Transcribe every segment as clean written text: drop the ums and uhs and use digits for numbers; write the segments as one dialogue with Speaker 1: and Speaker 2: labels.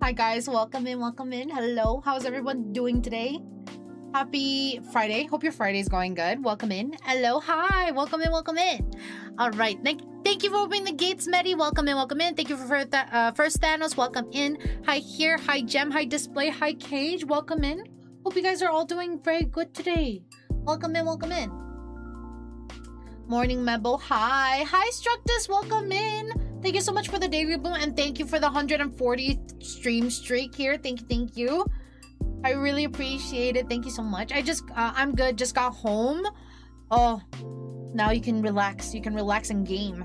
Speaker 1: Hi guys, welcome in, welcome in. Hello, how's everyone doing today? Happy Friday. Hope your Friday is going good. Welcome in. Hello, hi, welcome in, welcome in. All right, thank you for opening the gates, Medi. Welcome in, welcome in. Thank you for first Thanos. Welcome in. Hi here, hi Gem, hi Display, hi Cage. Welcome in. Hope you guys are all doing very good today. Welcome in, welcome in. Morning Mebo, hi Structus, welcome in. Thank you so much for the daily boom, and thank you for the 140 stream streak here. Thank you. I really appreciate it. Thank you so much. I'm good. Just got home. Oh, now you can relax. You can relax and game.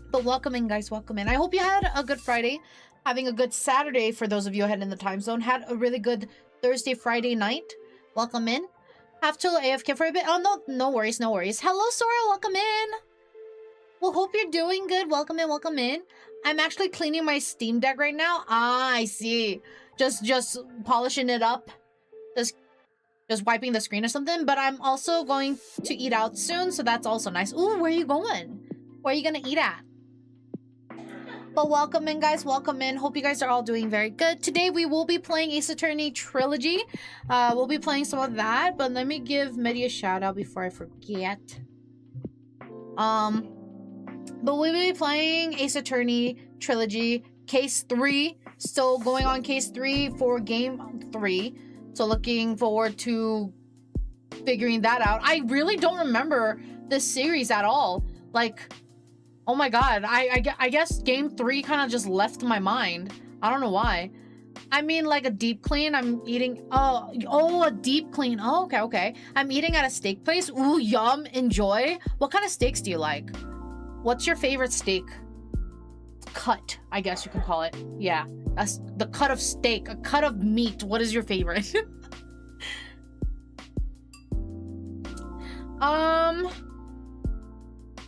Speaker 1: But welcome in, guys. Welcome in. I hope you had a good Friday. Having a good Saturday for those of you ahead in the time zone. Had a really good Thursday, Friday night. Welcome in. Have to AFK for a bit. Oh, no worries, no worries. Hello, Sora. Welcome in. Well, hope you're doing good. Welcome in, welcome in. I'm actually cleaning my Steam Deck right now. Ah, I see. Just polishing it up. Just wiping the screen or something. But I'm also going to eat out soon, so that's also nice. Ooh, where are you going? Where are you gonna eat at? But welcome in, guys. Welcome in. Hope you guys are all doing very good. Today, we will be playing Ace Attorney Trilogy. We'll be playing some of that. But let me give Medi a shout out before I forget. But we'll be playing Ace Attorney Trilogy Case 3. Still going on Case 3 for Game 3. So looking forward to figuring that out. I really don't remember this series at all. Like, oh my god. I guess Game 3 kind of just left my mind. I don't know why. I mean, like a deep clean. I'm eating... Oh, a deep clean. Oh, okay. I'm eating at a steak place. Ooh, yum. Enjoy. What kind of steaks do you like? What's your favorite steak? Cut, I guess you can call it. Yeah, that's the cut of steak, a cut of meat. What is your favorite?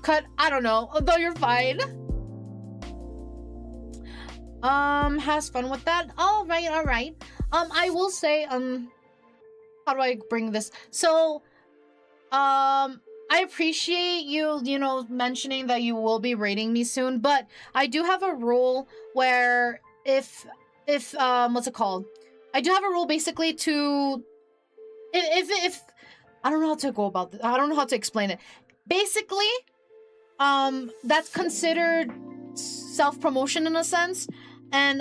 Speaker 1: Cut, I don't know. Although you're fine. Has fun with that. All right. I will say, how do I bring this? So, I appreciate you, mentioning that you will be rating me soon, but I do have a rule where if what's it called? I do have a rule basically to, if I don't know how to go about this. I don't know how to explain it. Basically, that's considered self-promotion in a sense, and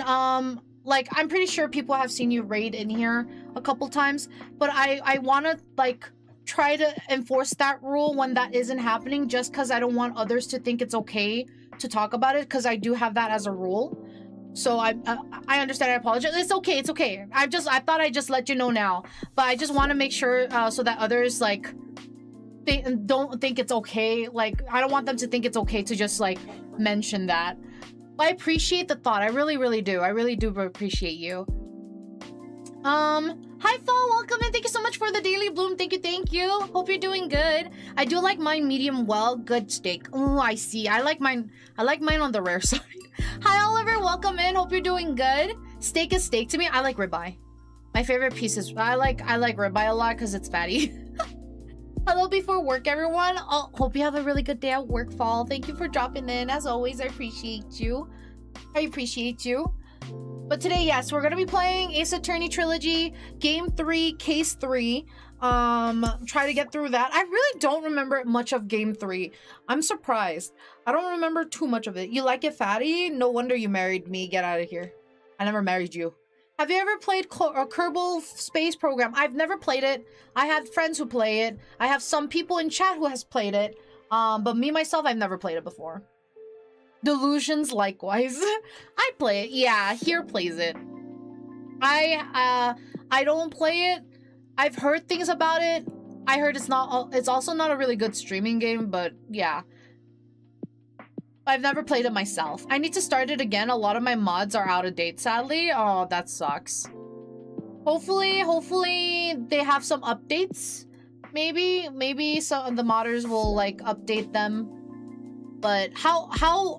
Speaker 1: like, I'm pretty sure people have seen you raid in here a couple times, but I want to, like, try to enforce that rule when that isn't happening, just because I don't want others to think it's okay to talk about it, because I do have that as a rule. So I understand. I apologize. It's okay. I thought I'd just let you know now, but I just want to make sure so that others, like, don't think it's okay. Like, I don't want them to think it's okay to just, like, mention that. But I appreciate the thought. I really do. I really do appreciate you. Hi Fall, welcome in. Thank you so much for the daily bloom. Thank you. Hope you're doing good. I do like mine medium well. Good steak. Oh, I see. I like mine on the rare side. Hi Oliver, welcome in. Hope you're doing good. Steak is steak to me. I like ribeye. My favorite piece is I like ribeye a lot because it's fatty. Hello before work, everyone. Oh, hope you have a really good day at work, Fall. Thank you for dropping in. As always, I appreciate you. But today, yes, we're gonna be playing Ace Attorney Trilogy, Game 3, Case 3. Try to get through that. I really don't remember much of Game 3. I'm surprised. I don't remember too much of it. You like it fatty? No wonder you married me. Get out of here. I never married you. Have you ever played Kerbal Space Program? I've never played it. I had friends who play it. I have some people in chat who has played it. But me, myself, I've never played it before. Delusions likewise. I play it. Yeah, here plays it. I don't play it. I've heard things about it. I heard it's also not a really good streaming game, but yeah. I've never played it myself. I need to start it again. A lot of my mods are out of date, sadly. Oh, that sucks. Hopefully they have some updates. Maybe some of the modders will, like, update them. But how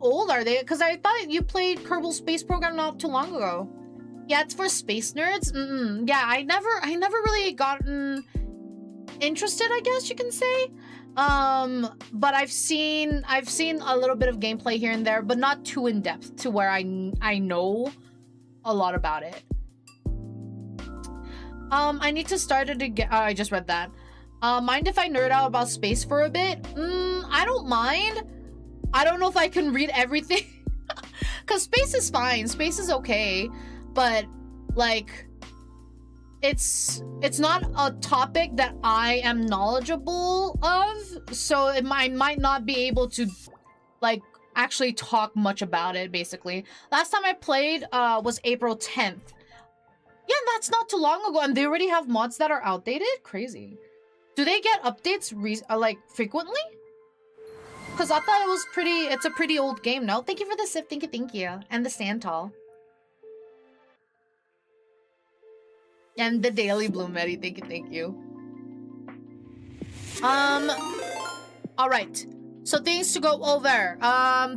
Speaker 1: old are they? Because I thought you played Kerbal Space Program not too long ago. Yeah, it's for space nerds. Yeah, I never really gotten interested, I guess you can say. But I've seen a little bit of gameplay here and there, but not too in depth to where I know a lot about it. I need to start it again. I just read that. Mind if I nerd out about space for a bit? I don't mind. I don't know if I can read everything. Because space is fine. Space is okay. But, like, it's not a topic that I am knowledgeable of. So I might not be able to, like, actually talk much about it, basically. Last time I played was April 10th. Yeah, that's not too long ago. And they already have mods that are outdated? Crazy. Do they get updates like frequently? Because I thought it was it's a pretty old game. No, thank you for the sip. Thank you. And the stand tall. And the daily bloom, Eddie. Thank you. All right. So things to go over.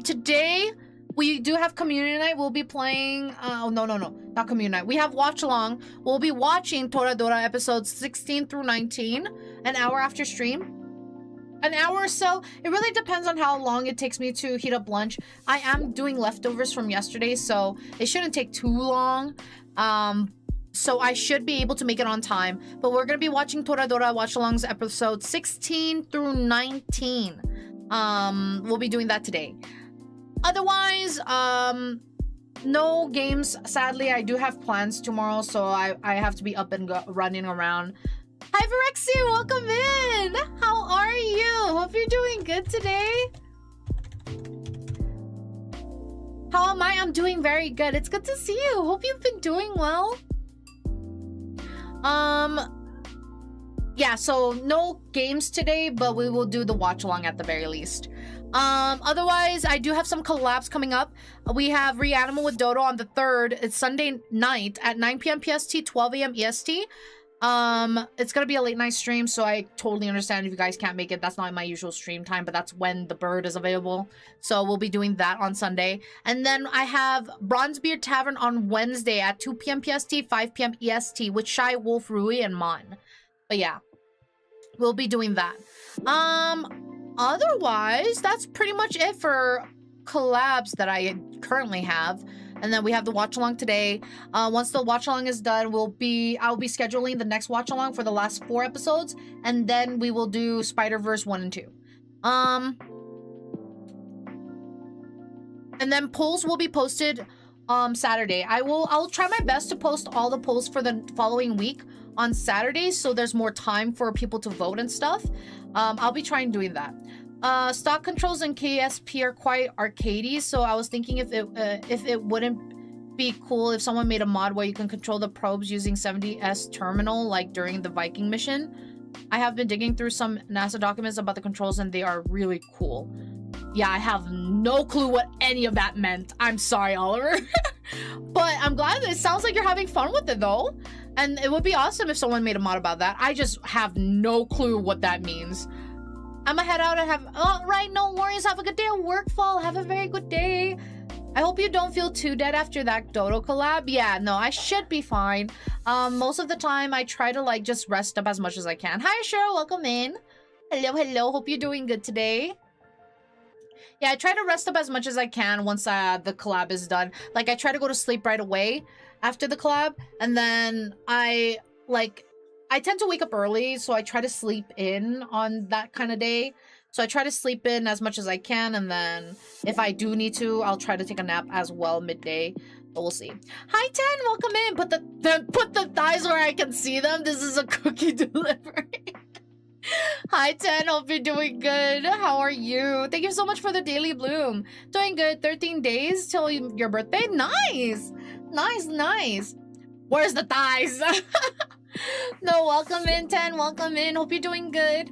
Speaker 1: Today we do have community night. We'll be playing. No, not community night. We have watch along. We'll be watching Toradora episodes 16 through 19, an hour after stream. An hour or so. It really depends on how long it takes me to heat up lunch. I am doing leftovers from yesterday, so it shouldn't take too long. So I should be able to make it on time. But we're gonna be watching Toradora watch-alongs episodes 16 through 19. We'll be doing that today. Otherwise, no games. Sadly, I do have plans tomorrow, so I have to be up and running around. Hi, Virexia, welcome in. How are you? Hope you're doing good today. How am I? I'm doing very good. It's good to see you. Hope you've been doing well. Yeah, so no games today, but we will do the watch along at the very least. Otherwise, I do have some collabs coming up. We have Reanimal with Dodo on the 3rd. It's Sunday night at 9 p.m. PST, 12 a.m. EST. It's gonna be a late night stream, so I totally understand if you guys can't make it. That's not my usual stream time, but that's when the bird is available. So we'll be doing that on Sunday. And then I have Bronzebeard Tavern on Wednesday at 2 p.m. PST, 5 p.m. EST with Shy Wolf, Rui, and Mon. But yeah, we'll be doing that. Otherwise, that's pretty much it for collabs that I currently have. And then we have the watch along today. Once the watch along is done, I'll be scheduling the next watch along for the last 4 episodes, and then we will do Spider-Verse 1 and 2. And then polls will be posted Saturday. I'll try my best to post all the polls for the following week on Saturday, so there's more time for people to vote and stuff. I'll be trying doing that. Stock controls in KSP are quite arcadey, so I was thinking if it wouldn't be cool if someone made a mod where you can control the probes using 70S terminal, like during the Viking mission. I have been digging through some NASA documents about the controls, and they are really cool. Yeah, I have no clue what any of that meant. I'm sorry, Oliver. But I'm glad it sounds like you're having fun with it, though. And it would be awesome if someone made a mod about that. I just have no clue what that means. I'm gonna head out and have... Oh, right, no worries. Have a good day at work, Fall. Have a very good day. I hope you don't feel too dead after that Dodo collab. Yeah, no, I should be fine. Most of the time, I try to, like, just rest up as much as I can. Hi, Cheryl. Welcome in. Hello. Hope you're doing good today. Yeah, I try to rest up as much as I can once the collab is done. Like, I try to go to sleep right away after the collab. And then I tend to wake up early, so I try to sleep in on that kind of day. So I try to sleep in as much as I can, and then if I do need to, I'll try to take a nap as well midday. But we'll see. Hi, Ten, welcome in. Put the thighs where I can see them. This is a cookie delivery. Hi, Ten. Hope you're doing good. How are you? Thank you so much for the daily bloom. Doing good. 13 days till your birthday. Nice. Nice. Where's the thighs? No, welcome in, Ten. Welcome in. Hope you're doing good.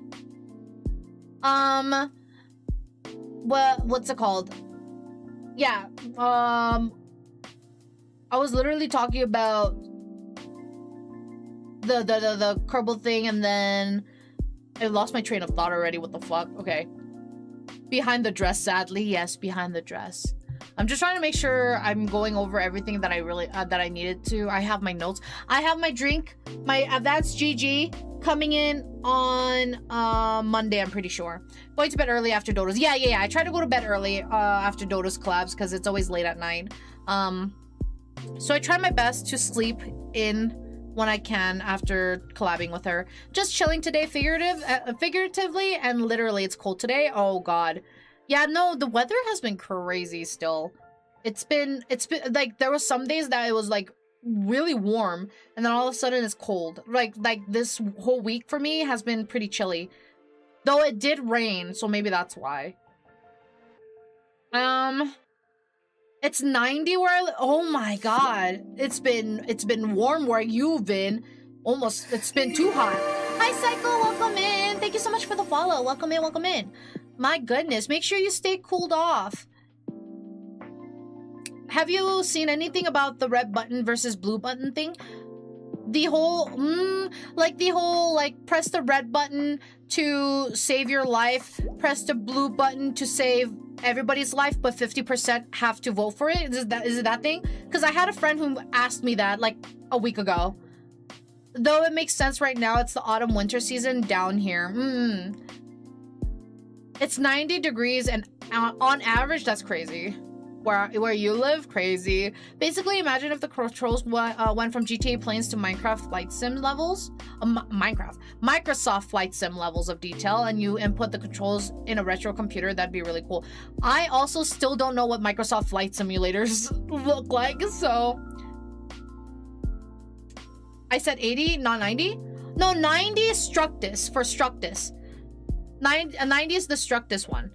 Speaker 1: What's it called? Yeah. I was literally talking about the Kerbal thing, and then I lost my train of thought already. What the fuck? Okay. Behind the dress, sadly. Yes, behind the dress. I'm just trying to make sure I'm going over everything that I really that I needed to. I have my notes. I have my drink, my advanced GG coming in on Monday, I'm pretty sure. Going to bed early after Dodo's. Yeah. I try to go to bed early after Dodo's collabs because it's always late at night. So I try my best to sleep in when I can after collabing with her. Just chilling today, figuratively and literally. It's cold today. Oh god. Yeah, no, the weather has been crazy still. It's been like, there was some days that it was like really warm and then all of a sudden it's cold. Like this whole week for me has been pretty chilly. Though it did rain, so maybe that's why. It's 90 where oh my god. It's been warm where you've been. Almost, it's been too hot. Hi Psycho, welcome in. Thank you so much for the follow. Welcome in, welcome in. My goodness, make sure you stay cooled off. Have you seen anything about the red button versus blue button thing? The whole, like, press the red button to save your life, press the blue button to save everybody's life, but 50% have to vote for it? Is it that thing? Because I had a friend who asked me that, like, a week ago. Though it makes sense right now, it's the autumn-winter season down here. It's 90 degrees, and on average, that's crazy. Where you live, crazy. Basically, imagine if the controls went from GTA planes to Minecraft flight sim levels. Microsoft flight sim levels of detail, and you input the controls in a retro computer. That'd be really cool. I also still don't know what Microsoft flight simulators look like, so... I said 80, not 90? No, 90 is Structus, for Structus. 90 is the Structus one.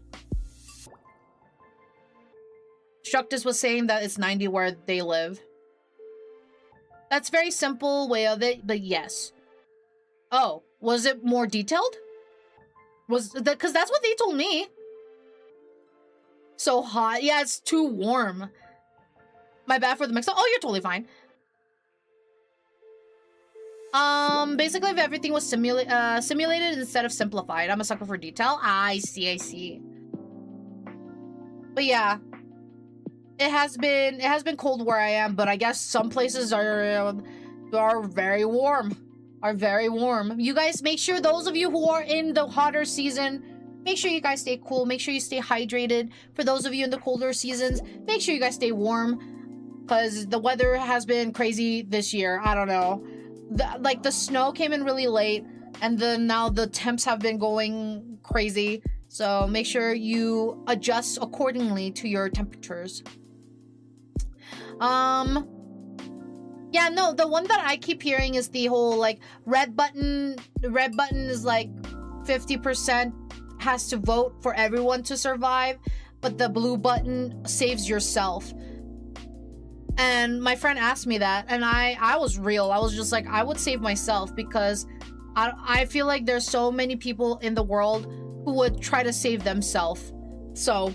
Speaker 1: Structus was saying that it's 90 where they live. That's very simple way of it, but yes. Oh, was it more detailed? Because that's what they told me. So hot. Yeah, it's too warm. My bad for the mix-up. Oh, you're totally fine. Basically, if everything was simulated instead of simplified. I'm a sucker for detail. I see. But yeah. It has been cold where I am, but I guess some places are very warm. You guys, make sure those of you who are in the hotter season, make sure you guys stay cool. Make sure you stay hydrated. For those of you in the colder seasons, make sure you guys stay warm, because the weather has been crazy this year. I don't know. Like, the snow came in really late, and then now the temps have been going crazy. So make sure you adjust accordingly to your temperatures. Yeah, no, the one that I keep hearing is the whole, like, red button is like 50% has to vote for everyone to survive, but the blue button saves yourself. And my friend asked me that, and I was real. I was just like, I would save myself, because I feel like there's so many people in the world who would try to save themselves. So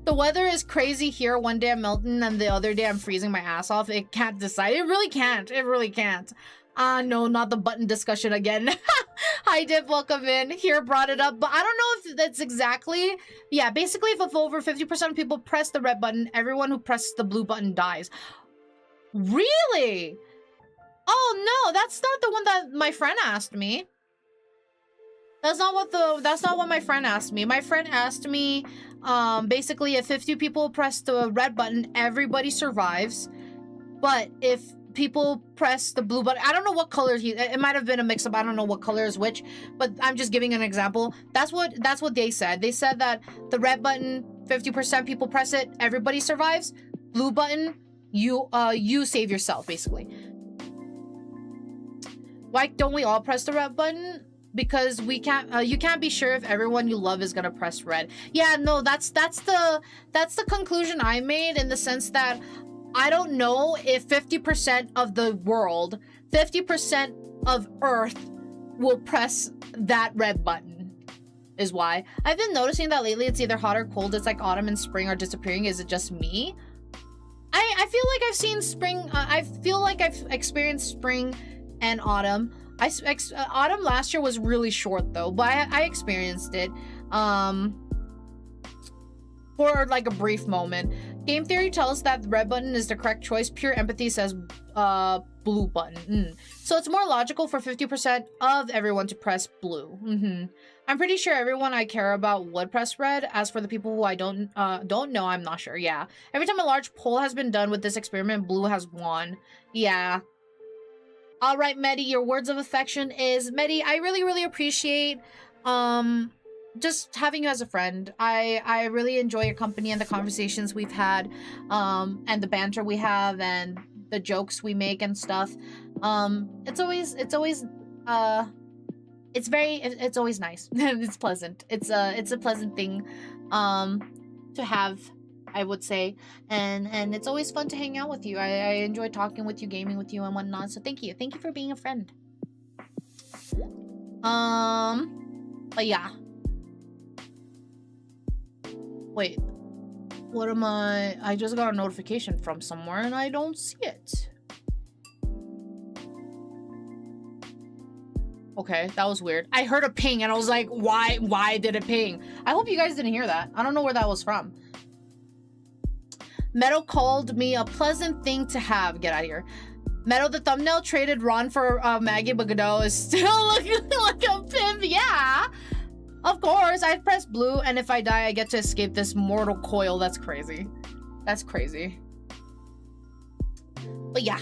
Speaker 1: the weather is crazy here. One day I'm melting and the other day I'm freezing my ass off. It can't decide. It really can't. No, not the button discussion again. Hi, Dip, welcome in. Here brought it up, but I don't know if that's exactly... Yeah, basically, if over 50% of people press the red button, everyone who presses the blue button dies. Really? Oh, no, that's not the one that my friend asked me. That's not what my friend asked me. My friend asked me, basically, if 50 people press the red button, everybody survives. But if people press the blue button, I don't know what color it might have been a mix-up. I don't know what color is which, but I'm just giving an example. That's what they said. They said that the red button, 50% people press it, everybody survives. Blue button, you save yourself, basically. Why don't we all press the red button? Because we can't, you can't be sure if everyone you love is gonna press red. Yeah, no, that's the conclusion I made, in the sense that I don't know if 50% of the world, 50% of Earth will press that red button, is why. I've been noticing that lately it's either hot or cold. It's like autumn and spring are disappearing. Is it just me? I feel like I've seen spring, I feel like I've experienced spring and autumn. Autumn last year was really short though, but I experienced it for like a brief moment. Game theory tells that the red button is the correct choice. Pure empathy says blue button. So it's more logical for 50% of everyone to press blue. I'm pretty sure everyone I care about would press red. As for the people who I don't know, I'm not sure. Yeah. Every time a large poll has been done with this experiment, blue has won. Yeah. All right, Medi, your words of affection is Medi. I really, really appreciate just having you as a friend. I really enjoy your company and the conversations we've had, and the banter we have and the jokes we make and stuff. It's always it's always nice. It's pleasant. It's a pleasant thing to have, I would say, and it's always fun to hang out with you. I enjoy talking with you, gaming with you, and whatnot. So thank you for being a friend. But yeah. Wait, what am I just got a notification from somewhere and I don't see it. Okay, that was weird. I heard a ping and I was like, why did it ping? I hope you guys didn't hear that. I don't know where that was from. Meadow called me a pleasant thing to have. Get out of here. Meadow, the thumbnail traded Ron for Maggey, but Meadow is still looking like a pimp. Yeah, of course. I'd press blue, and if I die, I get to escape this mortal coil. That's crazy. That's crazy. But yeah.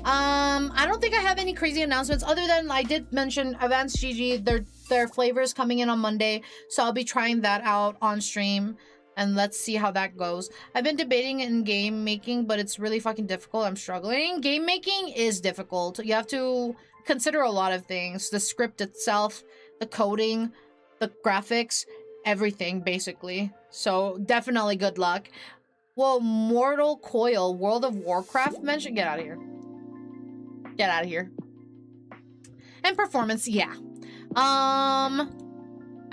Speaker 1: I don't think I have any crazy announcements other than I did mention Advanced GG. Their flavors coming in on Monday, so I'll be trying that out on stream. And let's see how that goes. I've been debating in game making, but it's really fucking difficult. I'm struggling. Game making is difficult. You have to consider a lot of things. The script itself, the coding, the graphics, everything, basically. So definitely good luck. Well, Mortal Coil, World of Warcraft mentioned. Get out of here. Get out of here. And performance, yeah.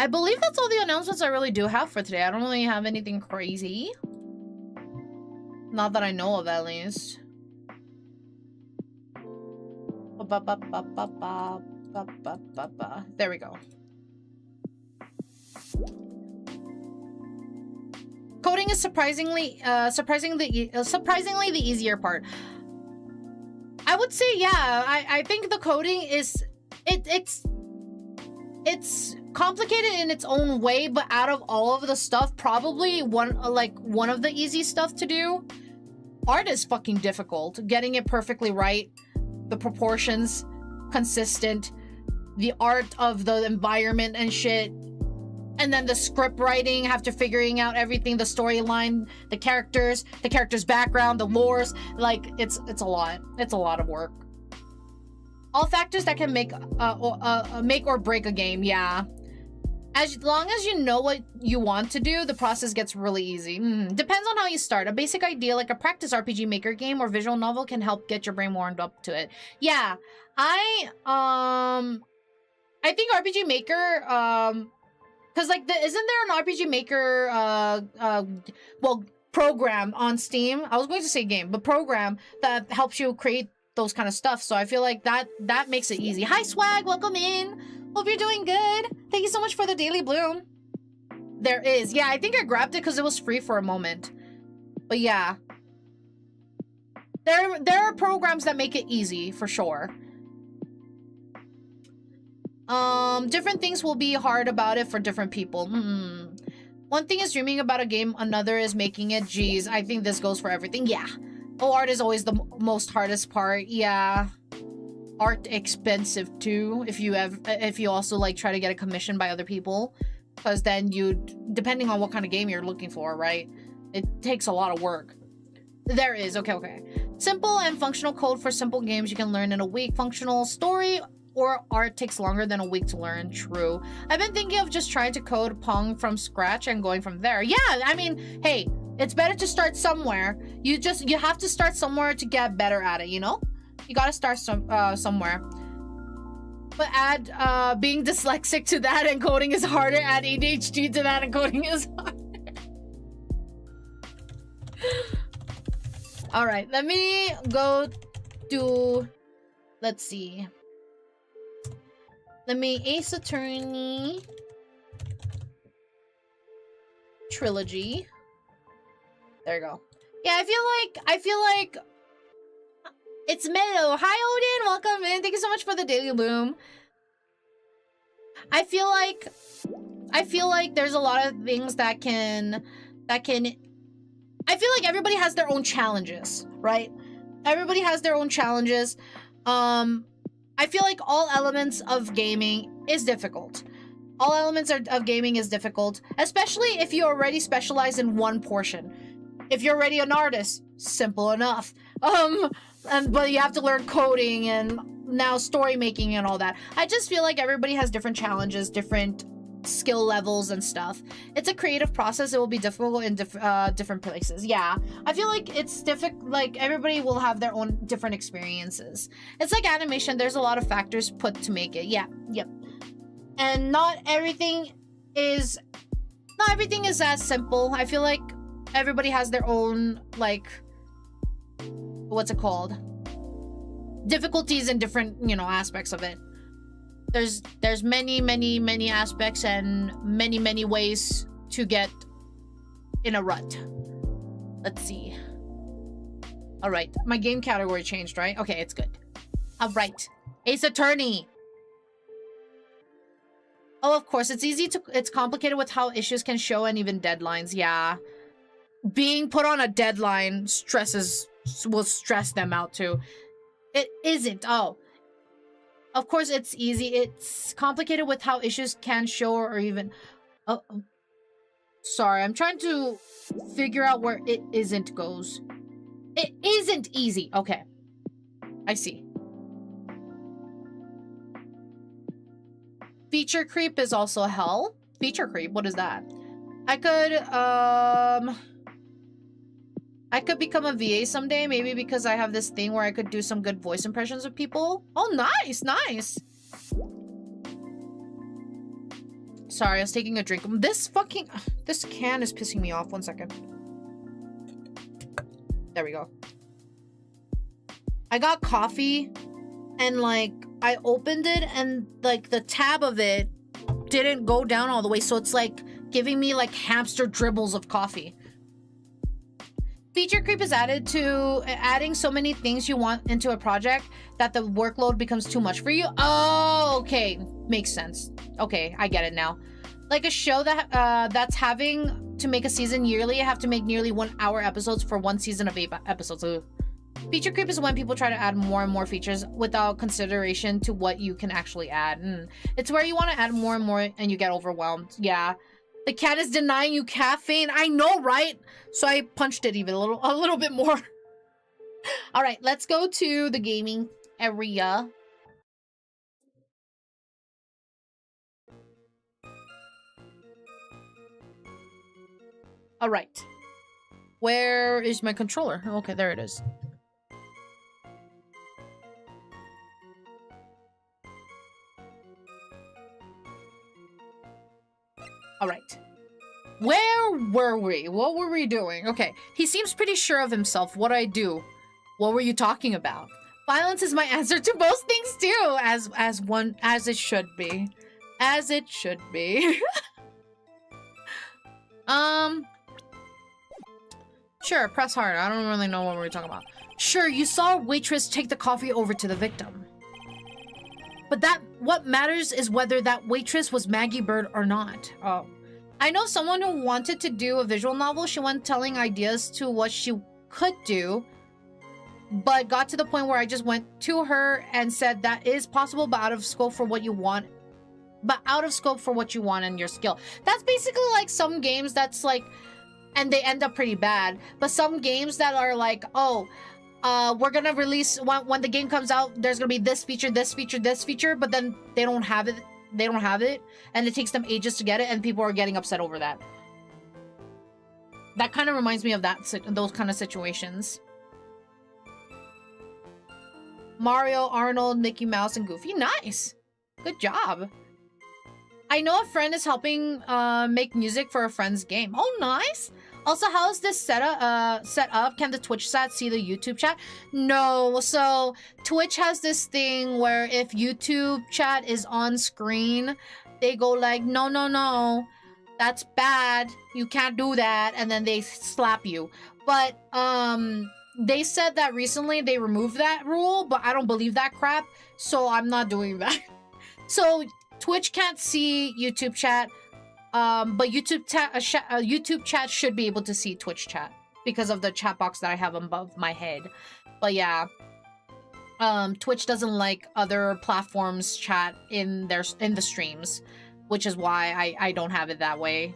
Speaker 1: I believe that's all the announcements I really do have for today. I don't really have anything crazy. Not that I know of, at least. There we go. Coding is surprisingly the easier part. I would say, yeah. I think the coding is it's complicated in its own way, but out of all of the stuff, probably one of the easy stuff to do. Art is fucking difficult. Getting it perfectly right, the proportions consistent, the art of the environment and shit, and then the script writing after figuring out everything, the storyline, the characters background, the lores. Like it's a lot. It's a lot of work. All factors that can make or break a game, yeah. As long as you know what you want to do, the process gets really easy. Depends on how you start. A basic idea like a practice RPG Maker game or visual novel can help get your brain warmed up to it. Yeah, I think RPG Maker, cause like isn't there an RPG Maker well, program on Steam? I was going to say game, but program that helps you create those kind of stuff. So I feel like that makes it easy. Hi Swag, welcome in. Hope you're doing good. Thank you so much for the daily bloom. There is. Yeah, I think I grabbed it because it was free for a moment. But yeah. There are programs that make it easy, for sure. Different things will be hard about it for different people. One thing is dreaming about a game, another is making it. Geez, I think this goes for everything. Yeah. Oh, art is always the most hardest part. Yeah. Art expensive too, if you also like try to get a commission by other people, because then depending on what kind of game you're looking for, right, it takes a lot of work. There is. Okay. Simple and functional code for simple games you can learn in a week. Functional story or art takes longer than a week to learn. True. I've been thinking of just trying to code Pong from scratch and going from there. Yeah, I mean, hey, it's better to start somewhere. You have to start somewhere to get better at it, you know? You gotta start somewhere. But add being dyslexic to that and coding is harder. Add ADHD to that and coding is harder. Alright, let me go do... Let's see. Let me Ace Attorney Trilogy. There you go. Yeah, I feel like It's Meadow. Hi, Odin. Welcome in. Thank you so much for the daily loom. I feel like there's a lot of things that can. I feel like everybody has their own challenges, right? Everybody has their own challenges. I feel like all elements of gaming is difficult. All elements of gaming is difficult, especially if you already specialize in one portion. If you're already an artist, simple enough. But you have to learn coding and now story making and all that. I just feel like everybody has different challenges, different skill levels and stuff. It's a creative process. It will be difficult in different places. Yeah, I feel like it's difficult. Like everybody will have their own different experiences. It's like animation. There's a lot of factors put to make it. Yeah, yep. And not everything is as simple. I feel like everybody has their own, like, what's it called? Difficulties in different, aspects of it. There's many aspects and many ways to get in a rut. Let's see. All right, my game category changed, right? Okay, it's good. All right, Ace Attorney. Oh, of course, it's complicated with how issues can show and even deadlines. Yeah, being put on a deadline will stress them out too. It isn't. Oh, of course it's easy. It's complicated with how issues can show or even... Oh, sorry, I'm trying to figure out where it isn't goes. It isn't easy. Okay, I see. Feature creep is also hell. Feature creep, what is that? I could become a VA someday, maybe because I have this thing where I could do some good voice impressions of people. Oh, nice, nice. Sorry, I was taking a drink. This can is pissing me off. 1 second. There we go. I got coffee and like I opened it and like the tab of it didn't go down all the way, so it's like giving me like hamster dribbles of coffee. Feature creep is adding so many things you want into a project that the workload becomes too much for you. Oh, okay, makes sense. Okay, I get it now. Like a show that's having to make a season yearly, I have to make nearly 1 hour episodes for one season of 8 episodes. Ugh. Feature creep is when people try to add more and more features without consideration to what you can actually add. It's where you want to add more and more and you get overwhelmed. Yeah. The cat is denying you caffeine. I know, right? So I punched it even a little bit more. All right, let's go to the gaming area. All right. Where is my controller? Okay, there it is. All right. Where were we? What were we doing? Okay. He seems pretty sure of himself. What I do? What were you talking about? Violence is my answer to most things too, as it should be. As it should be. Sure, press hard. I don't really know what we're talking about. Sure, you saw a waitress take the coffee over to the victim. But what matters is whether that waitress was Maggie Bird or not. Oh. I know someone who wanted to do a visual novel. She went telling ideas to what she could do, but got to the point where I just went to her and said that is possible, but out of scope for what you want. But out of scope for what you want and your skill. That's basically like some games that's like, and they end up pretty bad. But some games that are like, oh, we're gonna release when the game comes out, there's gonna be this feature, but then they don't have it. They don't have it, and it takes them ages to get it, and people are getting upset over that. That kind of reminds me of those kind of situations. Mario, Arnold, Mickey Mouse, and Goofy. Nice. Good job. I know a friend is helping make music for a friend's game. Oh, nice. Also, how is this set up? Can the Twitch chat see the YouTube chat? No. So Twitch has this thing where if YouTube chat is on screen, they go like, no, that's bad. You can't do that. And then they slap you. But they said that recently they removed that rule, but I don't believe that crap, so I'm not doing that. So Twitch can't see YouTube chat, but YouTube chat should be able to see Twitch chat because of the chat box that I have above my head. But yeah, Twitch doesn't like other platforms chat in the streams, which is why I don't have it that way.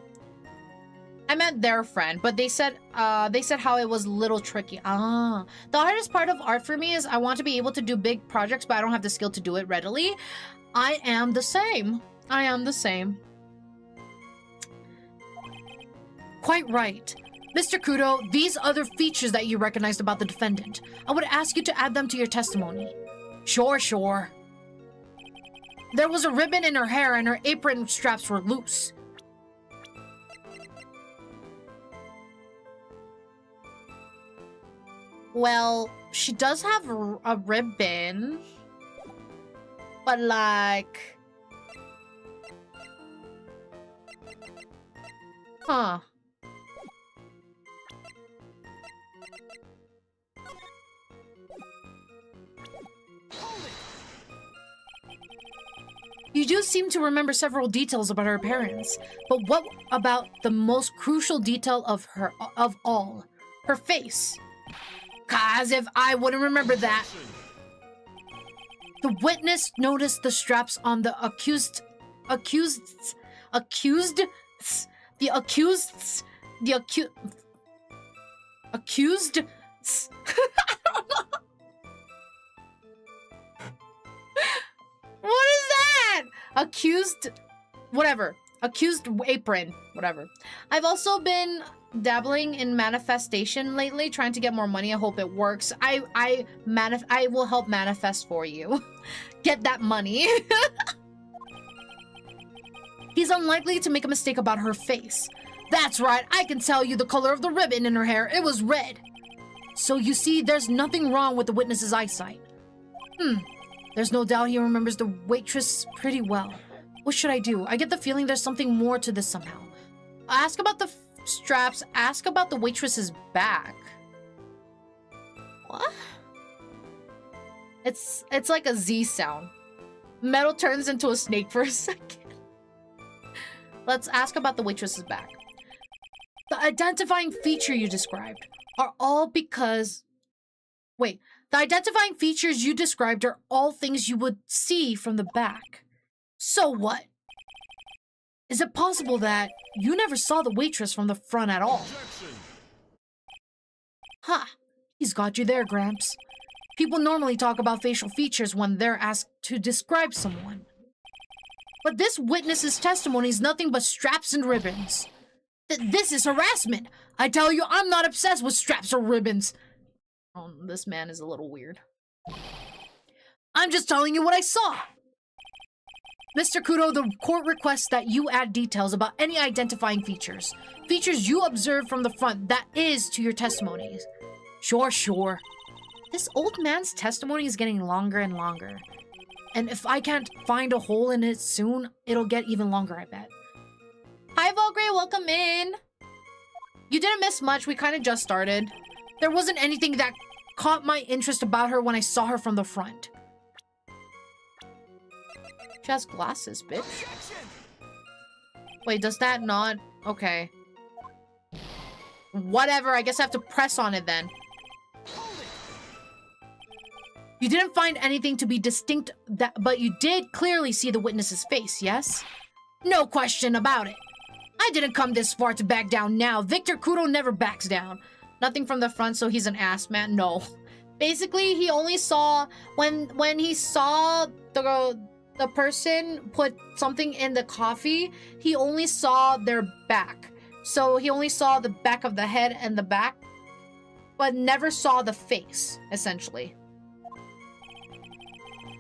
Speaker 1: I meant their friend, but they said how it was a little tricky. The hardest part of art for me is I want to be able to do big projects, but I don't have the skill to do it readily. I am the same. I am the same. Quite right. Mr. Kudo, these other features that you recognized about the defendant, I would ask you to add them to your testimony. Sure, sure. There was a ribbon in her hair and her apron straps were loose. Well, she does have a ribbon, but like... Huh. You do seem to remember several details about her appearance, but what about the most crucial detail of all? Her face. As if I wouldn't remember that. The witness noticed the straps on the accused. What is that? Accused, whatever. Accused apron, whatever. I've also been dabbling in manifestation lately, trying to get more money. I hope it works. I will help manifest for you. Get that money. He's unlikely to make a mistake about her face. That's right, I can tell you the color of the ribbon in her hair. It was red. So you see, there's nothing wrong with the witness's eyesight. There's no doubt he remembers the waitress pretty well. What should I do? I get the feeling there's something more to this somehow. Ask about the straps. Ask about the waitress's back. What? It's like a Z sound. Meadow turns into a snake for a second. Let's ask about the waitress's back. The identifying feature you described are all because... Wait. The identifying features you described are all things you would see from the back. So what? Is it possible that you never saw the waitress from the front at all? Ha! He's got you there, Gramps. People normally talk about facial features when they're asked to describe someone. But this witness's testimony is nothing but straps and ribbons. This is harassment! I tell you, I'm not obsessed with straps or ribbons. Oh, this man is a little weird. I'm just telling you what I saw. Mr. Kudo, the court requests that you add details about any identifying features. Features you observed from the front that is to your testimonies. Sure, sure. This old man's testimony is getting longer and longer. And if I can't find a hole in it soon, it'll get even longer, I bet. Hi, Volgray, welcome in. You didn't miss much, we kind of just started. There wasn't anything that caught my interest about her when I saw her from the front. She has glasses, bitch. Wait, does that not? Okay. Whatever, I guess I have to press on it then. You didn't find anything to be distinct, but you did clearly see the witness's face, yes? No question about it. I didn't come this far to back down now. Victor Kudo never backs down. Nothing from the front, so he's an ass man. No. Basically, he only saw when he saw the person put something in the coffee, he only saw their back. So he only saw the back of the head and the back, but never saw the face, essentially.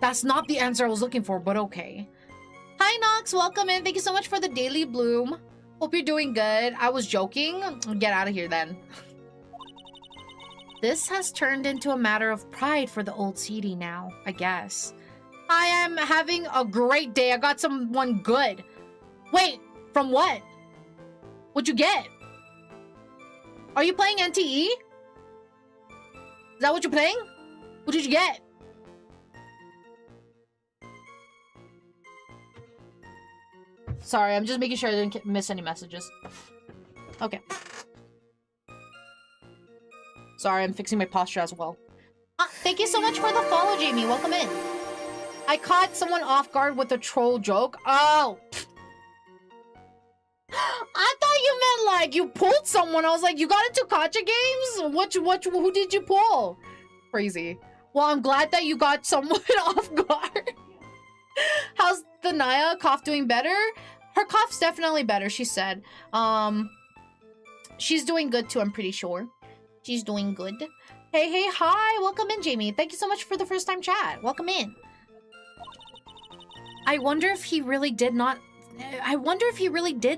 Speaker 1: That's not the answer I was looking for, but okay. Hi, Nox. Welcome in. Thank you so much for the daily bloom. Hope you're doing good. I was joking. Get out of here, then. This has turned into a matter of pride for the old CD now, I guess. I am having a great day. I got someone good. Wait, from what? What'd you get? Are you playing NTE? that what you're playing? What did you get? Sorry, I'm just making sure I didn't miss any messages. Okay. Sorry, I'm fixing my posture as well. Thank you so much for the follow, Jamie. Welcome in. I caught someone off guard with a troll joke. Oh. I thought you meant like you pulled someone. I was like, you got into Kacha games? Who did you pull? Crazy. Well, I'm glad that you got someone off guard. How's the Naya cough doing better? Her cough's definitely better, she said. She's doing good too, I'm pretty sure. She's doing good. Hey, hi. Welcome in, Jamie. Thank you so much for the first time chat. Welcome in. I wonder if he really did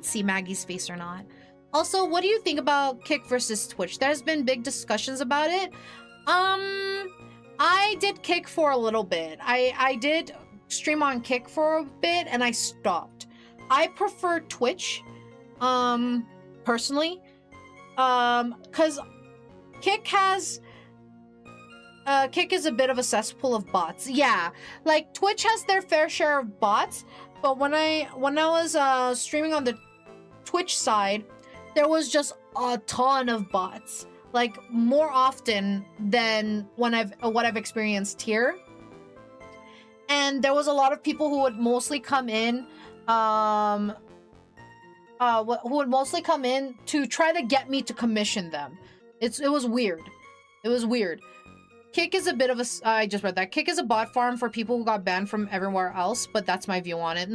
Speaker 1: see Maggie's face or not. Also, what do you think about Kick versus Twitch? There's been big discussions about it. I did Kick for a little bit. I did stream on Kick for a bit and I stopped. I prefer Twitch, personally, because Kick is a bit of a cesspool of bots. Yeah, like Twitch has their fair share of bots, but when I was streaming on the Twitch side, there was just a ton of bots, like more often than what I've experienced here. And there was a lot of people who would mostly come in, who would mostly come in to try to get me to commission them. It was weird. It was weird. Kick is a bit of a, I just read that. Kick is a bot farm for people who got banned from everywhere else, but that's my view on it.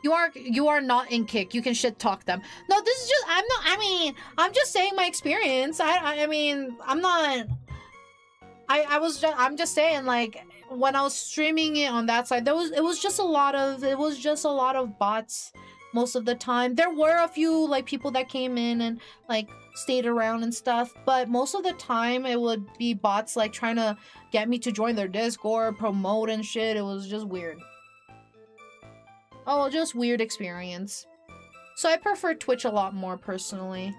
Speaker 1: You are not in Kick. You can shit talk them. No, this is just, I'm just saying my experience. I'm just saying, like, when I was streaming it on that side, it was just a lot of bots most of the time. There were a few like people that came in and like stayed around and stuff, but most of the time it would be bots like trying to get me to join their Discord, promote and shit. It was just weird. Oh, just weird experience. So I prefer Twitch a lot more personally.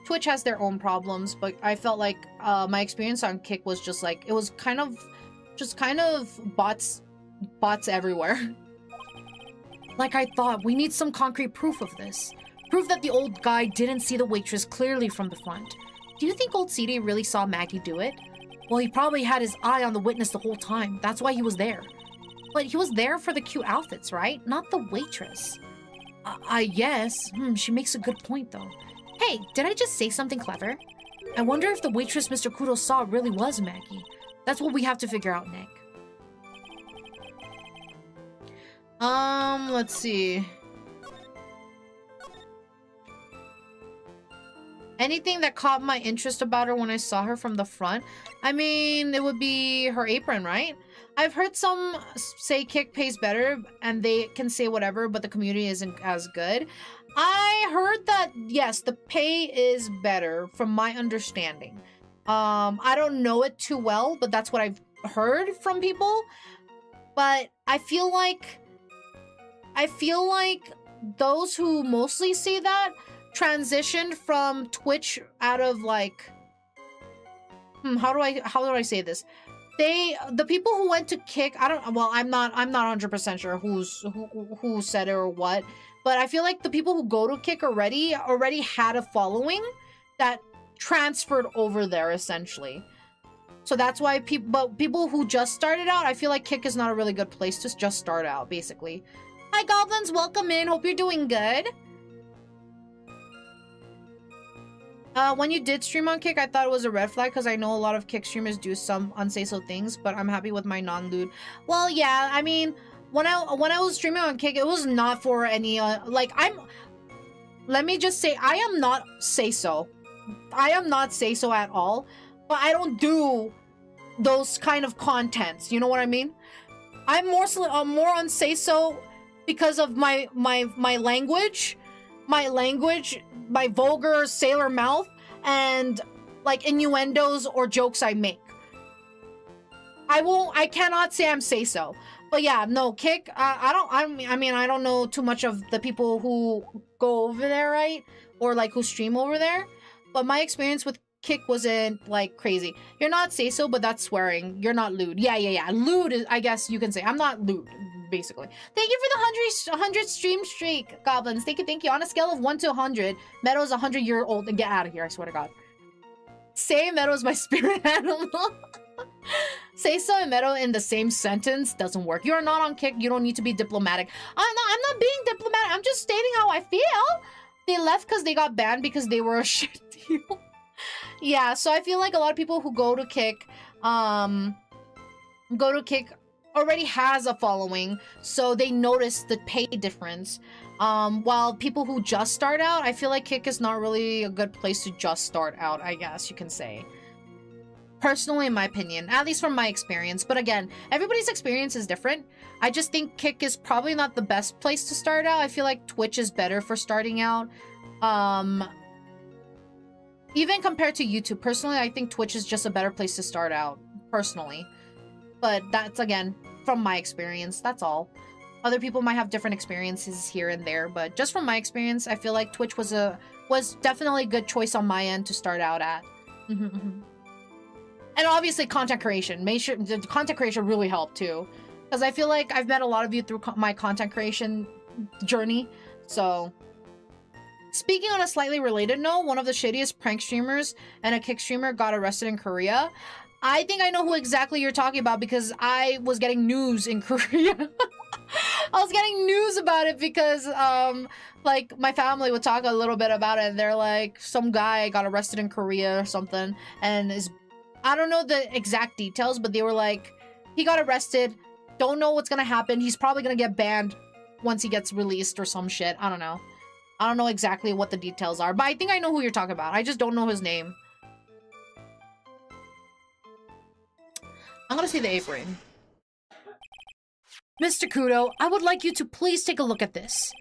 Speaker 1: Twitch has their own problems, but I felt like my experience on Kick was just like, it was kind of bots everywhere. Like I thought, we need some concrete proof of this. Proof that the old guy didn't see the waitress clearly from the front. Do you think old CD really saw Maggey do it? Well, he probably had his eye on the witness the whole time. That's why he was there. But he was there for the cute outfits, right? Not the waitress. I guess. She makes a good point, though. Hey, did I just say something clever? I wonder if the waitress Mr. Kudo saw really was Maggey. That's what we have to figure out, Nick. Let's see. Anything that caught my interest about her when I saw her from the front? I mean, it would be her apron, right? I've heard some say Kick pays better and they can say whatever, but the community isn't as good. I heard that, yes, the pay is better from my understanding. I don't know it too well, but that's what I've heard from people. But I feel like those who mostly see that transitioned from Twitch out of like, how do I say this? The people who went to Kick, I'm not 100% sure who said it or what, but I feel like the people who go to Kick already had a following that transferred over there essentially. So that's why people who just started out, I feel like Kick is not a really good place to just start out, basically. Hi goblins, welcome in. Hope you're doing good. When you did stream on Kick, I thought it was a red flag because I know a lot of Kick streamers do some unsay-so things, but I'm happy with my non-lewd. Well, yeah, I mean, when I was streaming on Kick, it was not for any, let me just say, I am not say-so. I am not say-so at all, but I don't do those kind of contents, you know what I mean? I'm more on say-so because of my language, my vulgar sailor mouth, and like innuendos or jokes I make. I cannot say I'm say so. But yeah, no, Kick, I don't know too much of the people who go over there, right? Or like who stream over there. But my experience with Kick wasn't like crazy. You're not say so, but that's swearing. You're not lewd. Yeah. Lewd is, I guess you can say. I'm not lewd, basically. Thank you for the 100 stream streak, Goblins. Thank you. On a scale of 1 to 100, Meadow's 100-year-old. And get out of here, I swear to God. Say Meadow's my spirit animal. Say so and Meadow in the same sentence doesn't work. You're not on Kick. You don't need to be diplomatic. I'm not being diplomatic. I'm just stating how I feel. They left because they got banned because they were a shit deal. Yeah, so I feel like a lot of people who go to Kick already has a following, so they notice the pay difference. While people who just start out, I feel like Kick is not really a good place to just start out, I guess you can say. Personally, in my opinion, at least from my experience. But again, everybody's experience is different. I just think Kick is probably not the best place to start out. I feel like Twitch is better for starting out. Even compared to YouTube, personally, I think Twitch is just a better place to start out, personally. But that's, again, from my experience, that's all. Other people might have different experiences here and there, but just from my experience, I feel like Twitch was definitely a good choice on my end to start out at. And obviously content creation. Make sure the content creation really helped too, because I feel like I've met a lot of you through my content creation journey. So, speaking on a slightly related note, one of the shittiest prank streamers and a Kick streamer got arrested in Korea. I think I know who exactly you're talking about because I was getting news in Korea. I was getting news about it because, like, my family would talk a little bit about it, and they're like, some guy got arrested in Korea or something, and I don't know the exact details, but they were like, he got arrested, don't know what's gonna happen, he's probably gonna get banned once he gets released or some shit. I don't know. I don't know exactly what the details are, but I think I know who you're talking about. I just don't know his name. I'm gonna say the apron. Mr. Kudo, I would like you to please take a look at this.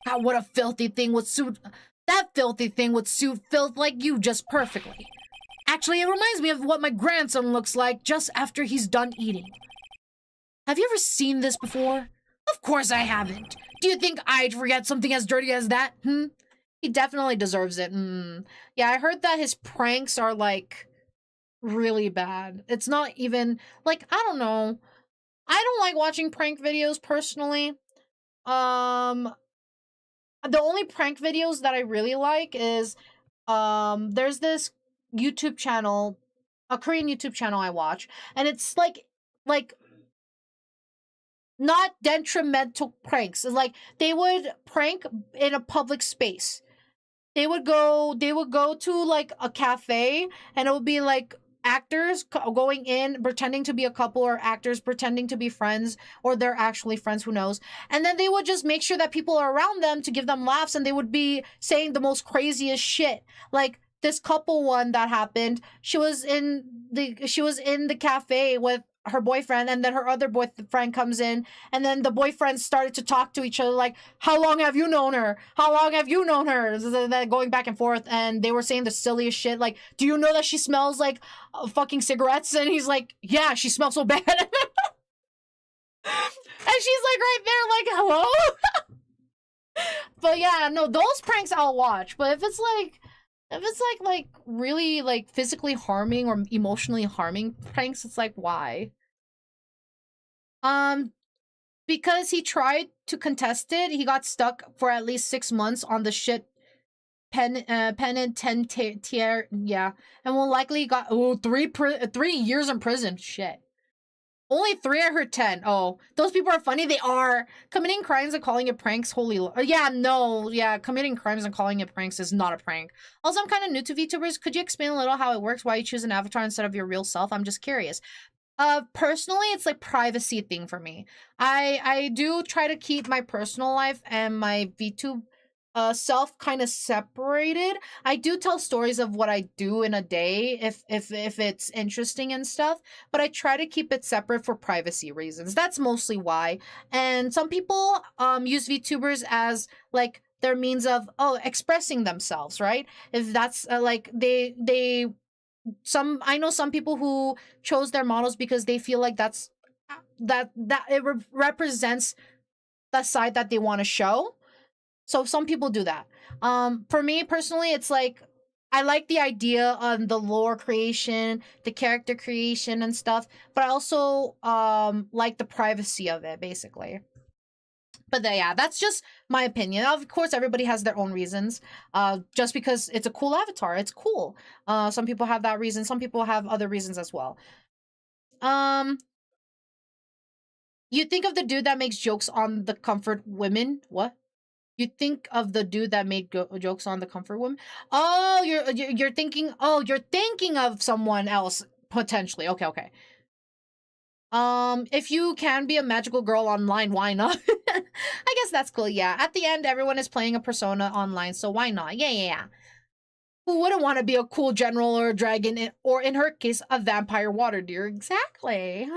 Speaker 1: God, what a filthy thing would suit... That filthy thing would suit filth like you just perfectly. Actually, it reminds me of what my grandson looks like just after he's done eating. Have you ever seen this before? Of course I haven't. Do you think I'd forget something as dirty as that? He definitely deserves it. Yeah, I heard that his pranks are, like, really bad. It's not even... Like, I don't know. I don't like watching prank videos, personally. The only prank videos that I really like is... there's this YouTube channel, a Korean YouTube channel I watch, and it's like not detrimental pranks. It's like they would prank in a public space. They would go to like a cafe, and it would be like actors going in pretending to be a couple, or actors pretending to be friends, or they're actually friends, who knows. And then they would just make sure that people are around them to give them laughs, and they would be saying the most craziest shit. Like this couple one that happened, she was in the cafe with her boyfriend, and then her other boyfriend comes in, and then the boyfriend started to talk to each other like, how long have you known her? How long have you known her? Then going back and forth, and they were saying the silliest shit, like, do you know that she smells like fucking cigarettes? And he's like, yeah, she smells so bad. And she's like right there like, hello? But yeah, no, those pranks I'll watch. But if it's like really like physically harming or emotionally harming pranks, it's like, why? Because he tried to contest it, he got stuck for at least 6 months on the shit penitentiary, yeah, and will likely got 3 years in prison. Shit. Only 3, I heard 10. Oh, those people are funny. They are. Committing crimes and calling it pranks. Yeah, no. Yeah, committing crimes and calling it pranks is not a prank. Also, I'm kind of new to VTubers. Could you explain a little how it works? Why you choose an avatar instead of your real self? I'm just curious. Personally, it's like privacy thing for me. I do try to keep my personal life and my VTube self kind of separated. I do tell stories of what I do in a day if it's interesting and stuff, but I try to keep it separate for privacy reasons. That's mostly why. And some people use VTubers as like their means of expressing themselves, right? If that's like I know some people who chose their models because they feel like that it represents the side that they want to show. So some people do that. For me personally, it's like I like the idea on the lore creation, the character creation and stuff, but I also like the privacy of it, basically. But yeah, that's just my opinion. Of course, everybody has their own reasons. Just because it's a cool avatar, it's cool. Some people have that reason. Some people have other reasons as well. You think of the dude that makes jokes on the comfort women? What? You think of the dude that made jokes on the comfort women? Oh, you're thinking. Oh, you're thinking of someone else potentially. Okay, okay. If you can be a magical girl online, why not? I guess that's cool, yeah. At the end, everyone is playing a persona online, so why not? Yeah, yeah, yeah. Who wouldn't want to be a cool general or a dragon, or in her case, a vampire water deer? Exactly.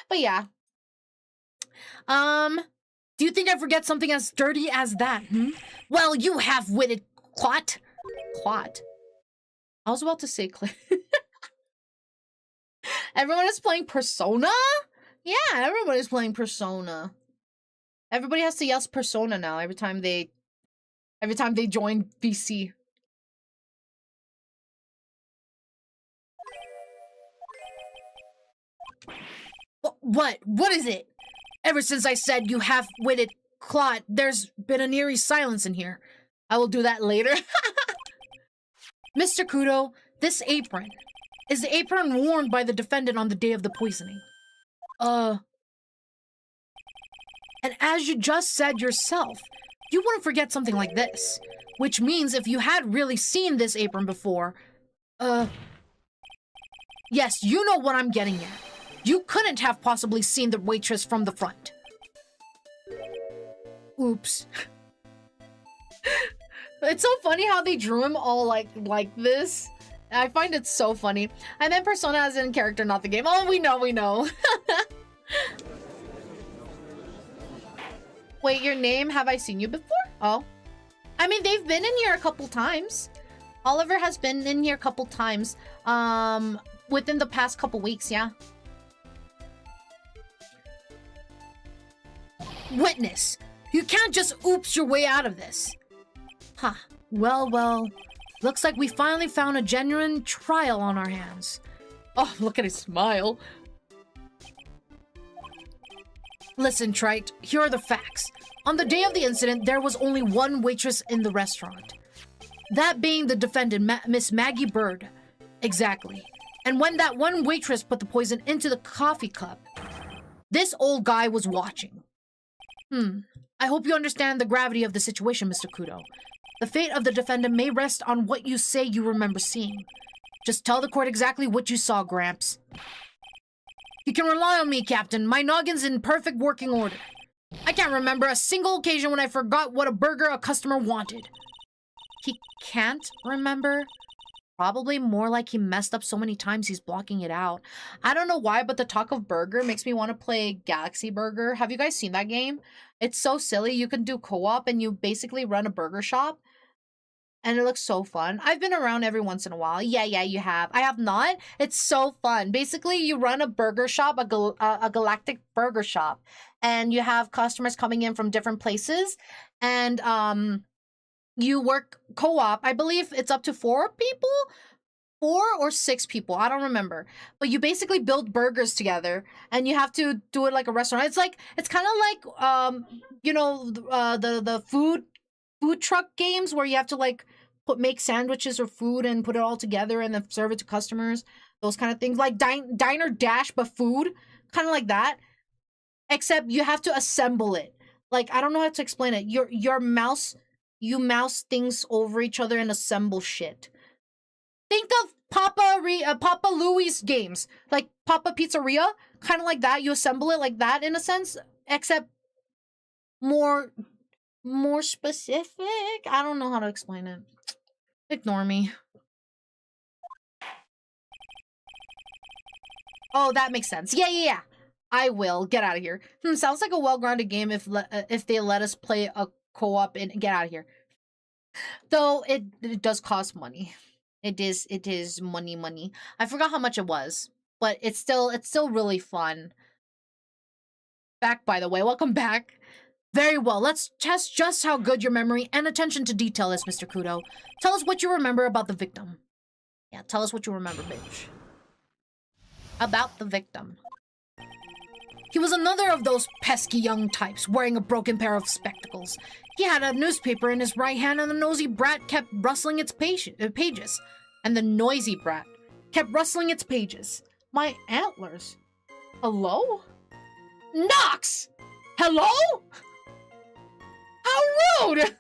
Speaker 1: But yeah. Do you think I forget something as dirty as that, hmm? Well, you half-witted clot. Clot? I was about to say everyone is playing Persona? Yeah, everyone is playing Persona. Everybody has to yell Persona now every time they join VC. What? What is it? Ever since I said you half-witted clot, there's been an eerie silence in here. I will do that later. Mr. Kudo, this apron. Is the apron worn by the defendant on the day of the poisoning? And as you just said yourself, you wouldn't forget something like this. Which means if you had really seen this apron before, yes, you know what I'm getting at. You couldn't have possibly seen the waitress from the front. Oops. It's so funny how they drew him all like this. I find it so funny. I meant Persona as in character, not the game. Oh, we know, we know. Wait, your name? Have I seen you before? Oh. I mean, they've been in here a couple times. Oliver has been in here a couple times. Within the past couple weeks, yeah. Witness! You can't just oops your way out of this. Huh. Well, well. Looks like we finally found a genuine trial on our hands. Oh, look at his smile. Listen, Wright, here are the facts. On the day of the incident, there was only one waitress in the restaurant. That being the defendant, Miss Maggie Bird. Exactly. And when that one waitress put the poison into the coffee cup, this old guy was watching. I hope you understand the gravity of the situation, Mr. Kudo. The fate of the defendant may rest on what you say you remember seeing. Just tell the court exactly what you saw, Gramps. You can rely on me, Captain. My noggin's in perfect working order. I can't remember a single occasion when I forgot what a burger a customer wanted. He can't remember? Probably more like he messed up so many times he's blocking it out. I don't know why, but the talk of burger makes me want to play Galaxy Burger. Have you guys seen that game? It's so silly. You can do co-op and you basically run a burger shop. And it looks so fun. I've been around every once in a while. Yeah, you have. I have not. It's so fun. Basically, you run a burger shop, a galactic burger shop. And you have customers coming in from different places. And you work co-op. I believe it's up to 4 people? 4 or 6 people. I don't remember. But you basically build burgers together. And you have to do it like a restaurant. It's kind of like, you know, the food truck games where you have to like make sandwiches or food and put it all together and then serve it to customers. Those kind of things, like Diner Dash but food, kind of like that. Except you have to assemble it. Like, I don't know how to explain it. You mouse things over each other and assemble shit. Think of Papa Louie's games, like Papa Pizzeria, kind of like that. You assemble it like that in a sense, except more specific. I don't know how to explain it. Ignore me. Oh, that makes sense. Yeah. I will. Get out of here. Sounds like a well-grounded game if they let us play a co-op and get out of here. Though it does cost money. It is money. I forgot how much it was, but it's still really fun. Back, by the way. Welcome back. Very well, let's test just how good your memory and attention to detail is, Mr. Kudo. Tell us what you remember about the victim. Yeah, tell us what you remember, bitch. About the victim. He was another of those pesky young types, wearing a broken pair of spectacles. He had a newspaper in his right hand, and the nosy brat kept rustling its pages. And the noisy brat kept rustling its pages. My antlers. Hello? Nox! Hello? How rude!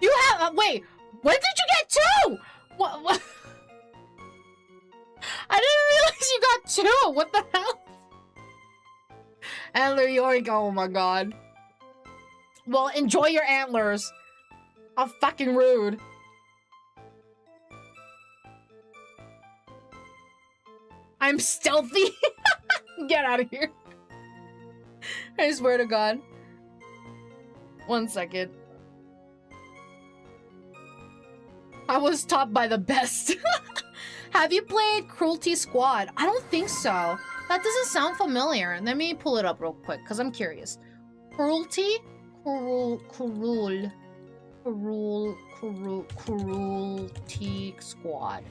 Speaker 1: You have, wait, when did you get two? What? I didn't realize you got two. What the hell? Antler yoink. Oh my god. Well, enjoy your antlers. How fucking rude. I'm stealthy. Get out of here. I swear to God. 1 second. I was taught by the best. Have you played Cruelty Squad? I don't think so. That doesn't sound familiar. Let me pull it up real quick, because I'm curious. Cruelty? Cruelty Squad.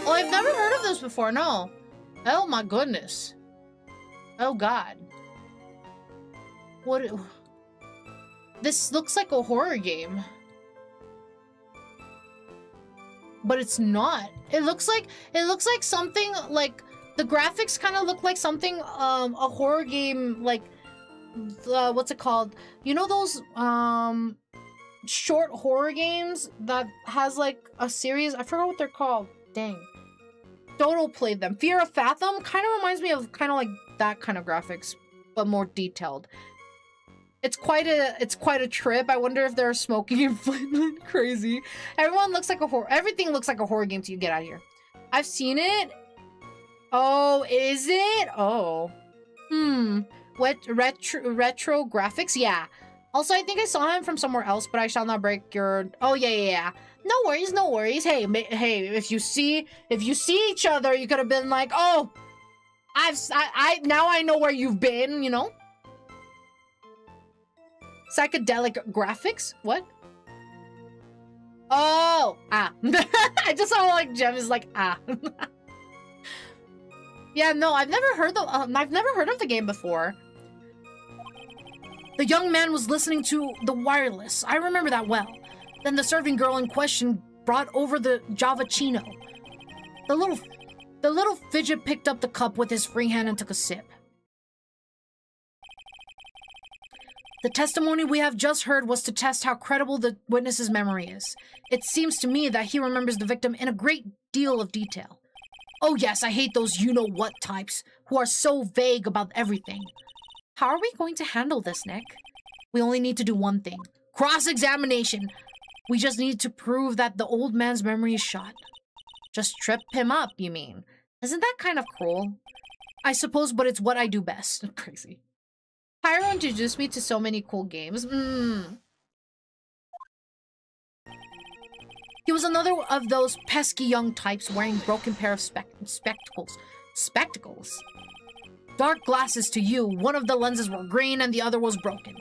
Speaker 1: Oh, I've never heard of this before, no. Oh my goodness. Oh god. What? This looks like a horror game. But it's not. It looks like something like the graphics kind of look like something a horror game like what's it called? You know those short horror games that has like a series? I forgot what they're called. Dang. Dodo played them. Fear of Fathom kind of reminds me of kind of like that kind of graphics, but more detailed. It's quite a trip. I wonder if they're smoking in Finland. Crazy. Everything looks like a horror game till you get out of here. I've seen it. Oh, is it? Oh. What retro graphics? Yeah. Also, I think I saw him from somewhere else, but I shall not break your. Oh yeah. No worries, no worries. Hey, if you see each other, you could have been like, oh, now I know where you've been, you know. Psychedelic graphics? What? Oh, I just saw like Gem is like Yeah, no, I've never heard of the game before. The young man was listening to the wireless. I remember that well. Then the serving girl in question brought over the Javachino. The little fidget picked up the cup with his free hand and took a sip. The testimony we have just heard was to test how credible the witness's memory is. It seems to me that he remembers the victim in a great deal of detail. Oh yes, I hate those you-know-what types who are so vague about everything. How are we going to handle this, Nick? We only need to do one thing. Cross-examination. We just need to prove that the old man's memory is shot. Just trip him up, you mean? Isn't that kind of cruel? I suppose, but it's what I do best. Crazy. Pyro introduced me to so many cool games. He was another of those pesky young types wearing broken pair of spectacles. Spectacles? Dark glasses to you. One of the lenses were green and the other was broken.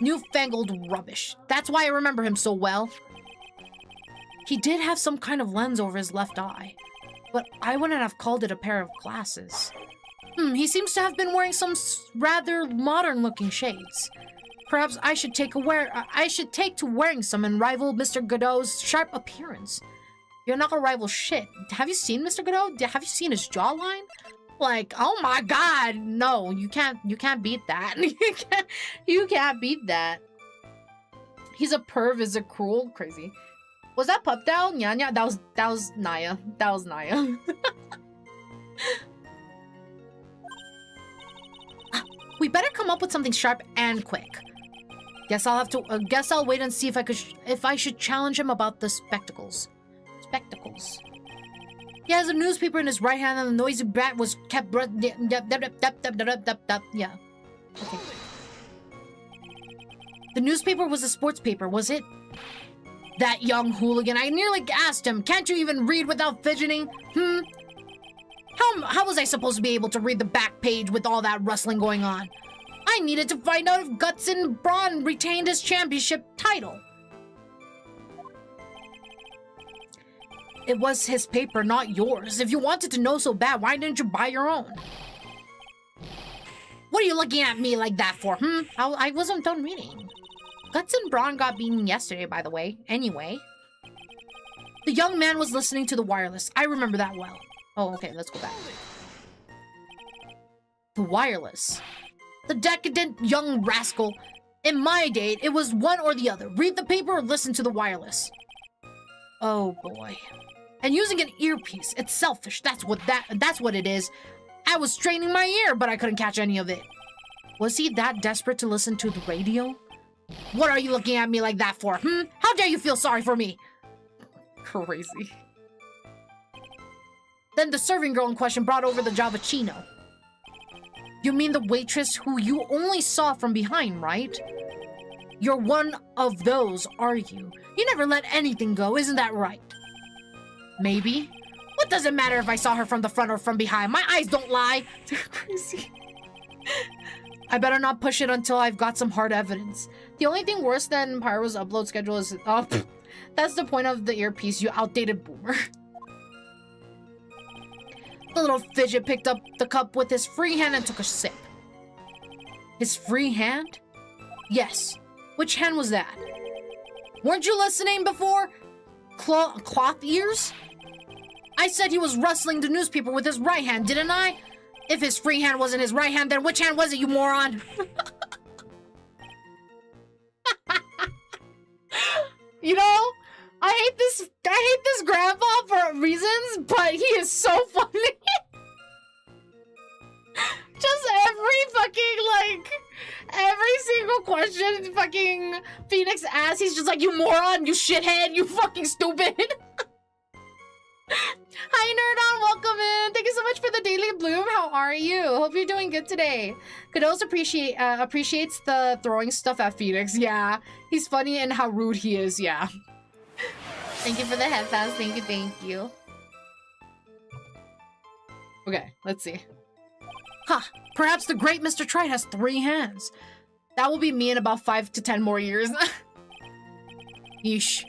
Speaker 1: Newfangled rubbish. That's why I remember him so well. He did have some kind of lens over his left eye, but I wouldn't have called it a pair of glasses. He seems to have been wearing some rather modern-looking shades. Perhaps I should take to wearing some and rival Mr. Godot's sharp appearance. You're not gonna rival shit. Have you seen Mr. Godot? Have you seen his jawline? Like, oh my god, no, you can't beat that. you can't beat that. He's a perv, is it cruel? Crazy. Was that Pup Down? Nyanya? That was Naya. That was Naya. We better come up with something sharp and quick. Guess I'll wait and see if I should challenge him about the spectacles. Spectacles. He has a newspaper in his right hand and the noisy brat was kept. Yeah. Okay. The newspaper was a sports paper, was it? That young hooligan. I nearly asked him, can't you even read without fidgeting? How was I supposed to be able to read the back page with all that rustling going on? I needed to find out if Guts and Brawn retained his championship title. It was his paper, not yours. If you wanted to know so bad, why didn't you buy your own? What are you looking at me like that for, I wasn't done reading. Guts and Brawn got beaten yesterday, by the way. Anyway. The young man was listening to the wireless. I remember that well. Oh, okay, let's go back. The wireless. The decadent young rascal. In my day, it was one or the other. Read the paper or listen to the wireless. Oh, boy. And using an earpiece, it's selfish. That's what it is. I was straining my ear, but I couldn't catch any of it. Was he that desperate to listen to the radio? What are you looking at me like that for, How dare you feel sorry for me? Crazy. Then the serving girl in question brought over the Javachino. You mean the waitress who you only saw from behind, right? You're one of those, are you? You never let anything go, isn't that right? Maybe. What does it matter if I saw her from the front or from behind? My eyes don't lie. They're crazy. I better not push it until I've got some hard evidence. The only thing worse than Pyro's upload schedule is... Oh, that's the point of the earpiece, you outdated boomer. The little fidget picked up the cup with his free hand and took a sip. His free hand? Yes. Which hand was that? Weren't you listening before? Cloth ears? I said he was rustling the newspaper with his right hand, didn't I? If his free hand wasn't his right hand, then which hand was it, you moron? You know, I hate this grandpa for reasons, but he is so funny. Just every single question fucking Phoenix asks, he's just like, you moron, you shithead, you fucking stupid. Hi, Nerdon, welcome in. Thank you so much for the daily bloom. How are you? Hope you're doing good today. Kudos appreciates the throwing stuff at Phoenix. Yeah, he's funny and how rude he is. Yeah. Thank you for the headphones. Thank you. Okay, let's see. Huh, perhaps the great Mr. Trite has 3 hands. That will be me in about 5 to 10 more years. Yeesh.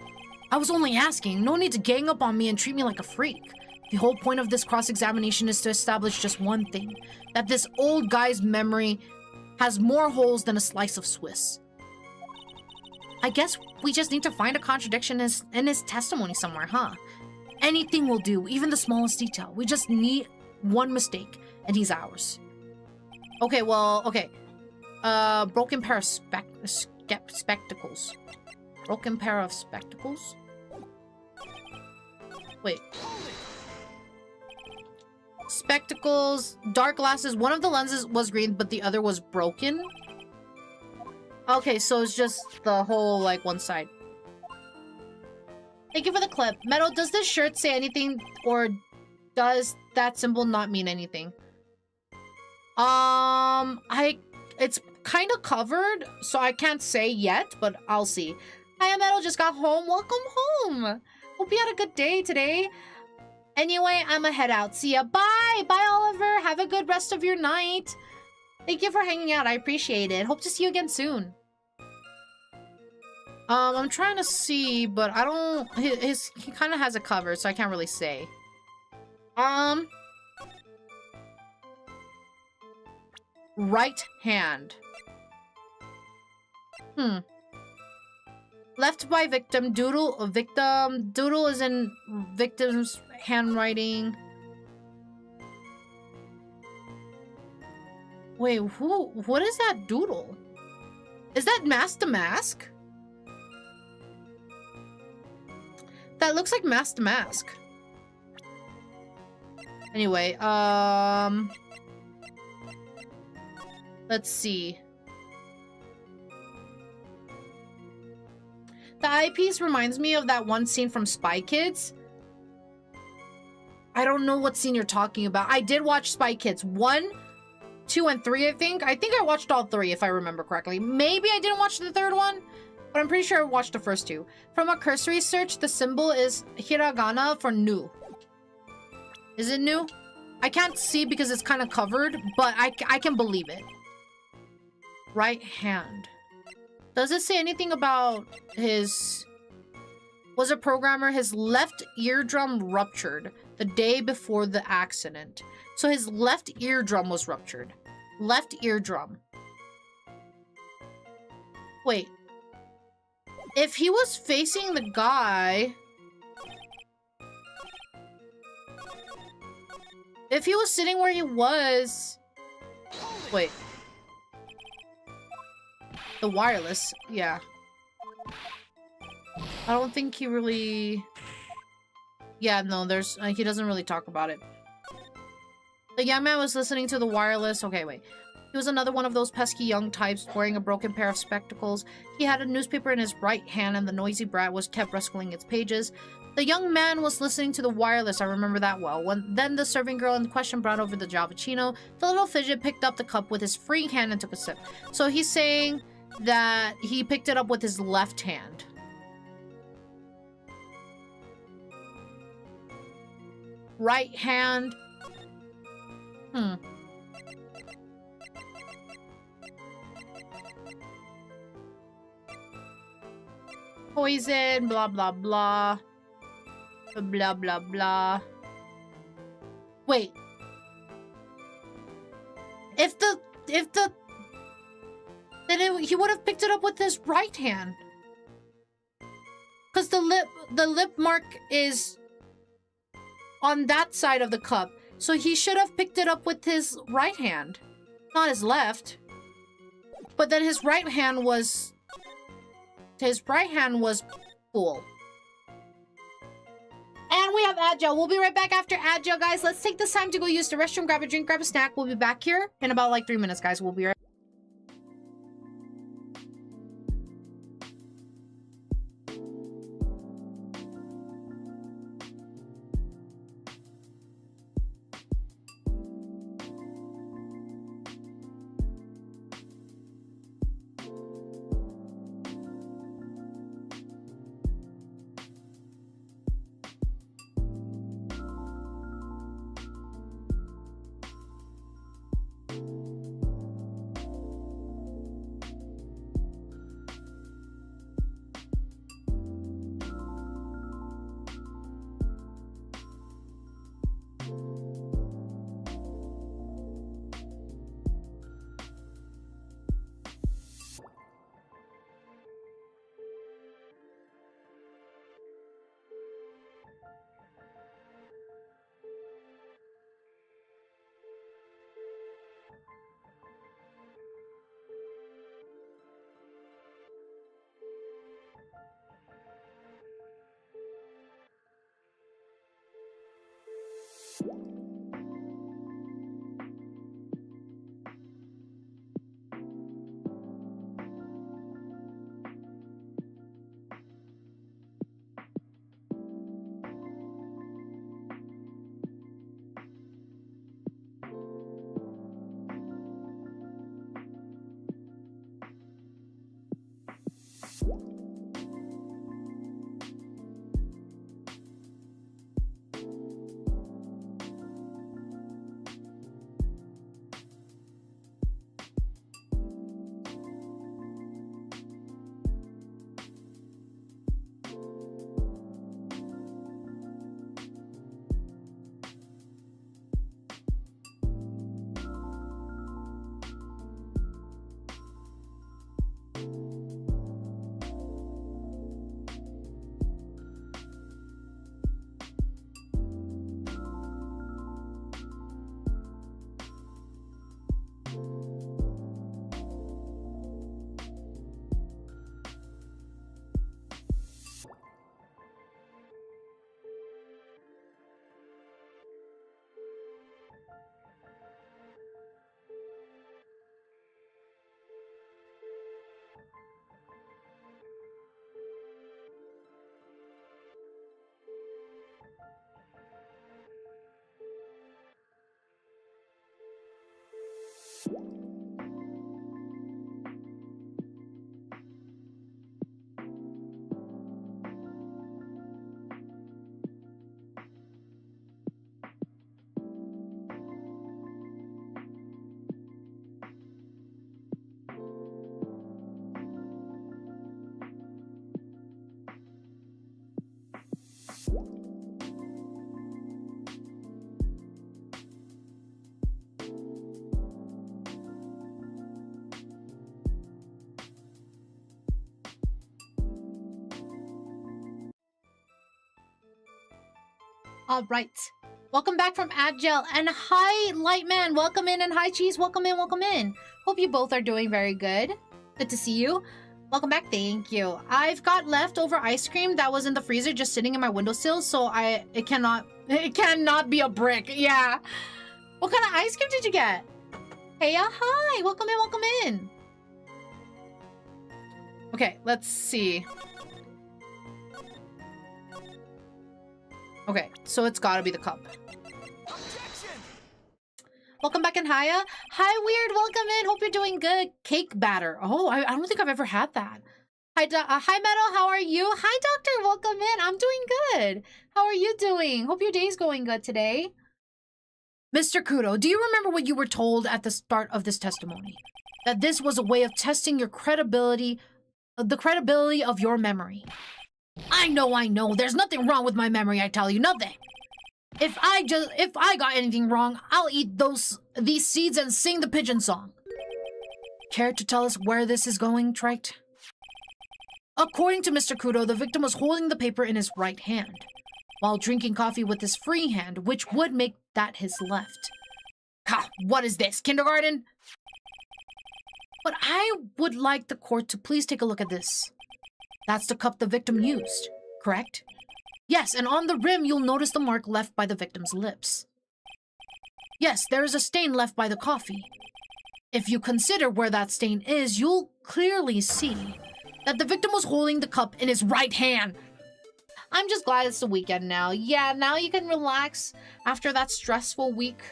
Speaker 1: I was only asking. No need to gang up on me and treat me like a freak. The whole point of this cross-examination is to establish just one thing. That this old guy's memory has more holes than a slice of Swiss. I guess we just need to find a contradiction in his testimony somewhere, huh? Anything will do, even the smallest detail. We just need one mistake, and he's ours. Okay, well, okay. Broken pair of spectacles. Broken pair of spectacles? Wait. Spectacles, dark glasses. One of the lenses was green, but the other was broken. Okay, so it's just the whole, like, one side. Thank you for the clip. Meadow, does this shirt say anything, or does that symbol not mean anything? It's kind of covered, so I can't say yet, but I'll see. Hi, Meadow, just got home. Welcome home. Hope you had a good day today. Anyway, I'ma head out. See ya. Bye. Bye, Oliver. Have a good rest of your night. Thank you for hanging out. I appreciate it. Hope to see you again soon. I'm trying to see, but I don't... He kind of has it covered, so I can't really say. Right hand. Left by victim. Doodle. Victim. Doodle is in victim's handwriting. Wait, what is that doodle? Is that Mask to Mask? That looks like Mask to Mask. Anyway, let's see. The eyepiece reminds me of that one scene from Spy Kids. I don't know what scene you're talking about. I did watch Spy Kids 1, 2, and 3, I think. I think I watched all 3, if I remember correctly. Maybe I didn't watch the 3rd one, but I'm pretty sure I watched the first 2. From a cursory search, the symbol is hiragana for new. Is it new? I can't see because it's kind of covered, but I can believe it. right hand. Does it say anything about his... Was a programmer, his left eardrum ruptured the day before the accident. So his left eardrum was ruptured. Left eardrum. Wait. If he was facing the guy... If he was sitting where he was... Wait. The wireless, yeah. I don't think he really... Yeah, no, there's... he doesn't really talk about it. The young man was listening to the wireless... Okay, wait. He was another one of those pesky young types wearing a broken pair of spectacles. He had a newspaper in his right hand and the noisy brat was kept rustling its pages. The young man was listening to the wireless, I remember that well. Then the serving girl in question brought over the Javachino. The little fidget picked up the cup with his free hand and took a sip. So he's saying that he picked it up with his left hand. Right hand. Poison, blah, blah, blah. Blah, blah, blah. Wait. Then he would have picked it up with his right hand. Because the lip mark is on that side of the cup. So he should have picked it up with his right hand. Not his left. But then his right hand was... His right hand was full. And we have Agile. We'll be right back after Agile, guys. Let's take this time to go use the restroom, grab a drink, grab a snack. We'll be back here in about like 3 minutes, guys. We'll be right back. All right. Welcome back from Agile. And hi, Lightman. Welcome in. And hi, Cheese. Welcome in. Welcome in. Hope you both are doing very good. Good to see you. Welcome back. Thank you. I've got leftover ice cream that was in the freezer just sitting in my windowsill, so it cannot be a brick. Yeah. What kind of ice cream did you get? Hey, hi. Welcome in. Welcome in. Okay, let's see. Okay, so it's gotta be the cup. Objection! Welcome back in Haya. Hi, Weird. Welcome in. Hope you're doing good. Cake batter. Oh, I don't think I've ever had that. Hi, hi, Meadow. How are you? Hi, Doctor. Welcome in. I'm doing good. How are you doing? Hope your day's going good today. Mr. Kudo, do you remember what you were told at the start of this testimony? That this was a way of testing your credibility, the credibility of your memory. I know. There's nothing wrong with my memory, I tell you, nothing. If I got anything wrong, I'll eat these seeds and sing the pigeon song. Care to tell us where this is going, Trite? According to Mr. Kudo, the victim was holding the paper in his right hand, while drinking coffee with his free hand, which would make that his left. Ha! What is this, kindergarten? But I would like the court to please take a look at this. That's the cup the victim used, correct? Yes, and on the rim you'll notice the mark left by the victim's lips. Yes, there is a stain left by the coffee. If you consider where that stain is, you'll clearly see that the victim was holding the cup in his right hand. I'm just glad it's the weekend now. Yeah, now you can relax after that stressful week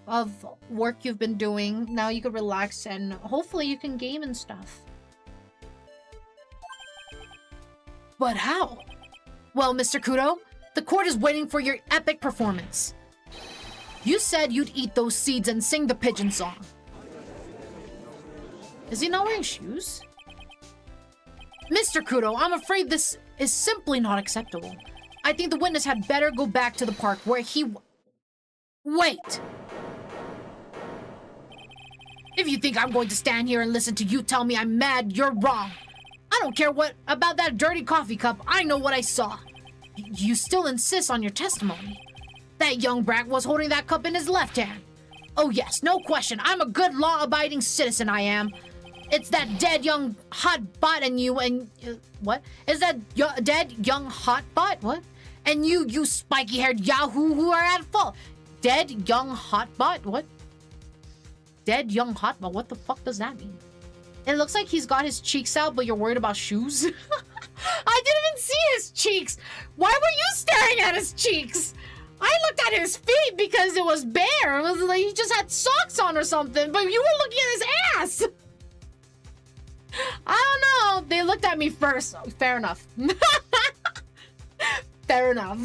Speaker 1: of work you've been doing. Now you can relax and hopefully you can game and stuff. But how? Well, Mr. Kudo, the court is waiting for your epic performance. You said you'd eat those seeds and sing the pigeon song. Is he not wearing shoes? Mr. Kudo, I'm afraid this is simply not acceptable. I think the witness had better go back to the park where he... Wait! If you think I'm going to stand here and listen to you tell me I'm mad, you're wrong. I don't care what about that dirty coffee cup. I know what I saw. You still insist on your testimony. That young brat was holding that cup in his left hand. Oh yes, no question. I'm a good law-abiding citizen, I am. It's that dead young hot bot and you and... what? Is that dead young hot bot? What? And you spiky-haired yahoo who are at fault. Dead young hot bot? What? Dead young hot bot? What the fuck does that mean? It looks like he's got his cheeks out, but you're worried about shoes? I didn't even see his cheeks! Why were you staring at his cheeks? I looked at his feet because it was bare. It was like he just had socks on or something, but you were looking at his ass! I don't know. They looked at me first. Fair enough. Fair enough.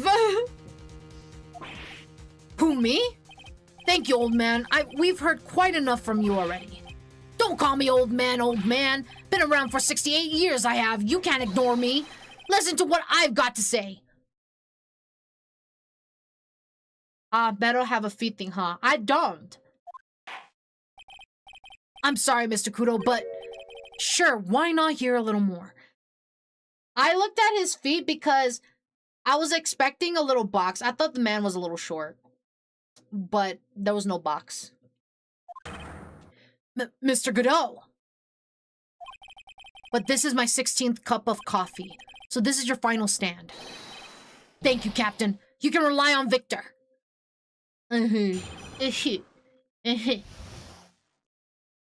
Speaker 1: Who, me? Thank you, old man. We've heard quite enough from you already. Don't call me old man, old man. Been around for 68 years, I have. You can't ignore me. Listen to what I've got to say. Better have a feet thing, huh? I don't. I'm sorry, Mr. Kudo, but sure, why not hear a little more? I looked at his feet because I was expecting a little box. I thought the man was a little short, but there was no box. Mr. Godot. But this is my 16th cup of coffee, so this is your final stand. Thank you, Captain. You can rely on Victor. Get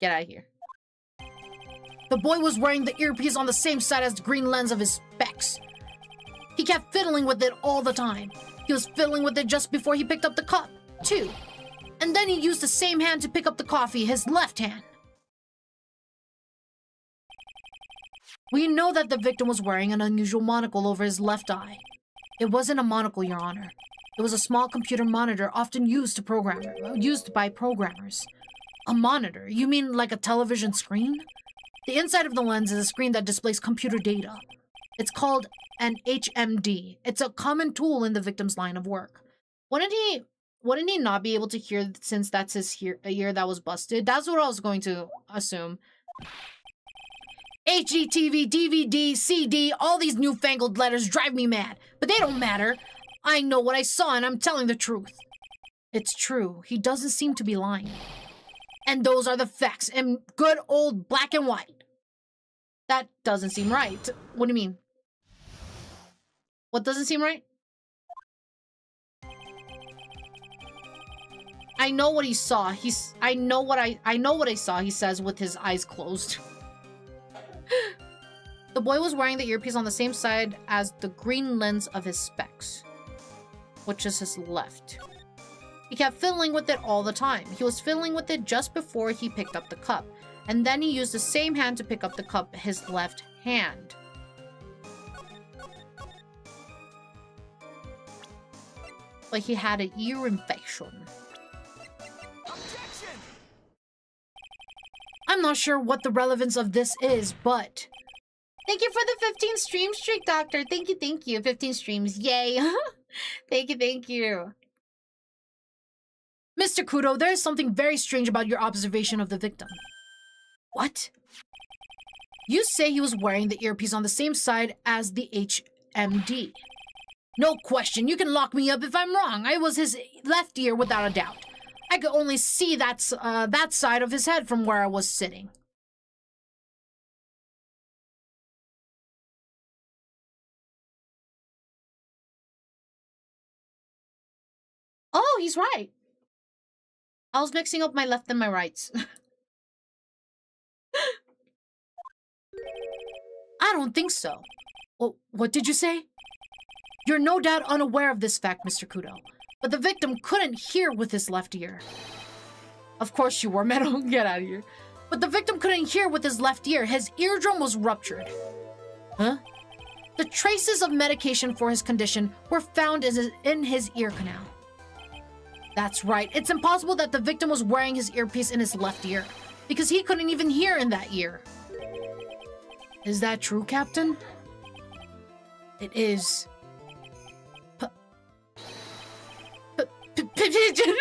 Speaker 1: out of here. The boy was wearing the earpiece on the same side as the green lens of his specs. He kept fiddling with it all the time. He was fiddling with it just before he picked up the cup, too. And then he used the same hand to pick up the coffee, his left hand. We know that the victim was wearing an unusual monocle over his left eye. It wasn't a monocle, Your Honor. It was a small computer monitor often used by programmers. A monitor? You mean like a television screen? The inside of the lens is a screen that displays computer data. It's called an HMD. It's a common tool in the victim's line of work. Wouldn't he not be able to hear since that's his ear that was busted? That's what I was going to assume. HDTV, DVD, CD, all these newfangled letters drive me mad. But they don't matter. I know what I saw and I'm telling the truth. It's true. He doesn't seem to be lying. And those are the facts in good old black and white. That doesn't seem right. What do you mean? What doesn't seem right? I know what he saw. I know what I saw, he says with his eyes closed. The boy was wearing the earpiece on the same side as the green lens of his specs, which is his left. He kept fiddling with it all the time. He was fiddling with it just before he picked up the cup, and then he used the same hand to pick up the cup, his left hand. But he had an ear infection.
Speaker 2: Objection!
Speaker 1: I'm not sure what the relevance of this is, but... Thank you for the 15 stream streak, Doctor. Thank you, thank you. 15 streams, yay. Thank you, thank you. Mr. Kudo, there is something very strange about your observation of the victim. What? You say he was wearing the earpiece on the same side as the HMD. No question, you can lock me up if I'm wrong. I was his left ear without a doubt. I could only see that side of his head from where I was sitting. Oh, he's right. I was mixing up my left and my rights. I don't think so. Well, what did you say? You're no doubt unaware of this fact, Mr. Kudo, but the victim couldn't hear with his left ear. Of course you were, Meadow. Get out of here. But the victim couldn't hear with his left ear. His eardrum was ruptured. Huh? The traces of medication for his condition were found in his ear canal. That's right. It's impossible that the victim was wearing his earpiece in his left ear, because he couldn't even hear in that ear. Is that true, Captain? It is. Pigeon!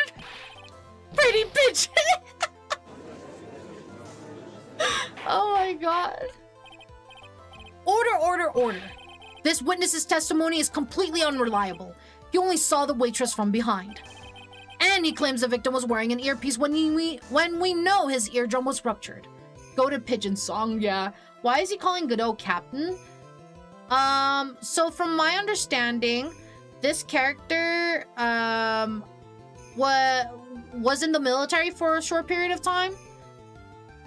Speaker 1: Pretty pigeon! Oh my god. Order. This witness's testimony is completely unreliable. He only saw the waitress from behind. And he claims the victim was wearing an earpiece when we know his eardrum was ruptured. Go to Pigeon Song, yeah. Why is he calling Godot Captain? So from my understanding, this character, was in the military for a short period of time.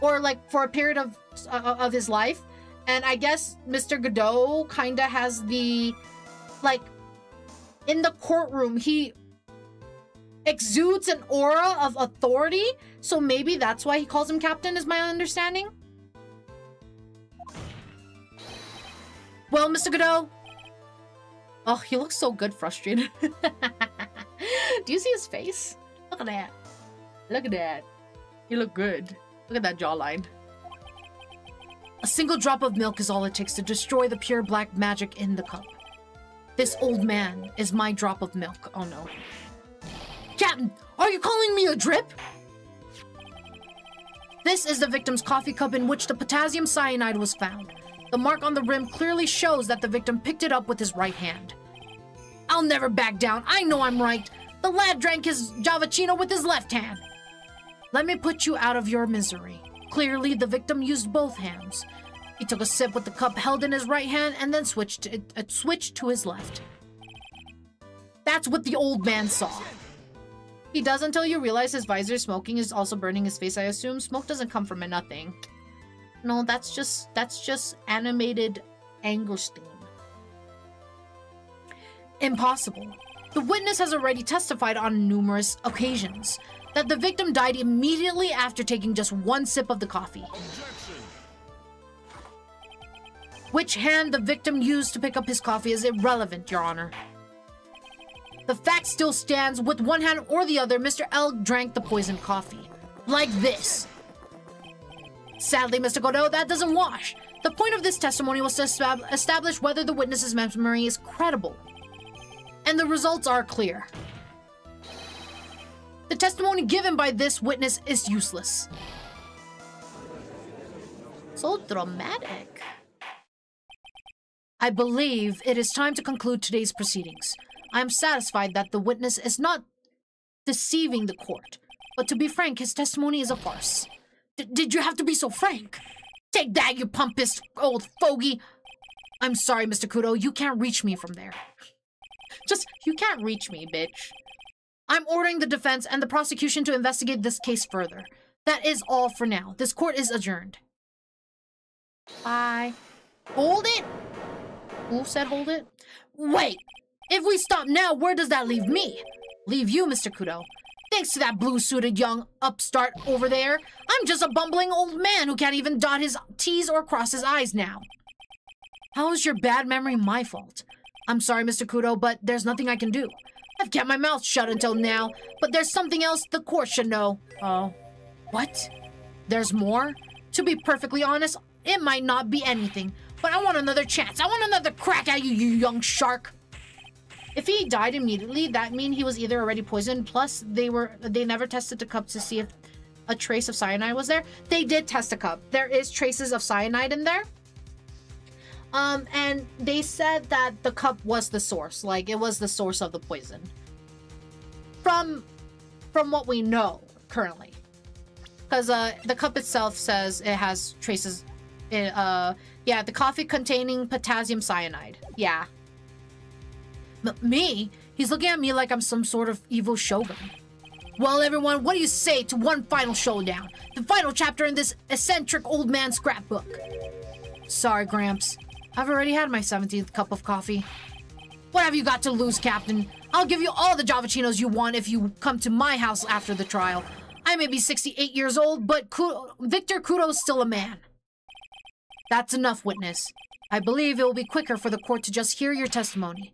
Speaker 1: Or like for a period of his life. And I guess Mr. Godot kinda has the, like, in the courtroom, he exudes an aura of authority, so maybe that's why he calls him captain, is my understanding. Well, Mr. Godot. Oh, he looks so good frustrated. Do you see his face? Look at that. Look at that. He look good. Look at that jawline. A single drop of milk is all it takes to destroy the pure black magic in the cup. This old man is my drop of milk. Oh no. Captain, are you calling me a drip? This is the victim's coffee cup in which the potassium cyanide was found. The mark on the rim clearly shows that the victim picked it up with his right hand. I'll never back down. I know I'm right. The lad drank his Javachino with his left hand. Let me put you out of your misery. Clearly, the victim used both hands. He took a sip with the cup held in his right hand and then switched to his left. That's what the old man saw. He does until you realize his visor smoking is also burning his face, I assume. Smoke doesn't come from nothing. No, that's just animated anger steam. Impossible. The witness has already testified on numerous occasions that the victim died immediately after taking just one sip of the coffee.
Speaker 2: Objection.
Speaker 1: Which hand the victim used to pick up his coffee is irrelevant, Your Honor. The fact still stands. With one hand or the other, Mr. L drank the poisoned coffee. Like this. Sadly, Mr. Godot, that doesn't wash. The point of this testimony was to establish whether the witness's memory is credible. And the results are clear. The testimony given by this witness is useless. So dramatic. I believe it is time to conclude today's proceedings. I am satisfied that the witness is not deceiving the court. But to be frank, his testimony is a farce. Did you have to be so frank? Take that, you pompous old fogey! I'm sorry, Mr. Kudo, you can't reach me from there. Just, you can't reach me, bitch. I'm ordering the defense and the prosecution to investigate this case further. That is all for now. This court is adjourned. Bye. Hold it! Who said hold it? Wait! If we stop now, where does that leave me? Leave you, Mr. Kudo. Thanks to that blue-suited young upstart over there, I'm just a bumbling old man who can't even dot his T's or cross his I's now. How is your bad memory my fault? I'm sorry, Mr. Kudo, but there's nothing I can do. I've kept my mouth shut until now, but there's something else the court should know. Oh. What? There's more? To be perfectly honest, it might not be anything, but I want another chance. I want another crack at you, you young shark. If he died immediately, that means he was either already poisoned, plus they never tested the cup to see if a trace of cyanide was there. They did test the cup. There is traces of cyanide in there. And they said that the cup was the source. Like, it was the source of the poison. From what we know currently. Because the cup itself says it has traces. Yeah, the coffee containing potassium cyanide. Yeah. Me? He's looking at me like I'm some sort of evil shogun. Well, everyone, what do you say to one final showdown? The final chapter in this eccentric old man scrapbook. Sorry, Gramps. I've already had my 17th cup of coffee. What have you got to lose, Captain? I'll give you all the Javachinos you want if you come to my house after the trial. I may be 68 years old, but Victor Kudo's still a man. That's enough, witness. I believe it will be quicker for the court to just hear your testimony.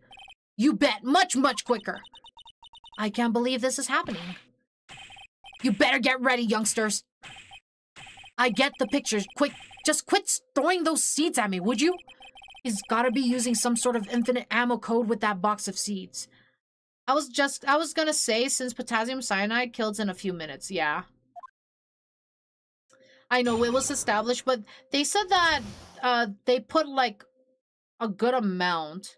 Speaker 1: You bet, much, much quicker. I can't believe this is happening. You better get ready, youngsters. I get the pictures. Quick, just quit throwing those seeds at me, would you? He's gotta be using some sort of infinite ammo code with that box of seeds. I was gonna say, since potassium cyanide kills in a few minutes, yeah. I know it was established, but they said that they put like a good amount.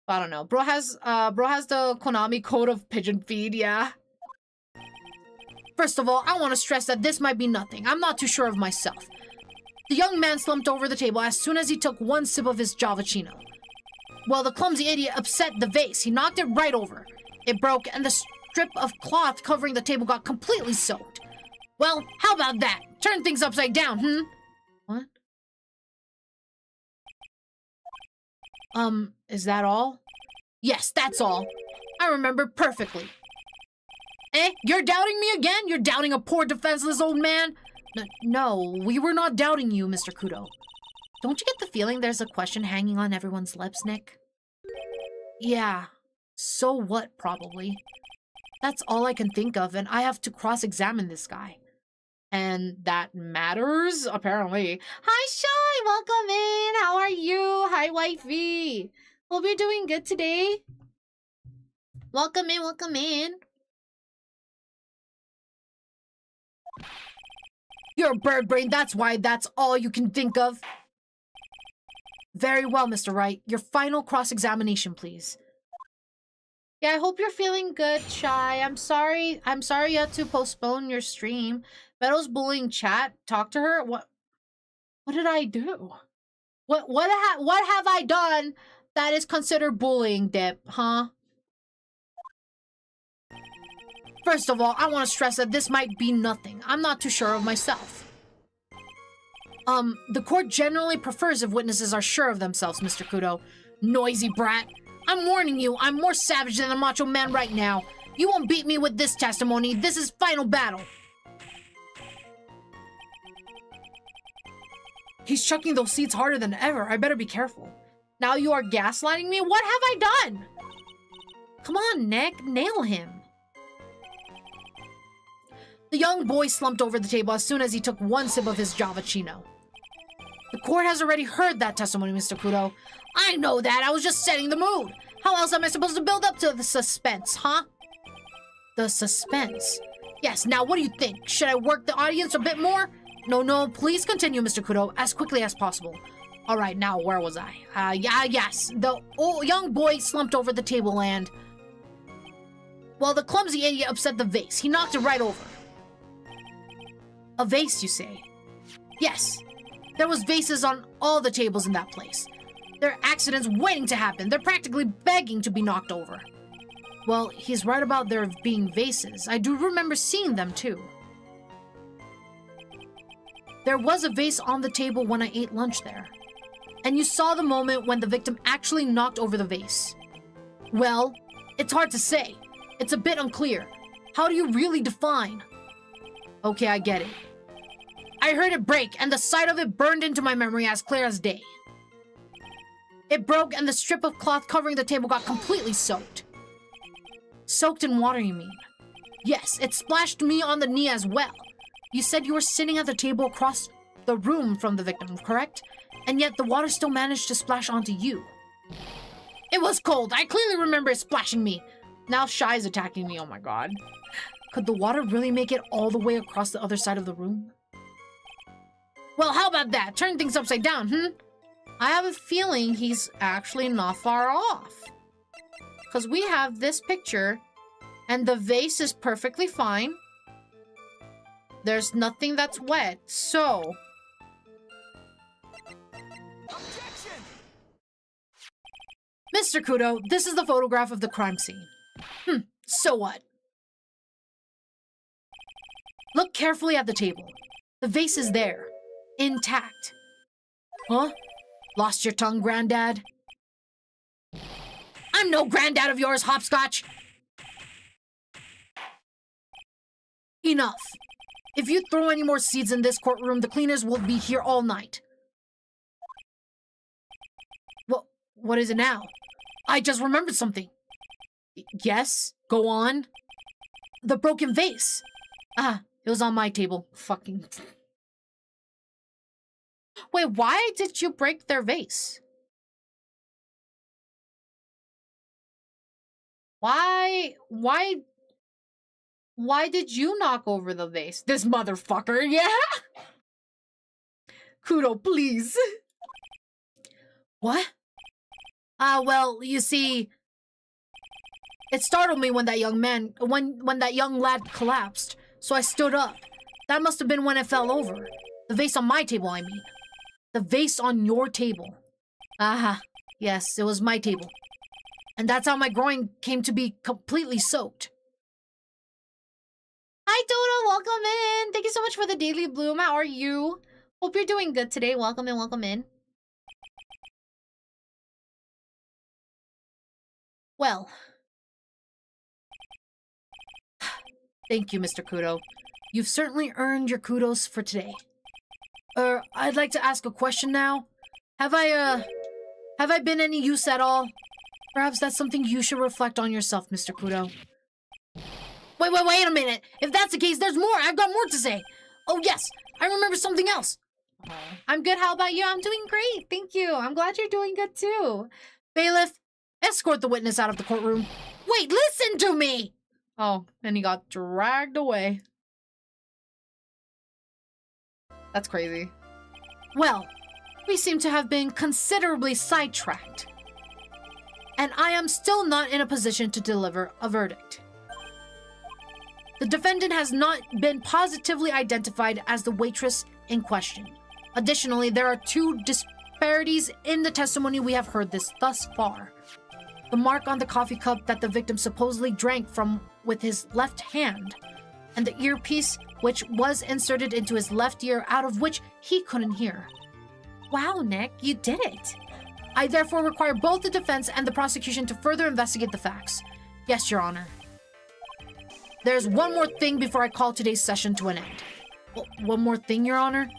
Speaker 1: I don't know. Bro has the Konami code of pigeon feed, yeah. First of all, I want to stress that this might be nothing. I'm not too sure of myself. The young man slumped over the table as soon as he took one sip of his Javachino. Well, the clumsy idiot upset the vase. He knocked it right over. It broke, and the strip of cloth covering the table got completely soaked. Well, how about that? Turn things upside down, What? Is that all? Yes, that's all. I remember perfectly. Eh? You're doubting me again? You're doubting a poor defenseless old man? No, we were not doubting you, Mr. Kudo. Don't you get the feeling there's a question hanging on everyone's lips, Nick? Yeah. So what, probably. That's all I can think of, and I have to cross-examine this guy. And that matters, apparently. Hi, Shy! Welcome in! How are you? Hi, wifey! Hope you're doing good today. Welcome in, welcome in. You're a bird brain, that's why that's all you can think of. Very well, Mr. Wright. Your final cross-examination, please. Yeah, I hope you're feeling good, Shy. I'm sorry you had to postpone your stream. Meadow's bullying chat. Talk to her. What did I do? What have I done that is considered bullying, Dip, huh? First of all, I want to stress that this might be nothing. I'm not too sure of myself. The court generally prefers if witnesses are sure of themselves, Mr. Kudo. Noisy brat. I'm warning you, I'm more savage than a macho man right now. You won't beat me with this testimony. This is final battle. He's chucking those seeds harder than ever. I better be careful. Now you are gaslighting me? What have I done? Come on, Nick. Nail him. The young boy slumped over the table as soon as he took one sip of his Javachino. The court has already heard that testimony, Mr. Kudo. I know that. I was just setting the mood. How else am I supposed to build up to the suspense, huh? The suspense? Yes, now what do you think? Should I work the audience a bit more? No, please continue, Mr. Kudo, as quickly as possible. All right, now where was I? Yes. The young boy slumped over the table and... Well, the clumsy idiot upset the vase. He knocked it right over. A vase, you say? Yes. There was vases on all the tables in that place. There are accidents waiting to happen. They're practically begging to be knocked over. Well, he's right about there being vases. I do remember seeing them, too. There was a vase on the table when I ate lunch there. And you saw the moment when the victim actually knocked over the vase. Well, it's hard to say. It's a bit unclear. How do you really define? Okay, I get it. I heard it break, and the sight of it burned into my memory as clear as day. It broke, and the strip of cloth covering the table got completely soaked. Soaked in water, you mean? Yes, it splashed me on the knee as well. You said you were sitting at the table across the room from the victim, correct? And yet the water still managed to splash onto you. It was cold. I clearly remember it splashing me. Now Shy's attacking me, oh my god. Could the water really make it all the way across the other side of the room? Well, how about that? Turn things upside down, I have a feeling he's actually not far off. Because we have this picture, and the vase is perfectly fine. There's nothing that's wet, so... Objection! Mr. Kudo, this is the photograph of the crime scene. So what? Look carefully at the table. The vase is there, intact. Huh? Lost your tongue, Granddad? I'm no granddad of yours, Hopscotch! Enough. If you throw any more seeds in this courtroom, the cleaners will be here all night. What is it now? I just remembered something. Yes? Go on. The broken vase. It was on my table. Fucking... Wait, why did you break their vase? Why did you knock over the vase? This motherfucker, yeah? Kudo, please. What? Well, you see, it startled me when that young lad collapsed, so I stood up. That must have been when it fell over. The vase on my table, I mean. The vase on your table. Yes, it was my table. And that's how my groin came to be completely soaked. Hi, Dodo. Welcome in. Thank you so much for the Daily Bloom. How are you? Hope you're doing good today. Welcome in, welcome in. Well. Thank you, Mr. Kudo. You've certainly earned your kudos for today. I'd like to ask a question now. Have I been any use at all? Perhaps that's something you should reflect on yourself, Mr. Kudo. Wait a minute. If that's the case, there's more. I've got more to say. Oh, yes. I remember something else. I'm good. How about you? I'm doing great. Thank you. I'm glad you're doing good, too. Bailiff, escort the witness out of the courtroom. Wait, listen to me! Oh, and he got dragged away. That's crazy. Well, we seem to have been considerably sidetracked. And I am still not in a position to deliver a verdict. The defendant has not been positively identified as the waitress in question. Additionally, there are two disparities in the testimony we have heard thus far. The mark on the coffee cup that the victim supposedly drank from with his left hand, and the earpiece which was inserted into his left ear out of which he couldn't hear. Wow, Nick, you did it. I therefore require both the defense and the prosecution to further investigate the facts. Yes, Your Honor. There's one more thing before I call today's session to an end. One more thing, Your Honor?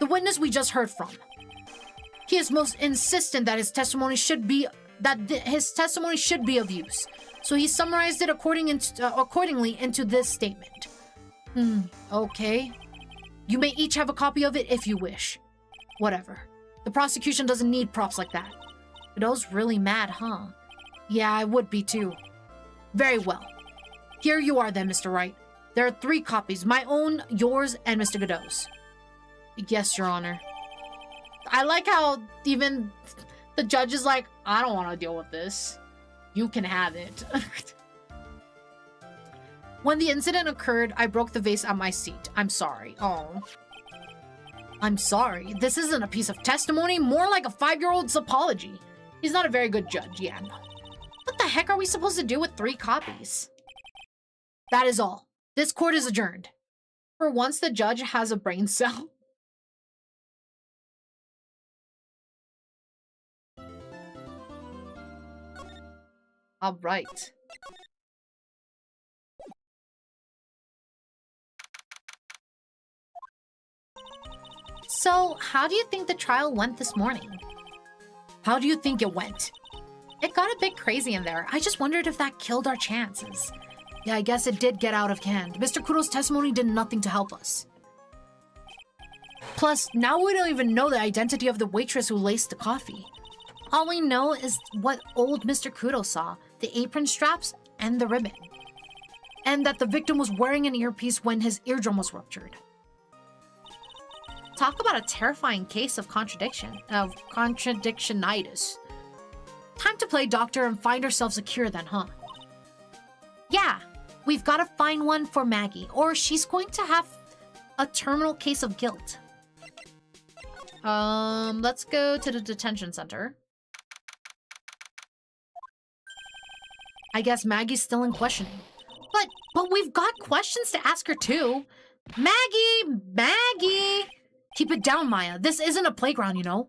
Speaker 1: The witness we just heard from. He is most insistent that his testimony should be of use. So he summarized it accordingly into this statement. Okay. You may each have a copy of it if you wish. Whatever. The prosecution doesn't need props like that. Godot's really mad, huh? Yeah, I would be too. Very well. Here you are then, Mr. Wright. There are 3 copies, my own, yours, and Mr. Godot's. Yes, Your Honor. I like how even the judge is like, I don't want to deal with this. You can have it. When the incident occurred, I broke the vase at my seat. I'm sorry. Oh. I'm sorry. This isn't a piece of testimony, more like a 5-year-old's apology. He's not a very good judge, yeah, no. What the heck are we supposed to do with 3 copies? That is all. This court is adjourned. For once, the judge has a brain cell. All right. So, how do you think the trial went this morning? How do you think it went? It got a bit crazy in there. I just wondered if that killed our chances. Yeah, I guess it did get out of hand. Mr. Kuro's testimony did nothing to help us. Plus, now we don't even know the identity of the waitress who laced the coffee. All we know is what old Mr. Kuro saw, the apron straps and the ribbon. And that the victim was wearing an earpiece when his eardrum was ruptured. Talk about a terrifying case of contradictionitis. Time to play doctor and find ourselves a cure then, huh? Yeah, we've got to find one for Maggie, or she's going to have a terminal case of guilt. Let's go to the detention center. I guess Maggie's still in questioning. But we've got questions to ask her too. Maggie! Keep it down, Maya. This isn't a playground, you know.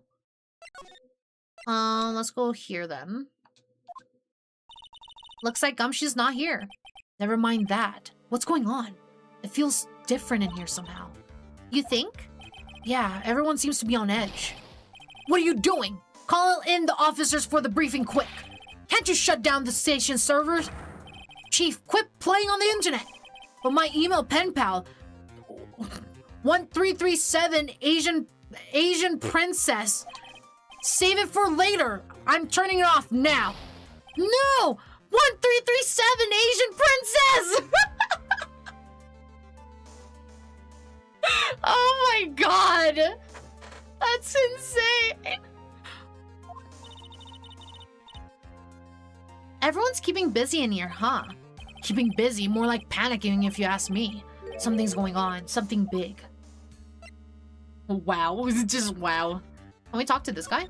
Speaker 1: Let's go here then. Looks like Gumshoe's not here. Never mind that. What's going on? It feels different in here somehow. You think? Yeah, everyone seems to be on edge. What are you doing? Call in the officers for the briefing quick. Can't you shut down the station servers? Chief, quit playing on the internet. But my email pen pal, 1337 Asian princess. Save it for later. I'm turning it off now. No! 1337 Asian princess! Oh my god! That's insane! Everyone's keeping busy in here, huh? Keeping busy, more like panicking if you ask me. Something's going on, something big. Wow, just wow. Can we talk to this guy?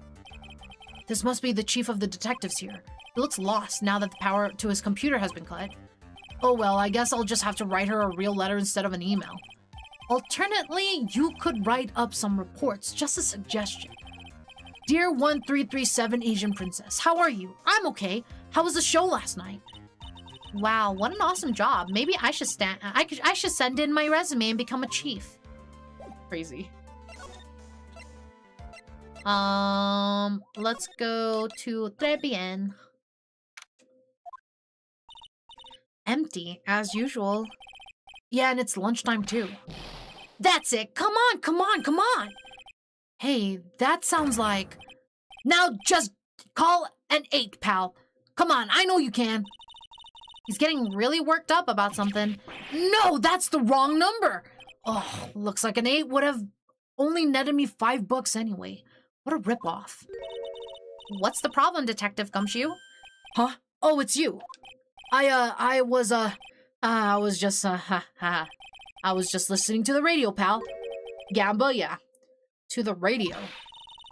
Speaker 1: This must be the chief of the detectives here. He looks lost now that the power to his computer has been cut. Oh well, I guess I'll just have to write her a real letter instead of an email. Alternately, you could write up some reports, just a suggestion. Dear 1337 Asian Princess, how are you? I'm okay. How was the show last night? Wow, what an awesome job. Maybe I should I should send in my resume and become a chief. Crazy. Let's go to Très bien. Empty, as usual. Yeah, and it's lunchtime too. That's it! Come on, come on, come on! Hey, that sounds like... Now just call an 8, pal. Come on, I know you can. He's getting really worked up about something. No, that's the wrong number! Oh, looks like an 8 would have only netted me $5 anyway. What a ripoff. What's the problem, Detective Gumshoe? Huh? Oh, it's you. I was just listening to the radio, pal. Gamba, yeah. To the radio.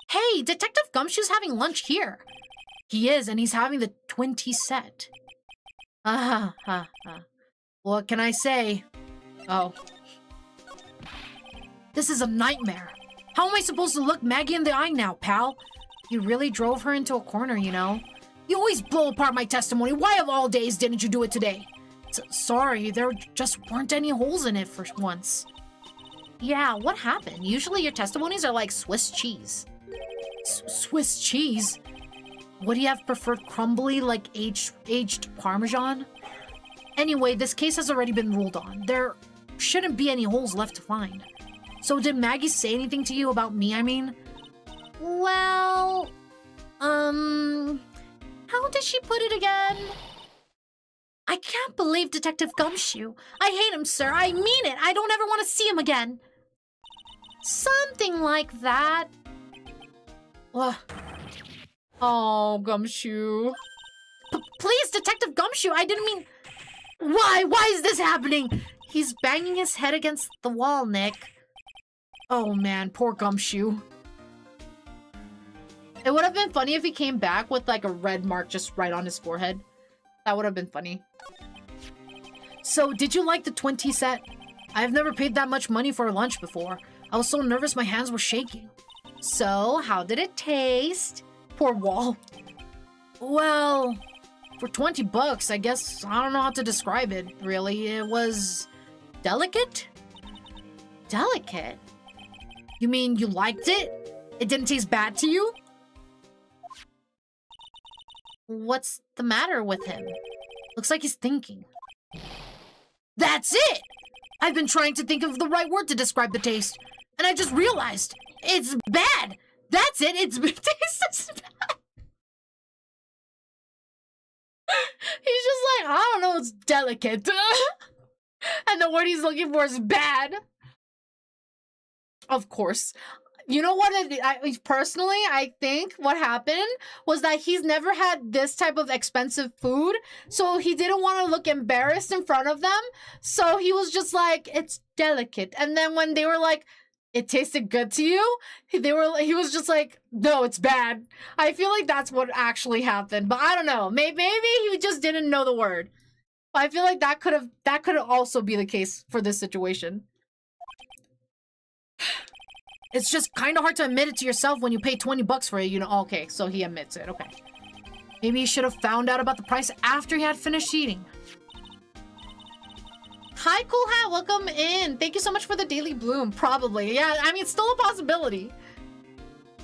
Speaker 1: Hey, Detective Gumshoe's having lunch here. He is, and he's having the twin tea set. What can I say? Oh. This is a nightmare. How am I supposed to look Maggie in the eye now, pal? You really drove her into a corner, you know? You always blow apart my testimony. Why of all days didn't you do it today? Sorry, there just weren't any holes in it for once. Yeah, what happened? Usually your testimonies are like Swiss cheese. Swiss cheese? Would he have preferred crumbly, like aged Parmesan? Anyway, this case has already been ruled on. There shouldn't be any holes left to find. So did Maggie say anything to you about me, I mean? Well, how did she put it again? I can't believe Detective Gumshoe. I hate him, sir. I mean it. I don't ever want to see him again. Something like that. Ugh. Oh, Gumshoe. Please, Detective Gumshoe, I didn't mean... Why? Why is this happening? He's banging his head against the wall, Nick. Oh man, poor Gumshoe. It would have been funny if he came back with like a red mark just right on his forehead. That would have been funny. So, did you like the twin tea set? I've never paid that much money for lunch before. I was so nervous my hands were shaking. So, how did it taste? Poor Wall. Well, for 20 bucks, I guess I don't know how to describe it, really. It was delicate? Delicate? You mean you liked it? It didn't taste bad to you? What's the matter with him? Looks like he's thinking. That's it! I've been trying to think of the right word to describe the taste, and I just realized it's bad. That's it. It's tastes bad. He's just like, I don't know. It's delicate, and the word he's looking for is bad. Of course. You know what? Personally, I think what happened was that he's never had this type of expensive food, so he didn't want to look embarrassed in front of them. So he was just like, "It's delicate." And then when they were like, "It tasted good to you," he was just like, "No, it's bad." I feel like that's what actually happened, but I don't know. Maybe he just didn't know the word. I feel like that could also be the case for this situation. It's just kind of hard to admit it to yourself when you pay 20 bucks for it, you know. Okay, so he admits it, okay. Maybe he should have found out about the price after he had finished eating. Hi, Cool Hat, welcome in. Thank you so much for the Daily Bloom. Probably, yeah, I mean, it's still a possibility.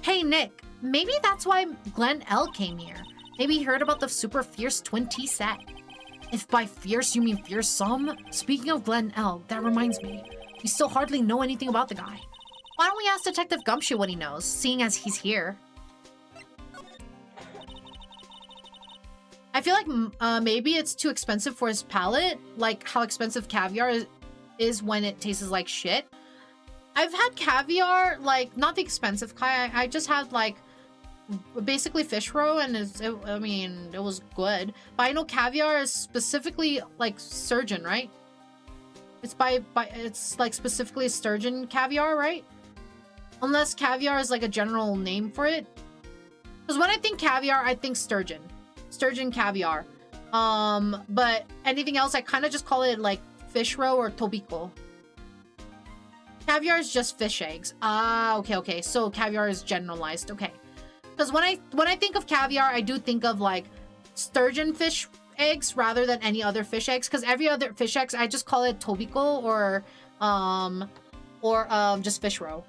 Speaker 1: Hey, Nick, maybe that's why Glenn L came here. Maybe he heard about the super fierce twin tea set. If by fierce you mean fearsome, speaking of Glenn L, that reminds me, we still hardly know anything about the guy. Why don't we ask Detective Gumshoe what he knows, seeing as he's here? I feel like maybe it's too expensive for his palate, like how expensive caviar is when it tastes like shit. I've had caviar, like, not the expensive kind. I just had, like, basically fish roe, and I mean, it was good. But I know caviar is specifically, like, sturgeon, right? It's it's, like, specifically sturgeon caviar, right? Unless caviar is like a general name for it. Because when I think caviar, I think sturgeon. Sturgeon caviar. But anything else, I kind of just call it like fish roe or tobiko. Caviar is just fish eggs. Ah, okay. So caviar is generalized. Okay. Because when I think of caviar, I do think of like sturgeon fish eggs rather than any other fish eggs. Because every other fish eggs, I just call it tobiko or just fish roe.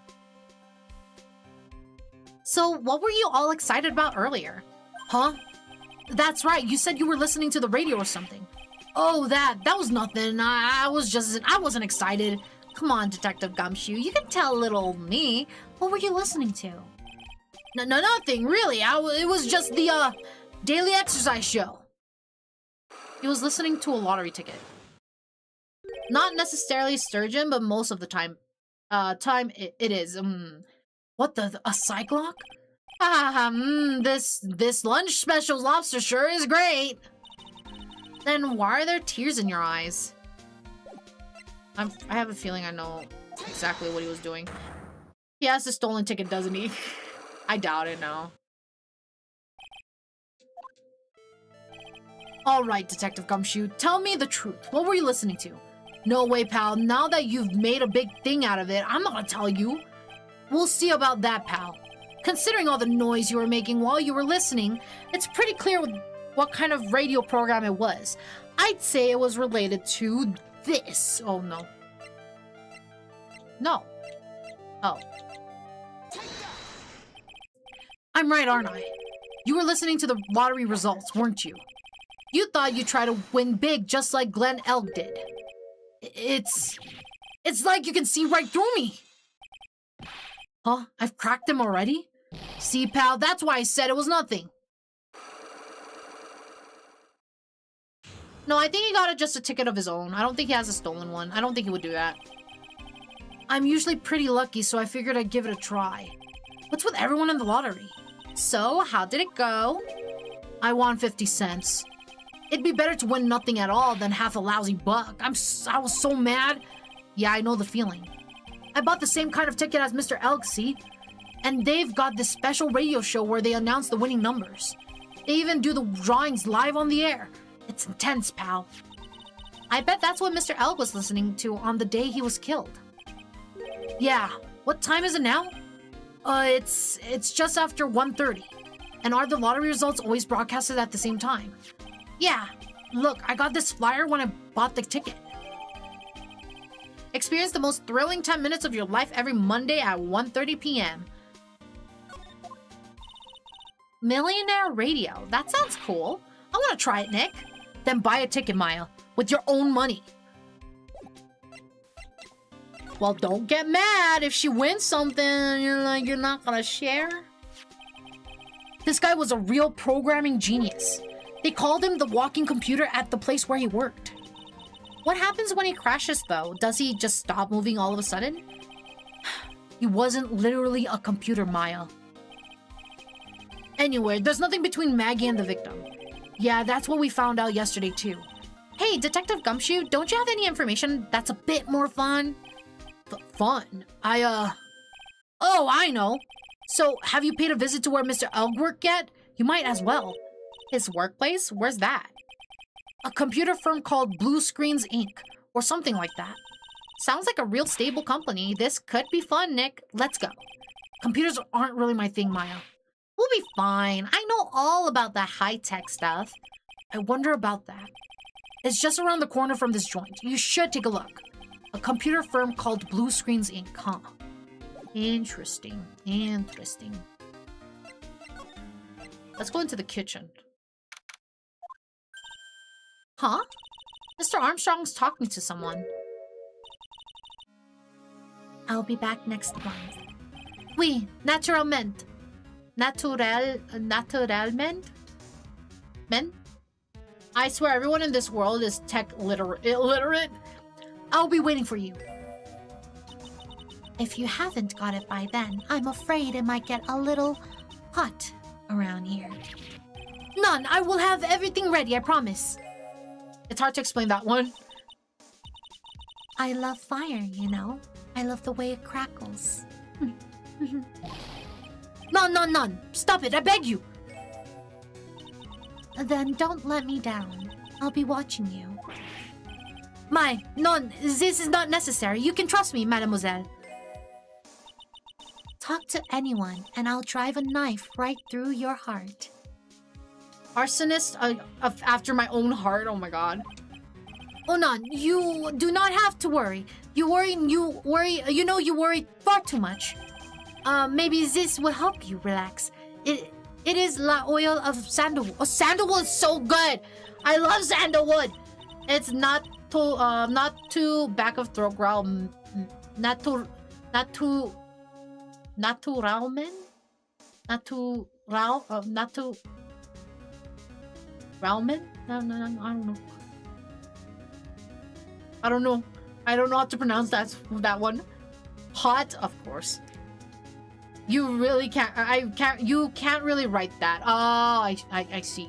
Speaker 1: So, what were you all excited about earlier? Huh? That's right, you said you were listening to the radio or something. Oh, that was nothing. I wasn't excited. Come on, Detective Gumshoe, you can tell little me. What were you listening to? No, nothing, really. It was just the, daily exercise show. He was listening to a lottery ticket. Not necessarily sturgeon, but most of the time. It is. What a cyclock? This lunch special's lobster sure is great. Then why are there tears in your eyes? I have a feeling I know exactly what he was doing. He has the stolen ticket, doesn't he? I doubt it, no. Alright, Detective Gumshoe, tell me the truth. What were you listening to? No way, pal. Now that you've made a big thing out of it, I'm not gonna tell you. We'll see about that, pal. Considering all the noise you were making while you were listening, it's pretty clear what kind of radio program it was. I'd say it was related to this. Oh, no. No. Oh. I'm right, aren't I? You were listening to the lottery results, weren't you? You thought you'd try to win big just like Glenn L did. It's like you can see right through me. Huh? I've cracked him already? See, pal, that's why I said it was nothing. No, I think he got just a ticket of his own. I don't think he has a stolen one. I don't think he would do that. I'm usually pretty lucky, so I figured I'd give it a try. What's with everyone in the lottery? So, how did it go? I won 50 cents. It'd be better to win nothing at all than half a lousy buck. I was so mad. Yeah, I know the feeling. I bought the same kind of ticket as Mr. Elk, see? And they've got this special radio show where they announce the winning numbers. They even do the drawings live on the air. It's intense, pal. I bet that's what Mr. Elk was listening to on the day he was killed. Yeah, what time is it now? It's just after 1:30. And are the lottery results always broadcasted at the same time? Yeah, look, I got this flyer when I bought the ticket. Experience the most thrilling 10 minutes of your life every Monday at 1:30 p.m. Millionaire Radio. That sounds cool. I want to try it, Nick. Then buy a ticket, Maya, with your own money. Well, don't get mad if she wins something. You're not gonna share. This guy was a real programming genius. They called him the walking computer at the place where he worked. What happens when he crashes, though? Does he just stop moving all of a sudden? He wasn't literally a computer, Maya. Anyway, there's nothing between Maggey and the victim. Yeah, that's what we found out yesterday, too. Hey, Detective Gumshoe, don't you have any information that's a bit more fun? Fun? Oh, I know. So, have you paid a visit to where Mr. Elk worked yet? You might as well. His workplace? Where's that? A computer firm called Blue Screens Inc. or something like that. Sounds like a real stable company. This could be fun, Nick. Let's go. Computers aren't really my thing, Maya. We'll be fine. I know all about the high-tech stuff. I wonder about that. It's just around the corner from this joint. You should take a look. A computer firm called Blue Screens Inc., huh? Interesting. Interesting. Let's go into the kitchen. Huh? Mr. Armstrong's talking to someone. I'll be back next month. Oui, naturalmente. Naturalmente? Men? I swear everyone in this world is tech illiterate. I'll be waiting for you. If you haven't got it by then, I'm afraid it might get a little hot around here. None, I will have everything ready, I promise. It's hard to explain that one. I love fire, you know. I love the way it crackles. None. Stop it, I beg you. Then don't let me down. I'll be watching you. None, this is not necessary. You can trust me, mademoiselle. Talk to anyone, and I'll drive a knife right through your heart. Arsonist after my own heart, oh my god. Oh, Nan, you do not have to worry. You worry far too much. Maybe this will help you relax. It is la oil of sandalwood. Oh, sandalwood is so good. I love sandalwood. It's not too back of throat growl. Naturalmen? Ramen? No, I don't know. I don't know how to pronounce that one. Hot, of course. You really can't. You can't really write that. Oh, I see.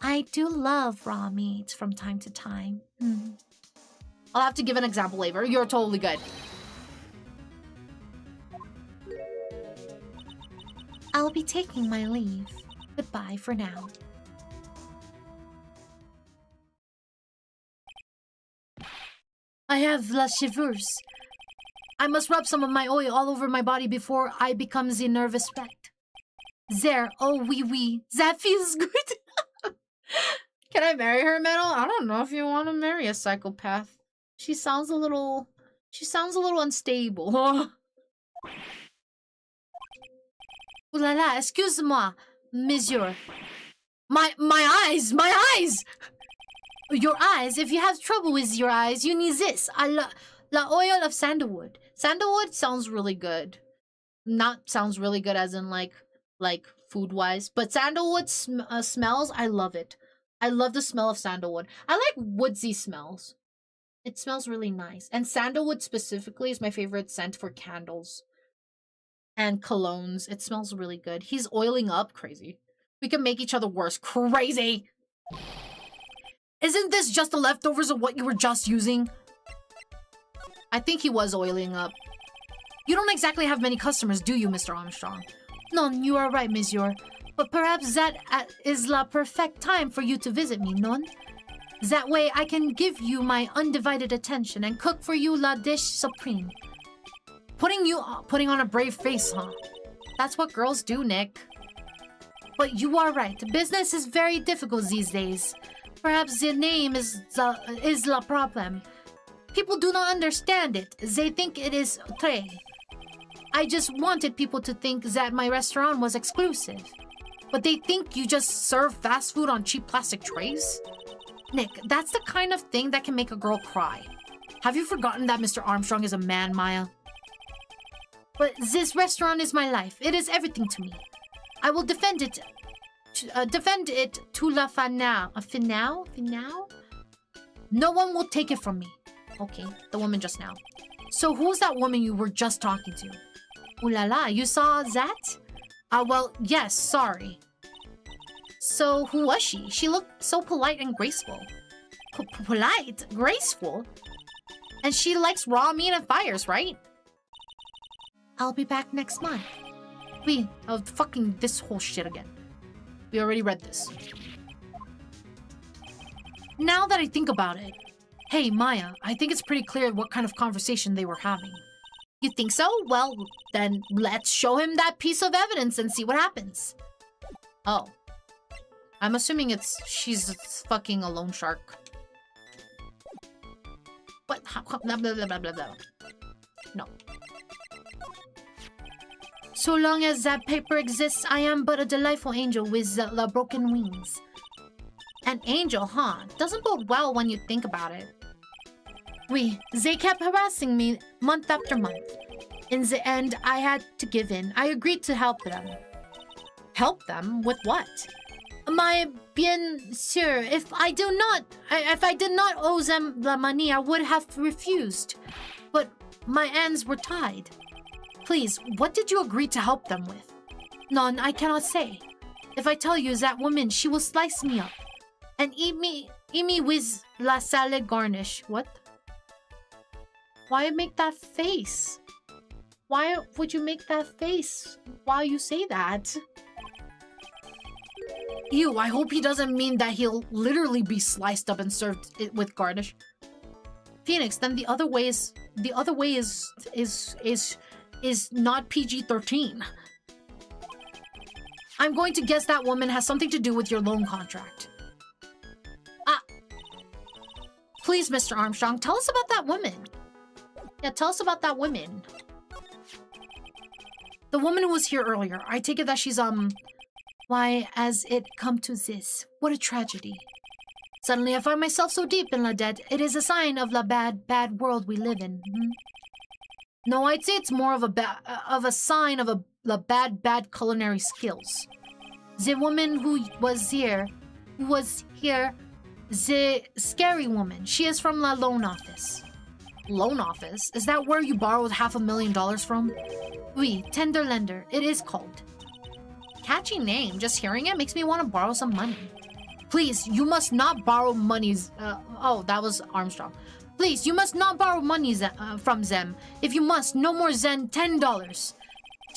Speaker 1: I do love raw meat from time to time. I'll have to give an example later. You're totally good. I'll be taking my leave. Goodbye for now. I have la shivers. I must rub some of my oil all over my body before I become the nervous wreck. There, oh oui, that feels good. Can I marry her, Meadow? I don't know if you want to marry a psychopath. She sounds a little unstable. Ooh la la, excuse-moi, monsieur. My eyes! Your eyes, if you have trouble with your eyes, you need this. La oil of sandalwood. Sandalwood sounds really good. Not sounds really good as in like food-wise. But sandalwood smells, I love it. I love the smell of sandalwood. I like woodsy smells. It smells really nice. And sandalwood specifically is my favorite scent for candles. and colognes. It smells really good. He's oiling up. Crazy. We can make each other worse. Crazy. Isn't this just the leftovers of what you were just using? I think he was oiling up. You don't exactly have many customers, do you, Mr. Armstrong? Non, you are right, monsieur. But perhaps that is the perfect time for you to visit me, non? That way I can give you my undivided attention and cook for you la dish supreme. Putting on a brave face, huh? That's what girls do, Nick. But you are right. Business is very difficult these days. Perhaps the name is the problem. People do not understand it. They think it is THRU. I just wanted people to think that my restaurant was exclusive. But they think you just serve fast food on cheap plastic trays? Nick, that's the kind of thing that can make a girl cry. Have you forgotten that Mr. Armstrong is a man, Maya? But this restaurant is my life. It is everything to me. I will defend it to la finale. No one will take it from me. Okay, the woman just now. So who's that woman you were just talking to? Ooh la la, you saw that? Well, yes, sorry. So who was she? She looked so polite and graceful. Polite? Graceful? And she likes raw meat and fires, right? I'll be back next month. Fucking this whole shit again. We already read this. Now that I think about it, hey, Maya, I think it's pretty clear what kind of conversation they were having. You think so? Well, then let's show him that piece of evidence and see what happens. Oh. I'm assuming she's fucking a loan shark. What? Blah, blah, blah, blah, blah, blah. No. So long as that paper exists, I am but a delightful angel with the broken wings. An angel, huh? Doesn't bode well when you think about it. They kept harassing me month after month. In the end, I had to give in. I agreed to help them. Help them? With what? My bien sûr, if I did not owe them the money, I would have refused. But my hands were tied. Please, what did you agree to help them with? None, I cannot say. If I tell you that woman, she will slice me up and eat me with la salad garnish. What? Why make that face? Why would you make that face while you say that? Ew, I hope he doesn't mean that he'll literally be sliced up and served with garnish. Phoenix, then the other way is not PG-13. I'm going to guess that woman has something to do with your loan contract. Please, Mr. Armstrong, tell us about that woman. Yeah, tell us about that woman. The woman who was here earlier. I take it that she's, Why, as it come to this, what a tragedy. Suddenly I find myself so deep in la debt. It is a sign of la bad world we live in. No, I'd say it's more of a sign of the bad culinary skills. The woman who was here, the scary woman. She is from la loan office. Loan office? Is that where you borrowed $500,000 from? Oui, tender lender. It is called. Catchy name. Just hearing it makes me want to borrow some money. Please, you must not borrow monies. Oh, that was Armstrong. Please, you must not borrow money from them. If you must, no more than $10.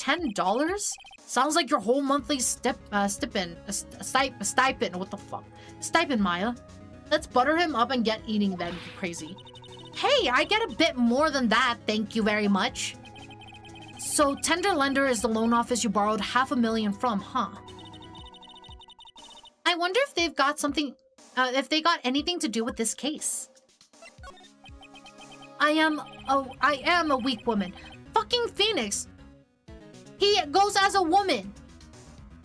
Speaker 1: $10? Sounds like your whole monthly stipend. What the fuck? Stipend, Maya. Let's butter him up and get eating then, crazy. Hey, I get a bit more than that, thank you very much. So, tender lender is the loan office you borrowed $500,000 from, huh? I wonder if they've got something, if they got anything to do with this case. I am a weak woman. Fucking Phoenix. He goes as a woman.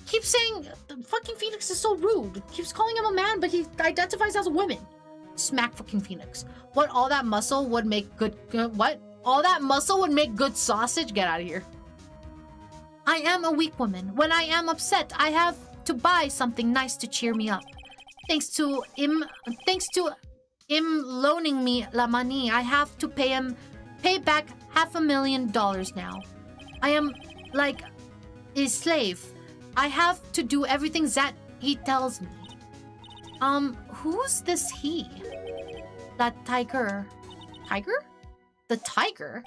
Speaker 1: Keeps saying, fucking Phoenix is so rude. Keeps calling him a man, but he identifies as a woman. Smack fucking Phoenix. What, all that muscle would make good, what? All that muscle would make good sausage? Get out of here. I am a weak woman. When I am upset, I have to buy something nice to cheer me up. Thanks to him loaning me la money, I have to pay back $500,000 now. I am like his slave. I have to do everything that he tells me. Who's this he? That tiger. Tiger? The tiger?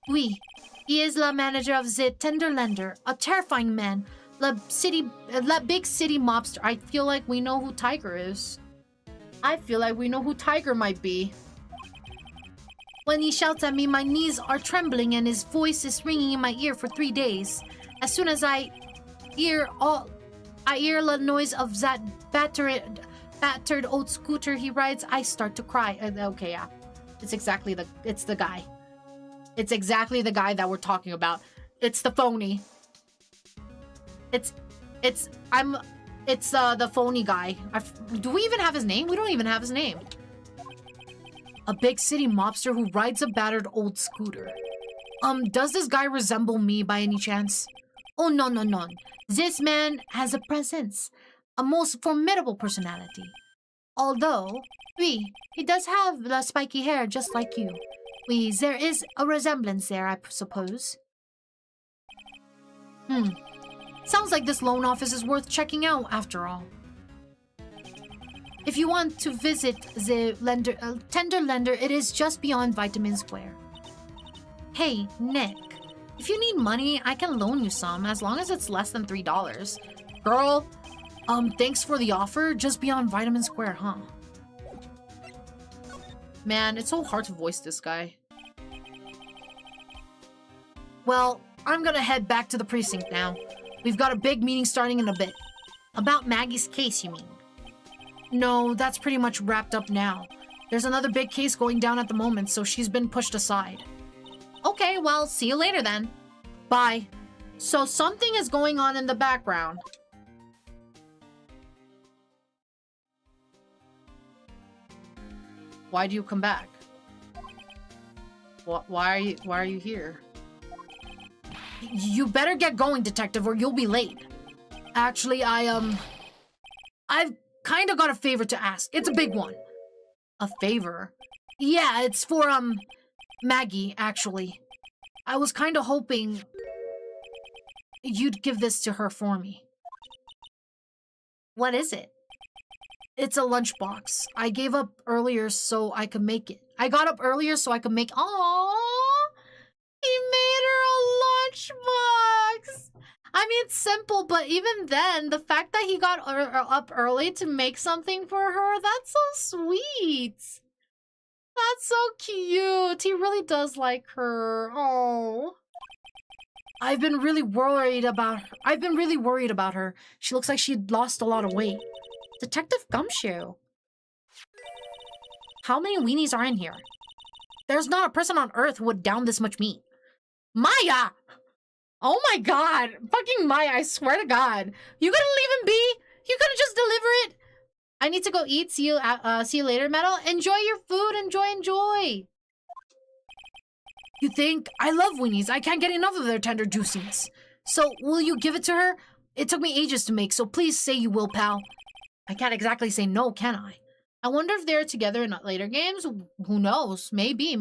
Speaker 1: Oui. He is the manager of the Tenderlander, a terrifying man. The big city mobster. I feel like we know who Tiger is. I feel like we know who Tiger might be. When he shouts at me, my knees are trembling and his voice is ringing in my ear for 3 days. As soon as I hear the noise of that battered old scooter he rides, I start to cry. Okay, yeah. It's the guy. It's exactly the guy that we're talking about. It's the phony. It's the phony guy. Do we even have his name? We don't even have his name. A big city mobster who rides a battered old scooter. Does this guy resemble me by any chance? Oh, no. This man has a presence. A most formidable personality. Although, he does have the spiky hair just like you. There is a resemblance there, I suppose. Sounds like this loan office is worth checking out, after all. If you want to visit the tender lender, it is just beyond Vitamin Square. Hey, Nick. If you need money, I can loan you some, as long as it's less than $3. Girl, thanks for the offer, just beyond Vitamin Square, huh? Man, it's so hard to voice this guy. Well, I'm gonna head back to the precinct now. We've got a big meeting starting in a bit. About Maggie's case, you mean? No, that's pretty much wrapped up now. There's another big case going down at the moment, so she's been pushed aside. Okay, well, see you later then. Bye. So something is going on in the background. Why do you come back? Why are you here? You better get going, detective, or you'll be late. Actually, I've kind of got a favor to ask. It's a big one. A favor? Yeah, it's for, Maggey, actually. I was kind of hoping you'd give this to her for me. What is it? It's a lunchbox. I gave up earlier so I could make it. I got up earlier so I could make... Aww! He made her a lunchbox! I mean, it's simple, but even then, the fact that he got up early to make something for her, that's so sweet. That's so cute. He really does like her. Oh. I've been really worried about her. She looks like she'd lost a lot of weight. Detective Gumshoe. How many weenies are in here? There's not a person on Earth who would down this much meat. Maya! Oh my god! Fucking Maya, I swear to god. You gonna leave him be? You couldn't just deliver it? I need to go eat. See you later, Meadow. Enjoy your food. Enjoy. You think? I love weenies. I can't get enough of their tender juiciness. So, will you give it to her? It took me ages to make, so please say you will, pal. I can't exactly say no, can I? I wonder if they're together in later games? Who knows? Maybe.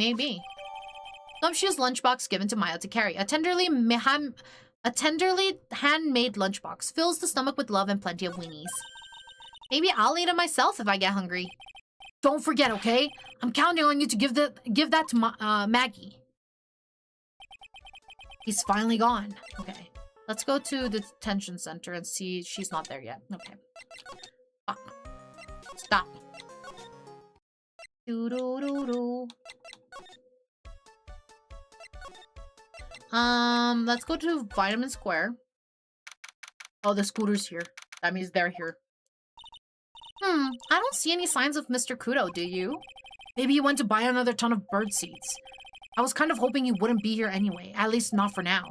Speaker 1: Gumshoe's lunchbox given to Maya to carry. A tenderly handmade lunchbox fills the stomach with love and plenty of weenies. Maybe I'll eat it myself if I get hungry. Don't forget, okay? I'm counting on you to give that to Maggey. He's finally gone. Okay. Let's go to the detention center and see she's not there yet. Okay. Stop. Doo-doo-doo-doo. Let's go to Vitamin Square. Oh, the scooter's here. That means they're here. I don't see any signs of Mr. Kudo, do you? Maybe he went to buy another ton of bird seeds. I was kind of hoping he wouldn't be here anyway, at least not for now.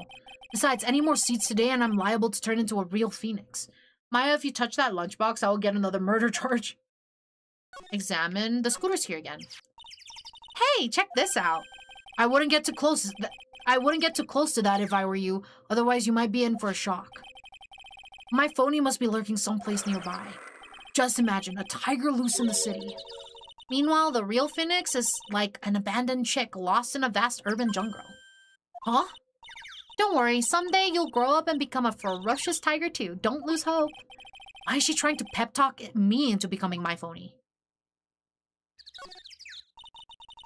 Speaker 1: Besides, any more seeds today and I'm liable to turn into a real phoenix. Maya, if you touch that lunchbox, I will get another murder charge. Examine. The scooter's here again. Hey, check this out. I wouldn't get too close to that if I were you, otherwise you might be in for a shock. My phony must be lurking someplace nearby. Just imagine, a tiger loose in the city. Meanwhile, the real phoenix is like an abandoned chick lost in a vast urban jungle. Huh? Don't worry, someday you'll grow up and become a ferocious tiger too. Don't lose hope. Why is she trying to pep talk me into becoming my phony?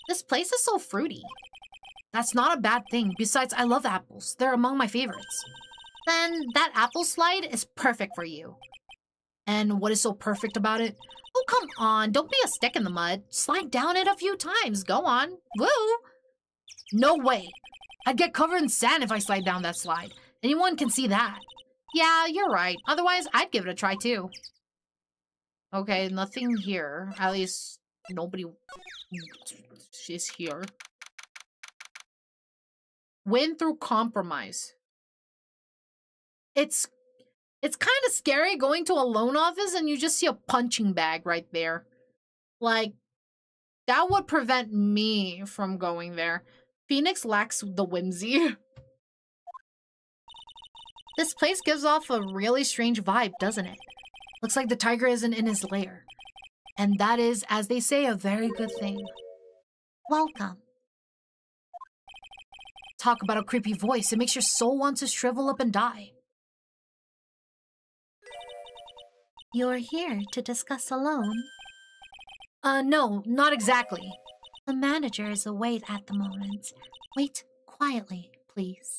Speaker 1: This place is so fruity. That's not a bad thing. Besides, I love apples. They're among my favorites. Then that apple slide is perfect for you. And what is so perfect about it? Oh, come on. Don't be a stick in the mud. Slide down it a few times. Go on. Woo! No way. I'd get covered in sand if I slide down that slide. Anyone can see that. Yeah, you're right. Otherwise, I'd give it a try too. Okay, nothing here. At least nobody is here. Win through compromise. It's kind of scary going to a loan office and you just see a punching bag right there. Like, that would prevent me from going there. Phoenix lacks the whimsy. This place gives off a really strange vibe, doesn't it? Looks like the tiger isn't in his lair. And that is, as they say, a very good thing. Welcome. Talk about a creepy voice. It makes your soul want to shrivel up and die. You're here to discuss a loan? No, not exactly. The manager is away at the moment. Wait quietly, please.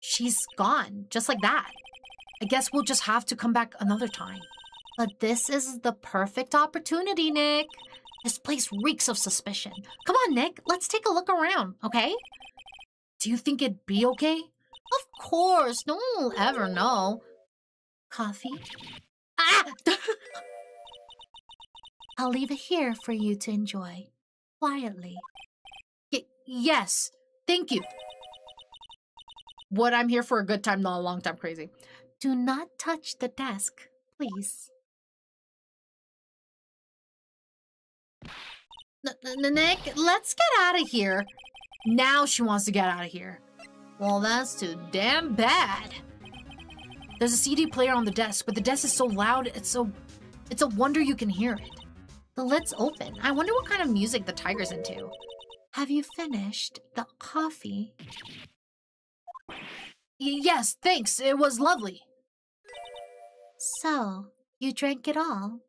Speaker 1: She's gone, just like that. I guess we'll just have to come back another time. But this is the perfect opportunity, Nick. This place reeks of suspicion. Come on, Nick, let's take a look around, okay? Do you think it'd be okay? Of course, no one will ever know. Coffee? Ah! I'll leave it here for you to enjoy. Quietly. Yes, thank you. What, I'm here for a good time, not a long time crazy. Do not touch the desk, please. Nick, let's get out of here. Now she wants to get out of here. Well, that's too damn bad. There's a CD player on the desk, but the desk is so loud, it's a wonder you can hear it. The lid's open. I wonder what kind of music the tiger's into. Have you finished the coffee? Yes, thanks. It was lovely. So, you drank it all?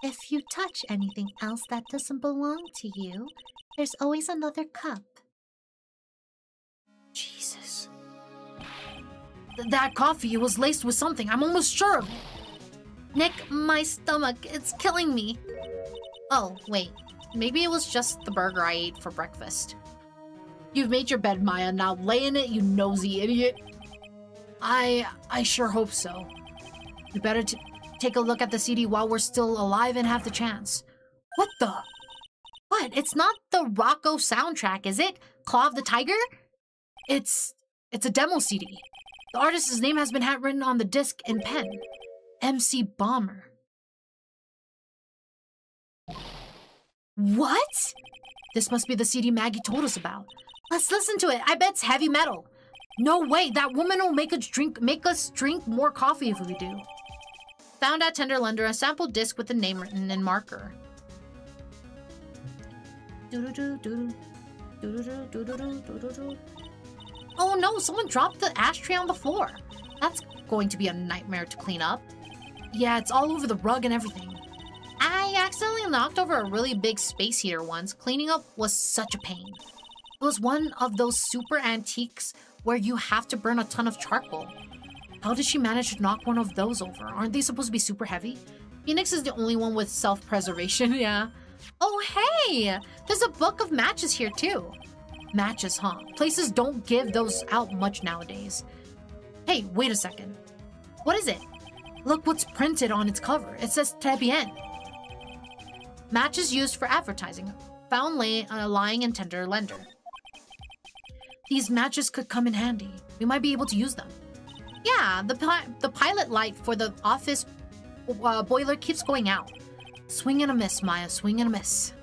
Speaker 1: If you touch anything else that doesn't belong to you, there's always another cup. Jesus. That coffee was laced with something. I'm almost sure of it. Nick, my stomach, it's killing me. Oh, wait. Maybe it was just the burger I ate for breakfast. You've made your bed, Maya. Now lay in it, you nosy idiot. I sure hope so. You better take a look at the CD while we're still alive and have the chance. What the? What? It's not the Rocco soundtrack, is it? Claw of the Tiger? It's a demo CD. The artist's name has been handwritten on the disc in pen. MC Bomber. What? This must be the CD Maggie told us about. Let's listen to it. I bet it's heavy metal. No way, that woman will make us drink more coffee if we do. Found at Tender Lender a sample disc with the name written in marker. Oh no, someone dropped the ashtray on the floor. That's going to be a nightmare to clean up. Yeah, it's all over the rug and everything. I accidentally knocked over a really big space heater once. Cleaning up was such a pain. It was one of those super antiques where you have to burn a ton of charcoal. How did she manage to knock one of those over? Aren't they supposed to be super heavy? Phoenix is the only one with self-preservation, yeah. Oh, hey! There's a book of matches here, too. Matches, huh? Places don't give those out much nowadays. Hey, wait a second. What is it? Look what's printed on its cover. It says Très bien. Matches used for advertising. Found lying in Tender Lender. These matches could come in handy. We might be able to use them. Yeah, the pilot light for the office boiler keeps going out. Swing and a miss, Maya. Swing and a miss.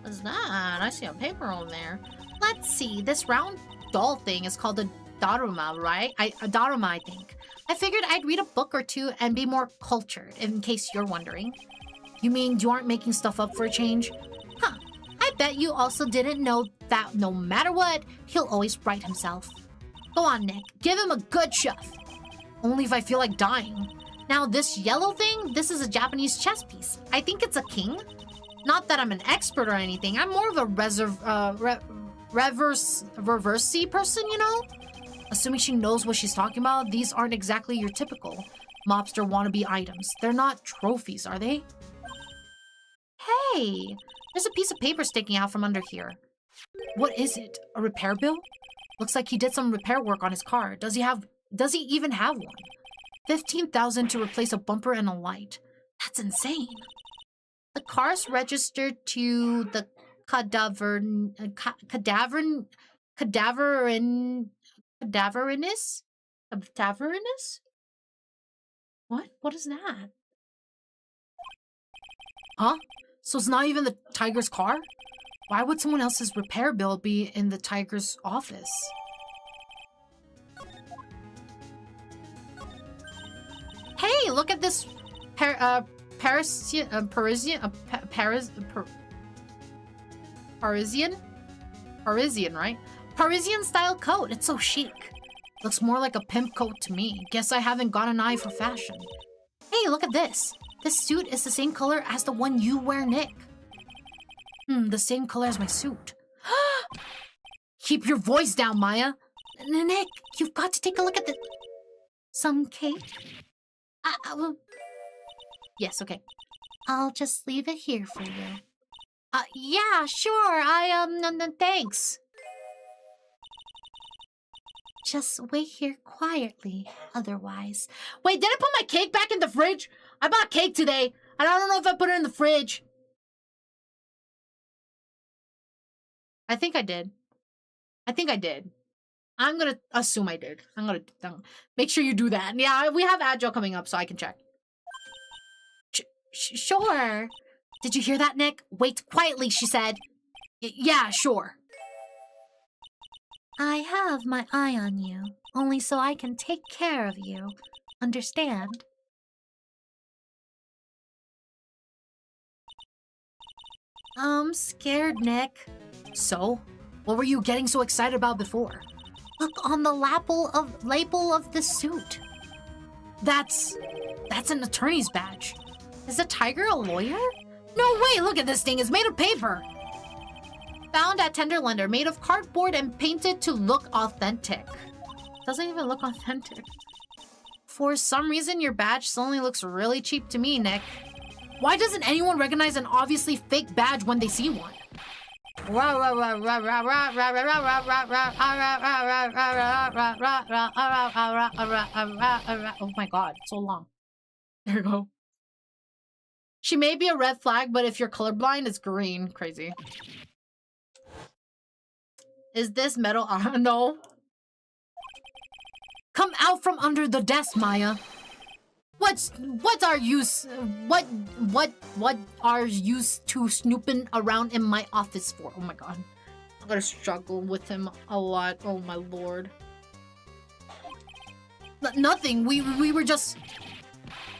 Speaker 1: What's that? I see a paper on there. Let's see. This round doll thing is called a Daruma, right? A Daruma, I think. I figured I'd read a book or two and be more cultured, in case you're wondering. You mean you aren't making stuff up for a change? Huh. I bet you also didn't know that no matter what, he'll always right himself. Go on, Nick. Give him a good shove. Only if I feel like dying. Now, this yellow thing, this is a Japanese chess piece. I think it's a king. Not that I'm an expert or anything. I'm more of a reversey person, you know? Assuming she knows what she's talking about, these aren't exactly your typical mobster wannabe items. They're not trophies, are they? Hey! There's a piece of paper sticking out from under here. What is it? A repair bill? Looks like he did some repair work on his car. Does he even have one? 15,000 to replace a bumper and a light. That's insane. The car's registered to the cadaverous? What? What is that? Huh? So it's not even the tiger's car? Why would someone else's repair bill be in the tiger's office? Hey, look at this Parisian, right? Parisian style coat. It's so chic. Looks more like a pimp coat to me. Guess I haven't got an eye for fashion. Hey, look at this. This suit is the same color as the one you wear, Nick. The same color as my suit. Keep your voice down, Maya. Nick, you've got to take a look at this. Some cake? Yes, okay. I'll just leave it here for you. Yeah, sure. Thanks. Just wait here quietly, otherwise. Wait, did I put my cake back in the fridge? I bought cake today, and I don't know if I put it in the fridge. I think I did. I'm gonna assume I did. I'm gonna make sure you do that. Yeah, we have Agile coming up, so I can check. Sure. Did you hear that, Nick? Wait quietly, she said. Yeah, sure. I have my eye on you, only so I can take care of you. Understand? I'm scared, Nick. So? What were you getting so excited about before? Look on the label of the suit. That's an attorney's badge. Is the tiger a lawyer? No way, look at this thing, it's made of paper. Found at Tenderlander, made of cardboard and painted to look authentic. Doesn't even look authentic. For some reason, your badge suddenly looks really cheap to me, Nick. Why doesn't anyone recognize an obviously fake badge when they see one? Oh my god, so long. There you go. She may be a red flag, but if you're colorblind, it's green. Crazy. Is this metal? No. Come out from under the desk, Maya. What are you to snooping around in my office for? Oh my god. I'm gonna struggle with him a lot. Oh my lord. Nothing. We were just...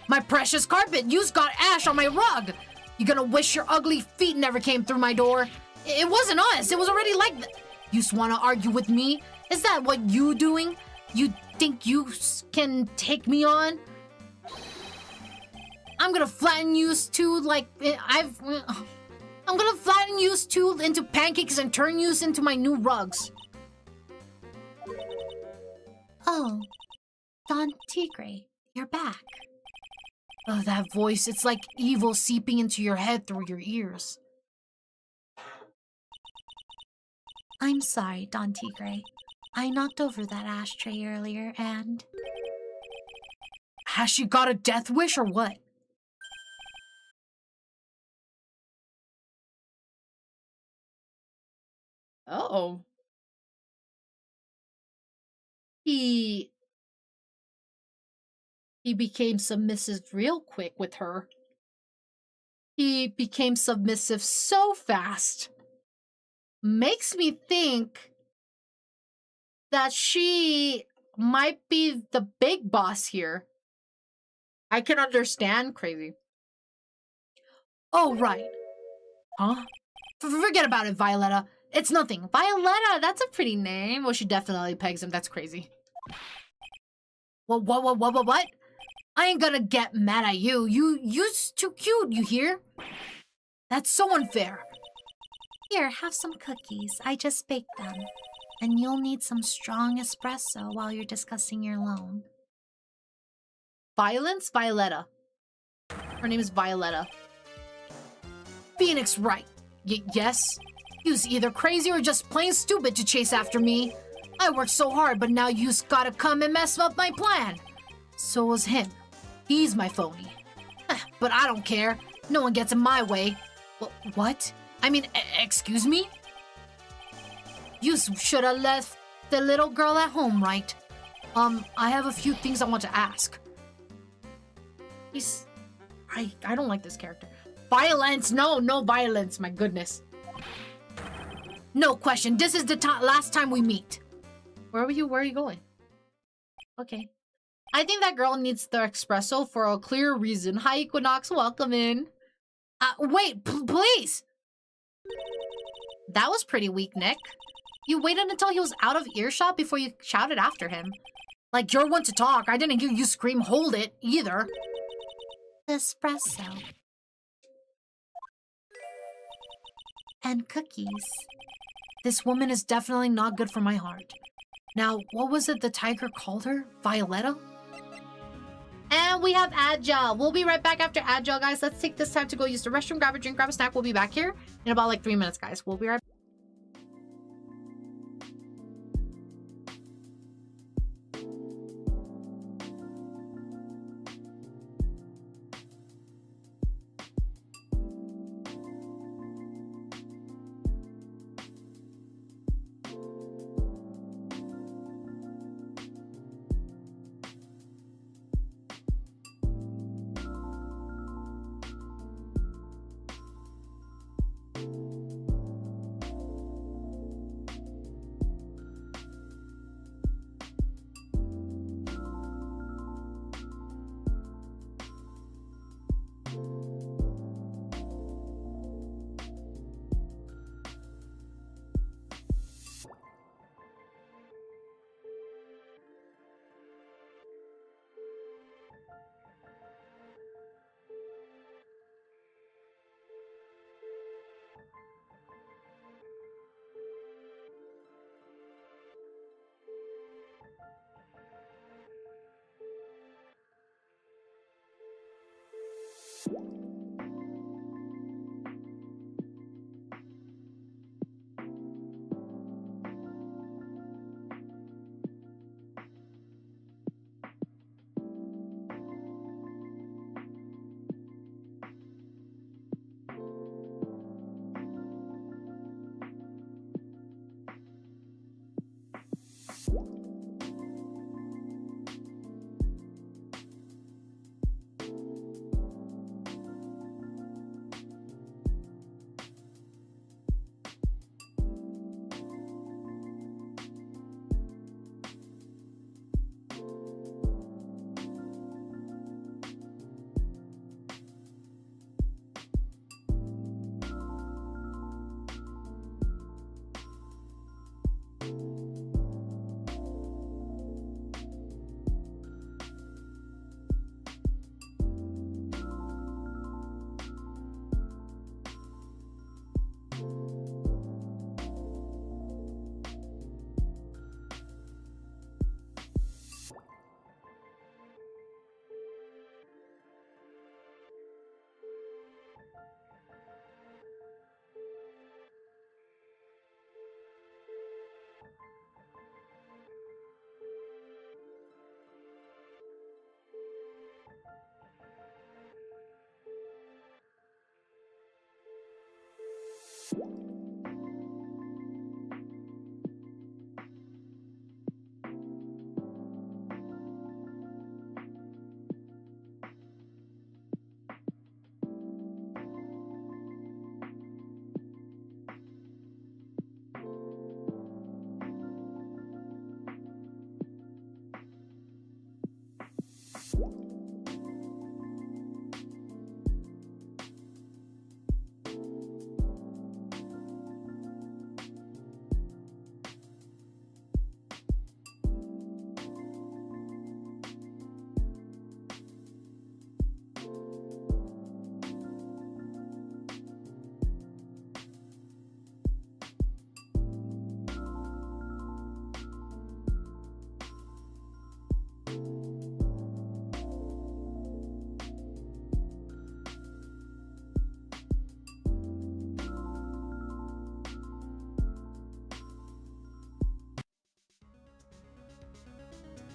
Speaker 1: My precious carpet. You've got ash on my rug. You're gonna wish your ugly feet never came through my door. It wasn't us. It was already like that. You just wanna argue with me? Is that what you doing? You think you can take me on? I'm gonna flatten you two like I'm gonna flatten you two into pancakes and turn you into my new rugs. Oh, Don Tigre, you're back. Oh, that voice, it's like evil seeping into your head through your ears. I'm sorry, Don Tigre. I knocked over that ashtray earlier and... Has she got a death wish or what? Uh-oh. He became submissive real quick with her. He became submissive so fast. Makes me think that she might be the big boss here. I can understand. Crazy. Oh, right. Huh? Forget about it, Violetta. It's nothing. Violetta, that's a pretty name. Well, she definitely pegs him. That's crazy. What? I ain't gonna get mad at you. You're too cute, you hear? That's so unfair. Here, have some cookies. I just baked them. And you'll need some strong espresso while you're discussing your loan. Violence? Violetta. Her name is Violetta. Phoenix Wright. Yes? You's either crazy or just plain stupid to chase after me. I worked so hard, but now you's gotta come and mess up my plan. So was him. He's my phony. But I don't care. No one gets in my way. What? I mean, excuse me? You should have left the little girl at home, right? I have a few things I want to ask. I don't like this character. Violence! No violence, my goodness. No question, this is the last time we meet. Where are you going? Okay. I think that girl needs the espresso for a clear reason. Hi, Equinox, welcome in. Wait, please! That was pretty weak, Nick. You waited until he was out of earshot before you shouted after him. Like, you're one to talk. I didn't hear you scream, hold it, either. Espresso. And cookies. This woman is definitely not good for my heart. Now, what was it the tiger called her? Violetta? And we have Agile. We'll be right back after Agile, guys. Let's take this time to go use the restroom, grab a drink, grab a snack. We'll be back here in about like 3 minutes, guys. We'll be right back.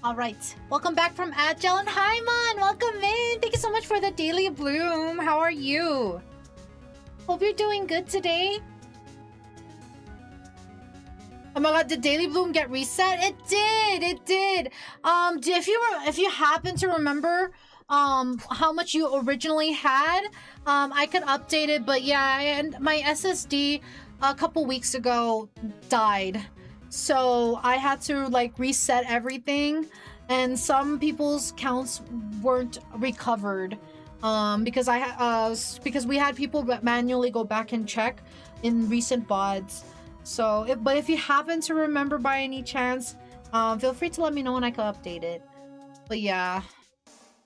Speaker 1: All right. Welcome back from Agile. And hi, Mon. Welcome in. Thank you so much for the daily bloom. How are you? Hope you're doing good today. Oh my god, did Daily Bloom get reset? It did. It did. If you happen to remember how much you originally had, I could update it, but yeah, and my SSD a couple weeks ago died. So I had to like reset everything, and some people's counts weren't recovered because we had people manually go back and check in recent VODs. So, but if you happen to remember by any chance, feel free to let me know and I can update it. But yeah,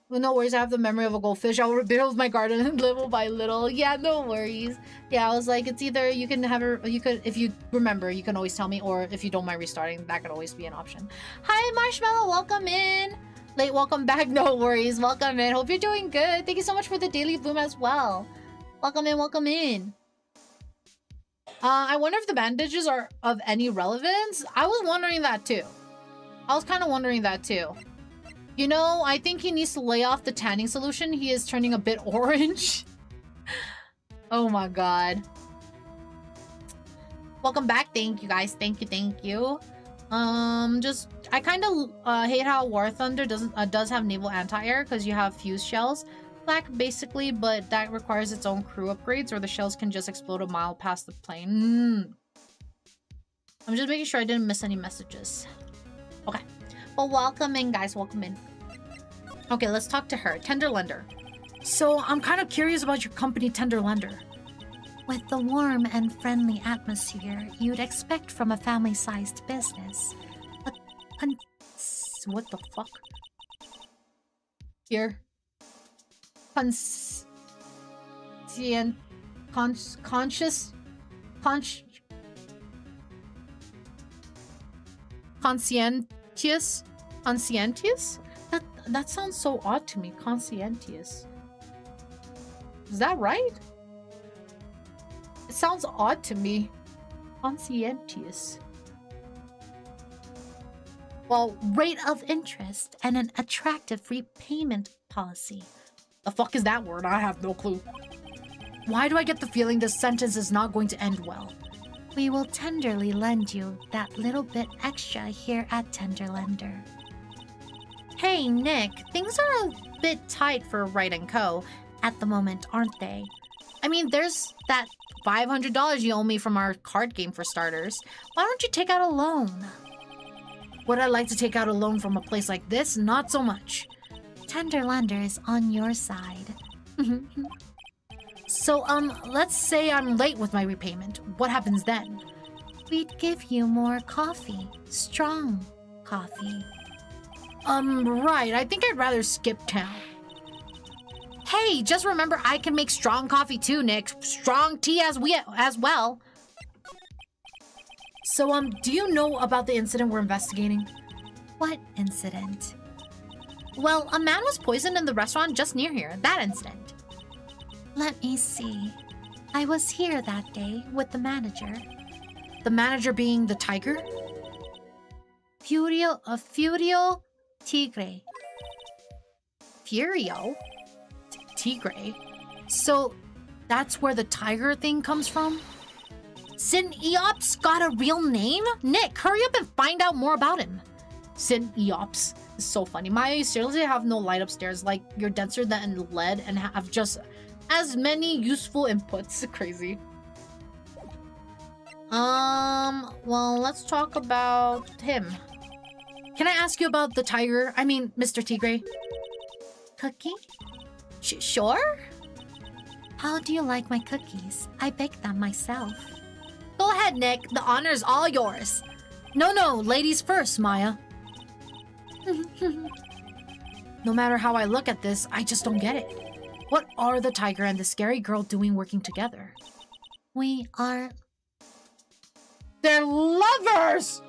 Speaker 1: well, no worries. I have the memory of a goldfish. I'll rebuild my garden little by little. Yeah, no worries. Yeah, I was like, it's either you can have her, you could, if you remember, you can always tell me, or if you don't mind restarting, that could always be an option. Hi, Marshmallow. Welcome in. Late welcome back. No worries. Welcome in. Hope you're doing good. Thank you so much for the daily bloom as well. Welcome in. Welcome in. I wonder if the bandages are of any relevance. I was wondering that too. I was kind of wondering that too. You know, I think he needs to lay off the tanning solution. He is turning a bit orange. Oh my god. Welcome back. Thank you guys. Thank you. Thank you. I kind of hate how War Thunder does have naval anti-air because you have fuse shells. Black basically, but that requires its own crew upgrades or the shells can just explode a mile past the plane. I'm just making sure I didn't miss any messages. Okay. Well, welcome in, guys. Welcome in. Okay, let's talk to her. Tender Lender. So, I'm kind of curious about your company, Tender Lender.
Speaker 2: With the warm and friendly atmosphere you'd expect from a family-sized business.
Speaker 1: What the fuck? Here. Conscientious that sounds so odd to me. Conscientious, is that right? It sounds odd to me. Conscientious.
Speaker 2: Well, rate of interest and an attractive repayment policy.
Speaker 1: The fuck is that word? I have no clue. Why do I get the feeling this sentence is not going to end well?
Speaker 2: We will tenderly lend you that little bit extra here at Tender Lender.
Speaker 1: Hey, Nick, things are a bit tight for Wright & Co.
Speaker 2: at the moment, aren't they?
Speaker 1: I mean, there's that $500 you owe me from our card game for starters. Why don't you take out a loan? Would I like to take out a loan from a place like this? Not so much.
Speaker 2: Tender Lender is on your side.
Speaker 1: So, let's say I'm late with my repayment. What happens then?
Speaker 2: We'd give you more coffee. Strong coffee.
Speaker 1: Right. I think I'd rather skip town. Hey, just remember I can make strong coffee too, Nick. Strong tea as well. So, do you know about the incident we're investigating?
Speaker 2: What incident?
Speaker 1: Well, a man was poisoned in the restaurant just near here. That incident.
Speaker 2: Let me see. I was here that day with the manager.
Speaker 1: The manager being the tiger?
Speaker 2: Furio Tigre.
Speaker 1: Furio? Tigre? So, that's where the tiger thing comes from? Sin Eops got a real name? Nick, hurry up and find out more about him. Sin Eops is so funny. I seriously have no light upstairs. Like, you're denser than lead and have just as many useful inputs. Crazy. Well, let's talk about him. Can I ask you about the tiger? I mean, Mr. Tigre.
Speaker 2: Cookie?
Speaker 1: Sure?
Speaker 2: How do you like my cookies? I baked them myself.
Speaker 1: Go ahead, Nick. The honor is all yours. No, ladies first, Maya. No matter how I look at this, I just don't get it. What are the tiger and the scary girl doing working together?
Speaker 2: We are...
Speaker 1: They're lovers!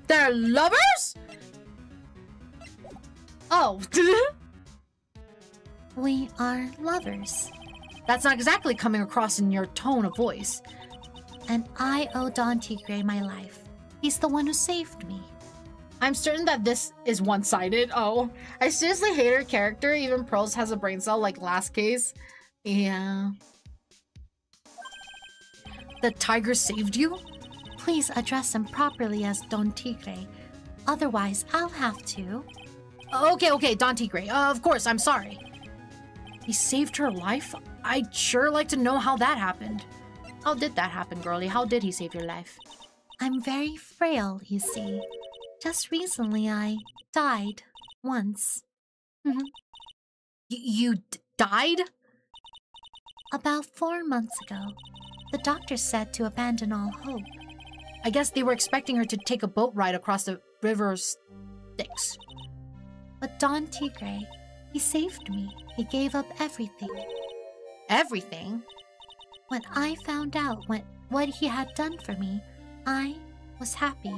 Speaker 1: They're lovers? Oh.
Speaker 2: We are lovers.
Speaker 1: That's not exactly coming across in your tone of voice.
Speaker 2: And I owe Don Tigre my life. He's the one who saved me.
Speaker 1: I'm certain that this is one-sided. Oh, I seriously hate her character. Even Pearls has a brain cell like last case. Yeah. The tiger saved you?
Speaker 2: Please address him properly as Don Tigre. Otherwise, I'll have to.
Speaker 1: Okay, Don Tigre. Of course, I'm sorry. He saved her life? I'd sure like to know how that happened. How did that happen, girlie? How did he save your life?
Speaker 2: I'm very frail, you see. Just recently, I died once.
Speaker 1: You died?
Speaker 2: About 4 months ago. The doctor said to abandon all hope.
Speaker 1: I guess they were expecting her to take a boat ride across the river Styx.
Speaker 2: But Don Tigre, he saved me. He gave up everything.
Speaker 1: Everything?
Speaker 2: When I found out what he had done for me, I was happy.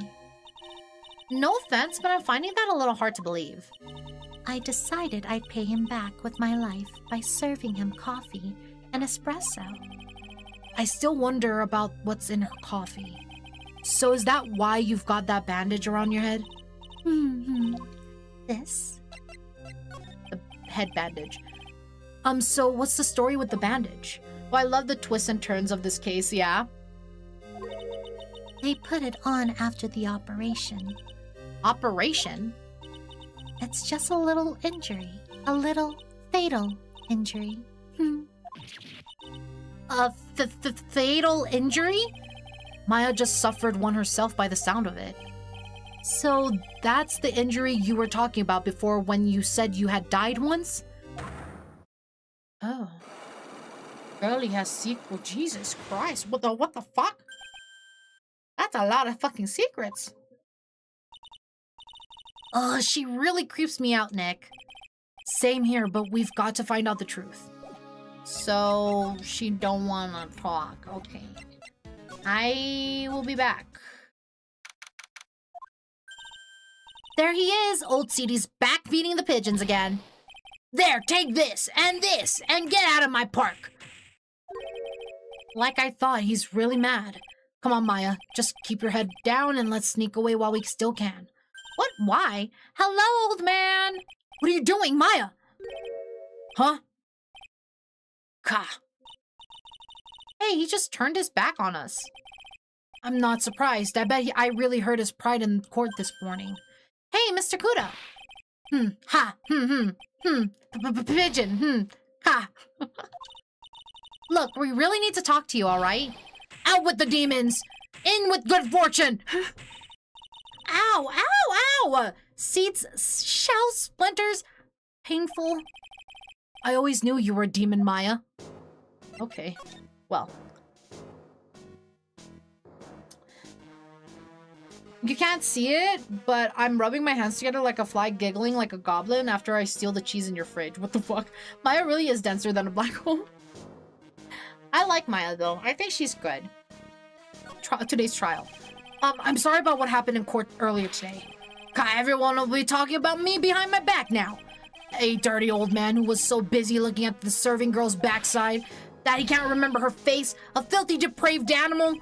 Speaker 1: No offense, but I'm finding that a little hard to believe.
Speaker 2: I decided I'd pay him back with my life by serving him coffee and espresso.
Speaker 1: I still wonder about what's in her coffee. So is that why you've got that bandage around your head?
Speaker 2: This?
Speaker 1: The head bandage. So what's the story with the bandage? Well, I love the twists and turns of this case, yeah?
Speaker 2: They put it on after the operation.
Speaker 1: Operation?
Speaker 2: It's just a little injury. A little fatal injury.
Speaker 1: A fatal injury? Maya just suffered one herself by the sound of it. So that's the injury you were talking about before when you said you had died once? Oh. Girlie has secret. Jesus Christ. What the fuck? That's a lot of fucking secrets. She really creeps me out, Nick. Same here, but we've got to find out the truth. So, she don't wanna talk. Okay. I will be back. There he is! Old Cedy's back feeding the pigeons again. There, take this, and get out of my park! Like I thought, he's really mad. Come on, Maya. Just keep your head down and let's sneak away while we still can. What? Why? Hello, old man! What are you doing, Maya? Huh? Ka. Hey, he just turned his back on us. I'm not surprised. I bet I really hurt his pride in court this morning. Hey, Mr. Kuda. Ha, pigeon, ha. Look, we really need to talk to you, all right? Out with the demons! In with good fortune! Ow, ow, ow! Seeds, shell splinters, painful. I always knew you were a demon, Maya. Okay, well. You can't see it, but I'm rubbing my hands together like a fly giggling like a goblin after I steal the cheese in your fridge. What the fuck? Maya really is denser than a black hole. I like Maya, though. I think she's good. Today's trial. I'm sorry about what happened in court earlier today. Everyone will be talking about me behind my back now. A dirty old man who was so busy looking at the serving girl's backside that he can't remember her face. A filthy, depraved animal.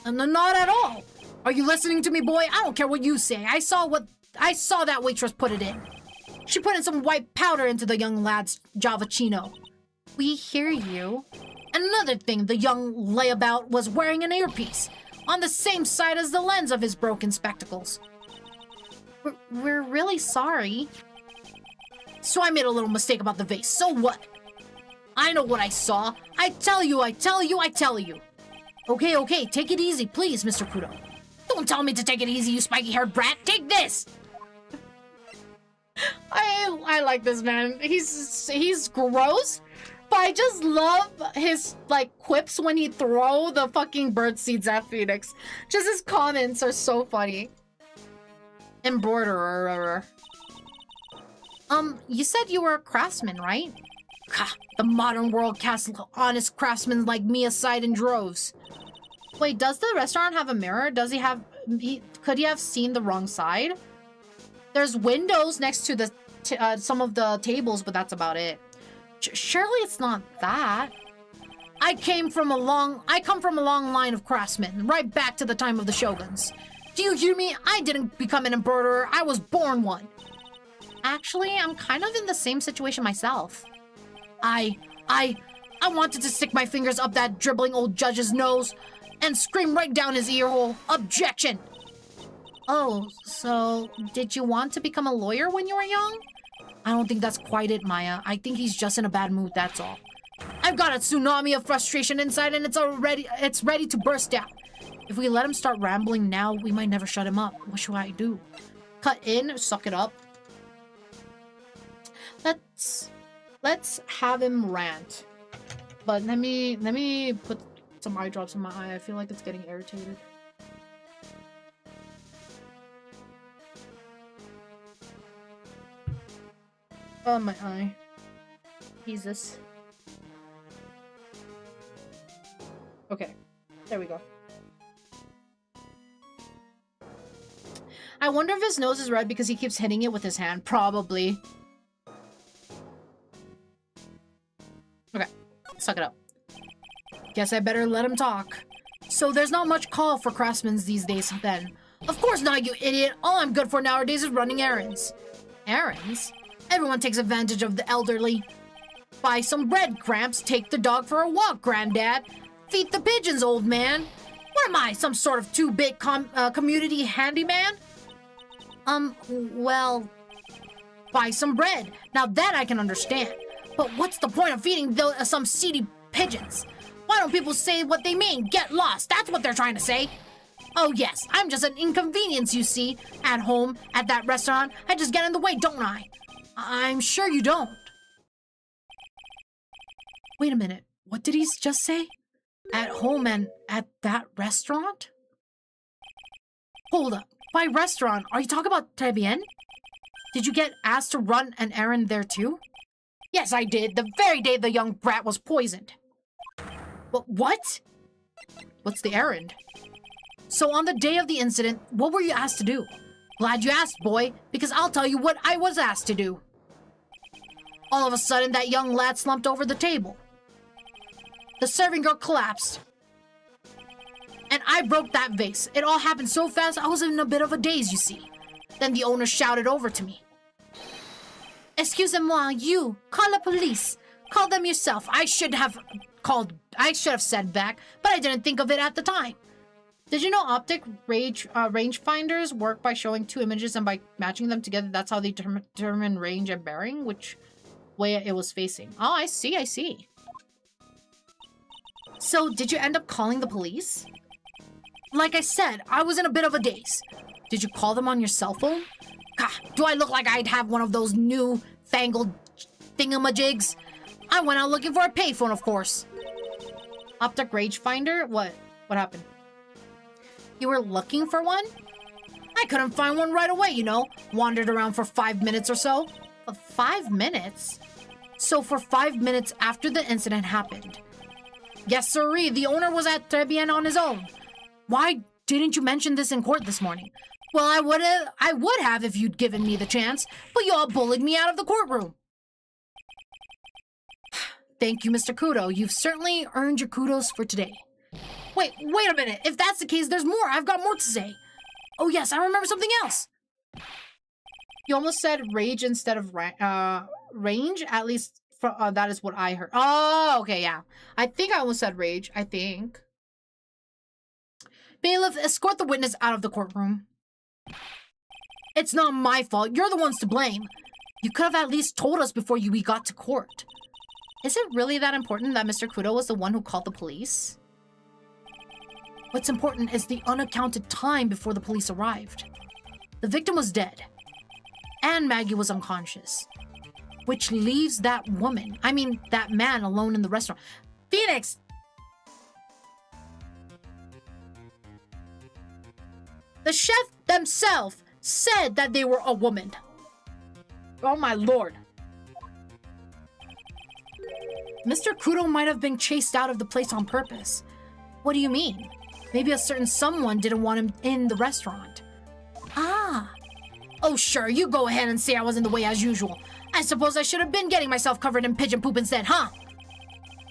Speaker 1: Not at all. Are you listening to me, boy? I don't care what you say. I saw that waitress put it in. She put in some white powder into the young lad's Javachino. We hear you. Another thing, the young layabout was wearing an earpiece on the same side as the lens of his broken spectacles. We're really sorry. So I made a little mistake about the vase. So what? I know what I saw. I tell you. Okay, take it easy, please, Mr. Kudo. Don't tell me to take it easy, you spiky-haired brat. Take this! I like this man. He's gross, but I just love his, like, quips when he throw the fucking bird seeds at Phoenix. Just his comments are so funny. Embroiderer. You said you were a craftsman, right? The modern world casts honest craftsmen like me aside in droves. Wait, does the restaurant have a mirror? Does could he have seen the wrong side? There's windows next to the some of the tables, but that's about it. Surely it's not that. I come from a long line of craftsmen, right back to the time of the shoguns. Do you hear me? I didn't become an embroiderer. I was born one. Actually, I'm kind of in the same situation myself. I wanted to stick my fingers up that dribbling old judge's nose and scream right down his ear hole. Objection! Oh, so did you want to become a lawyer when you were young? I don't think that's quite it, Maya. I think he's just in a bad mood, that's all. I've got a tsunami of frustration inside and it's ready to burst out. If we let him start rambling now, we might never shut him up. What should I do? Cut in, suck it up. Let's have him rant. But let me put some eye drops in my eye. I feel like it's getting irritated. Oh, my eye. Jesus. Okay, there we go. I wonder if his nose is red because he keeps hitting it with his hand. Probably. Okay, suck it up. Guess I better let him talk. So there's not much call for craftsmen these days, then. Of course not, you idiot. All I'm good for nowadays is running errands. Errands? Everyone takes advantage of the elderly. Buy some bread, Gramps. Take the dog for a walk, Granddad. Feed the pigeons, old man. What am I, some sort of too-big community handyman?
Speaker 2: Well...
Speaker 1: Buy some bread. Now that I can understand. But what's the point of feeding some seedy pigeons? Why don't people say what they mean? Get lost. That's what they're trying to say. Oh yes, I'm just an inconvenience, you see. At home, at that restaurant, I just get in the way, don't I? I'm sure you don't. Wait a minute. What did he just say? At home and at that restaurant? Hold up. By restaurant, are you talking about Très Bien? Did you get asked to run an errand there too? Yes, I did. The very day the young brat was poisoned. What? What's the errand? So on the day of the incident, what were you asked to do? Glad you asked, boy, because I'll tell you what I was asked to do. All of a sudden, that young lad slumped over the table. The serving girl collapsed. And I broke that vase. It all happened so fast, I was in a bit of a daze, you see. Then the owner shouted over to me. Excusez-moi, you. Call the police. Call them yourself. I should have said back, but I didn't think of it at the time. Did you know optic rangefinders work by showing two images and by matching them together, that's how they determine range and bearing, which way it was facing? Oh, I see. So, did you end up calling the police? Like I said, I was in a bit of a daze. Did you call them on your cell phone? God, do I look like I'd have one of those new fangled thingamajigs? I went out looking for a payphone, of course. Optic rangefinder? What happened? You were looking for one? I couldn't find one right away, you know. Wandered around for 5 minutes or so. 5 minutes? So for 5 minutes after the incident happened. Yes, sirree, the owner was at Très Bien on his own. Why didn't you mention this in court this morning? Well, I would have if you'd given me the chance, but you all bullied me out of the courtroom. Thank you, Mr. Kudo. You've certainly earned your kudos for today. Wait a minute. If that's the case, there's more. I've got more to say. Oh yes, I remember something else. You almost said rage instead of range. At least that is what I heard. Oh, okay, yeah. I think I almost said rage. I think. Bailiff, escort the witness out of the courtroom. It's not my fault. You're the ones to blame. You could have at least told us before we got to court. Is it really that important that Mr. Kudo was the one who called the police? What's important is the unaccounted time before the police arrived. The victim was dead, and Maggie was unconscious, which leaves that man alone in the restaurant. Phoenix! The chef themselves said that they were a woman. Oh my lord. Mr. Kudo might have been chased out of the place on purpose. What do you mean? Maybe a certain someone didn't want him in the restaurant. Ah. Oh sure, you go ahead and say I was in the way as usual. I suppose I should have been getting myself covered in pigeon poop instead, huh?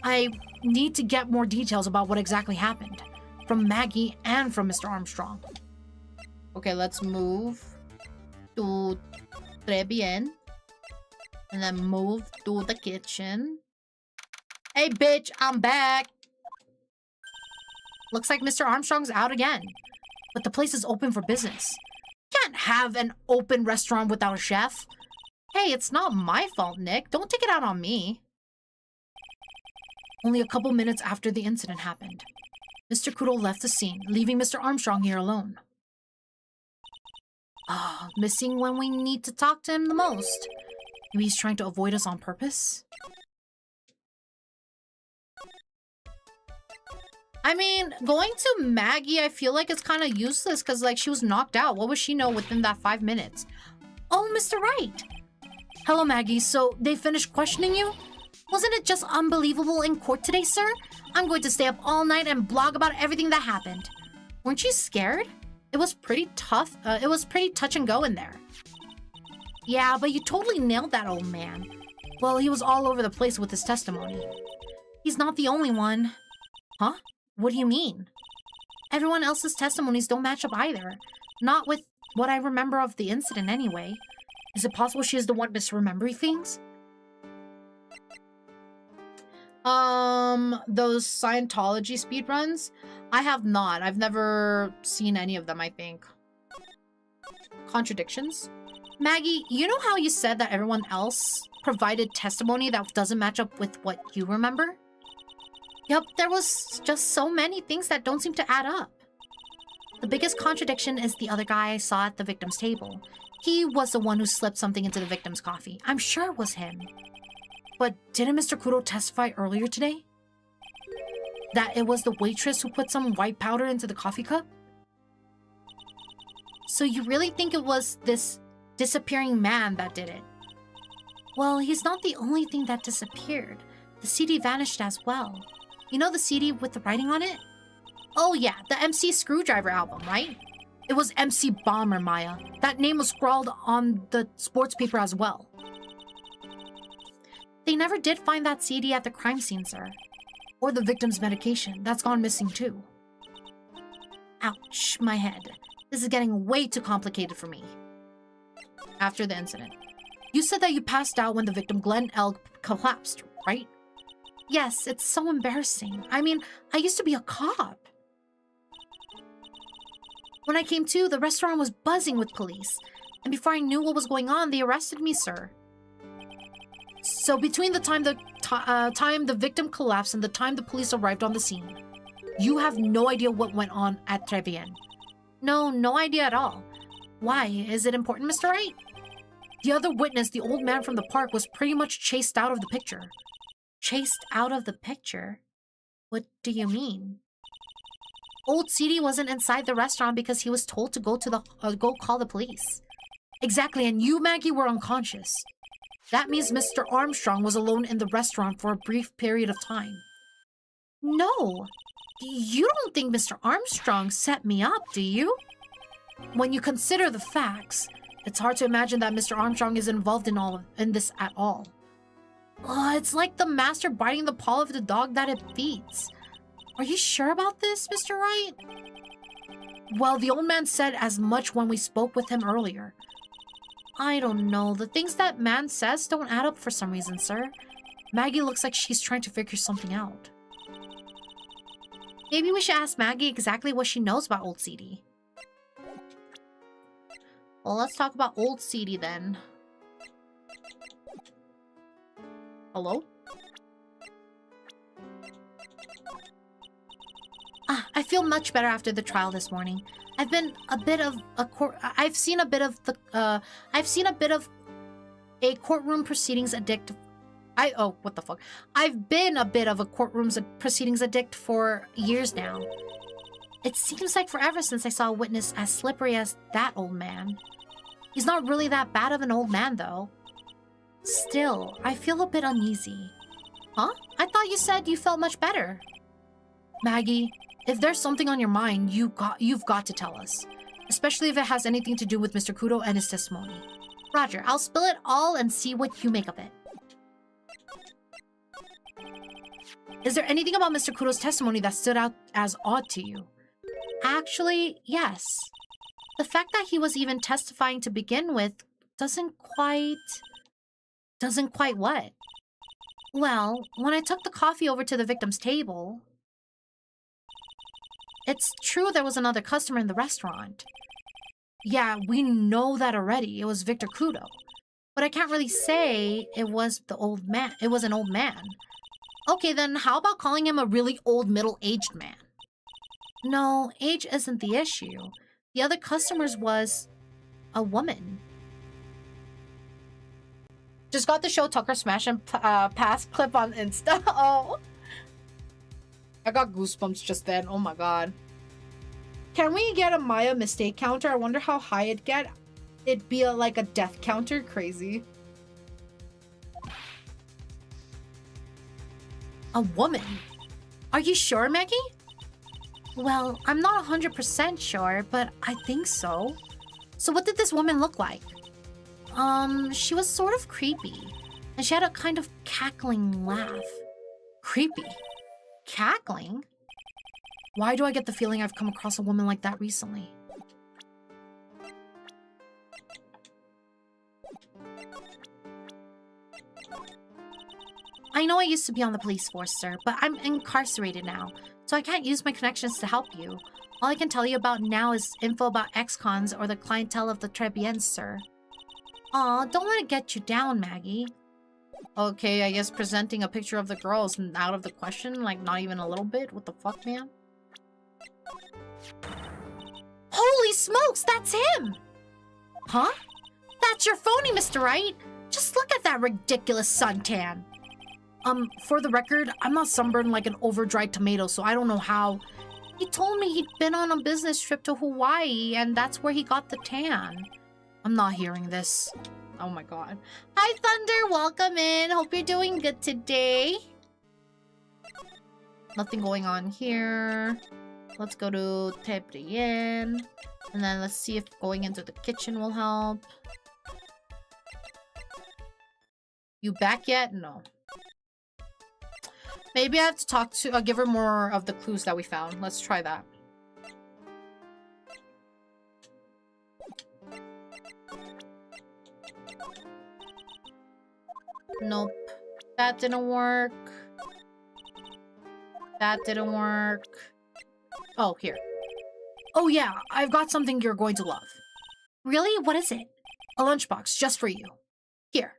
Speaker 1: I need to get more details about what exactly happened. From Maggie and from Mr. Armstrong. Okay, let's move to Très bien. And then move to the kitchen. Hey, bitch, I'm back. Looks like Mr. Armstrong's out again. But the place is open for business. Can't have an open restaurant without a chef. Hey, it's not my fault, Nick. Don't take it out on me. Only a couple minutes after the incident happened, Mr. Kudo left the scene, leaving Mr. Armstrong here alone. Ah, missing when we need to talk to him the most. Maybe he's trying to avoid us on purpose? I mean, going to Maggie, I feel like it's kind of useless because, like, she was knocked out. What would she know within that 5 minutes? Oh, Mr. Wright. Hello, Maggie. So, they finished questioning you? Wasn't it just unbelievable in court today, sir? I'm going to stay up all night and blog about everything that happened. Weren't you scared? It was pretty tough. It was pretty touch and go in there. Yeah, but you totally nailed that old man. Well, he was all over the place with his testimony. He's not the only one. Huh? What do you mean? Everyone else's testimonies don't match up either. Not with what I remember of the incident anyway. Is it possible she is the one misremembering things? Those Scientology speedruns? I have not. I've never seen any of them, I think. Contradictions? Maggie, you know how you said that everyone else provided testimony that doesn't match up with what you remember? Yep, there was just so many things that don't seem to add up. The biggest contradiction is the other guy I saw at the victim's table. He was the one who slipped something into the victim's coffee. I'm sure it was him. But didn't Mr. Kudo testify earlier today? That it was the waitress who put some white powder into the coffee cup? So you really think it was this disappearing man that did it? Well, he's not the only thing that disappeared. The CD vanished as well. You know the CD with the writing on it? Oh yeah, the MC Screwdriver album, right? It was MC Bomber, Maya. That name was scrawled on the sports paper as well. They never did find that CD at the crime scene, sir. Or the victim's medication. That's gone missing too. Ouch, my head. This is getting way too complicated for me. After the incident, you said that you passed out when the victim Glenn L. collapsed, right? Yes, it's so embarrassing. I mean, I used to be a cop. When I came to, the restaurant was buzzing with police. And before I knew what was going on, they arrested me, sir. So between the time the victim collapsed and the time the police arrived on the scene, you have no idea what went on at Très bien. No, no idea at all. Why? Is it important, Mr. Wright? The other witness, the old man from the park, was pretty much chased out of the picture. Chased out of the picture? What do you mean? Old CD wasn't inside the restaurant because he was told to go call the police. Exactly, and you, Maggie, were unconscious. That means Mr. Armstrong was alone in the restaurant for a brief period of time. No, you don't think Mr. Armstrong set me up, do you? When you consider the facts, it's hard to imagine that Mr. Armstrong is involved in this at all. It's like the master biting the paw of the dog that it feeds. Are you sure about this, Mr. Wright? Well, the old man said as much when we spoke with him earlier. I don't know. The things that man says don't add up for some reason, sir. Maggie looks like she's trying to figure something out. Maybe we should ask Maggie exactly what she knows about Old CD. Well, let's talk about Old CD then. Hello? I feel much better after the trial this morning. I've seen a bit of a courtroom proceedings addict. I've been a bit of a courtroom's proceedings addict for years now. It seems like forever since I saw a witness as slippery as that old man. He's not really that bad of an old man, though. Still, I feel a bit uneasy. Huh? I thought you said you felt much better. Maggie, if there's something on your mind, you've got to tell us. Especially if it has anything to do with Mr. Kudo and his testimony. Roger, I'll spill it all and see what you make of it. Is there anything about Mr. Kudo's testimony that stood out as odd to you? Actually, yes.
Speaker 2: The fact that he was even testifying to begin with doesn't quite what? Well, when I took the coffee over to the victim's table, it's true there was another customer in the restaurant. Yeah, we know that already. It was Victor Kudo. But I can't really say it was the old man. It was an old man. Okay, then how about calling him a really old middle-aged man? No, age isn't the issue. The other customers was a woman.
Speaker 1: Just got the show Tucker Smash and Pass clip on Insta. Oh. I got goosebumps just then. Oh my god. Can we get a Maya mistake counter? I wonder how high it'd get. It'd be like a death counter. Crazy.
Speaker 2: A woman? Are you sure, Maggey? Well, I'm not 100% sure, but I think so. So what did this woman look like? She was sort of creepy, and she had a kind of cackling laugh. Creepy? Cackling? Why do I get the feeling I've come across a woman like that recently? I know I used to be on the police force, sir, but I'm incarcerated now, so I can't use my connections to help you. All I can tell you about now is info about ex-cons or the clientele of the Trebiens, sir. Aw, don't let it get you down, Maggey.
Speaker 1: Okay, I guess presenting a picture of the girl is out of the question, like not even a little bit. What the fuck, man?
Speaker 2: Holy smokes, that's him! Huh? That's your phony, Mr. Wright. Just look at that ridiculous suntan.
Speaker 1: For the record, I'm not sunburned like an over-dried tomato, so I don't know how.
Speaker 2: He told me he'd been on a business trip to Hawaii, and that's where he got the tan.
Speaker 1: I'm not hearing this. Oh my god.
Speaker 2: Hi, Thunder. Welcome in. Hope you're doing good today.
Speaker 1: Nothing going on here. Let's go to Tebrien. And then let's see if going into the kitchen will help. You back yet? No. Maybe I have to talk to... give her more of the clues that we found. Let's try that. Nope. That didn't work. That didn't work. Oh, here. Oh yeah, I've got something you're going to love.
Speaker 2: Really? What is it?
Speaker 1: A lunchbox just for you. Here.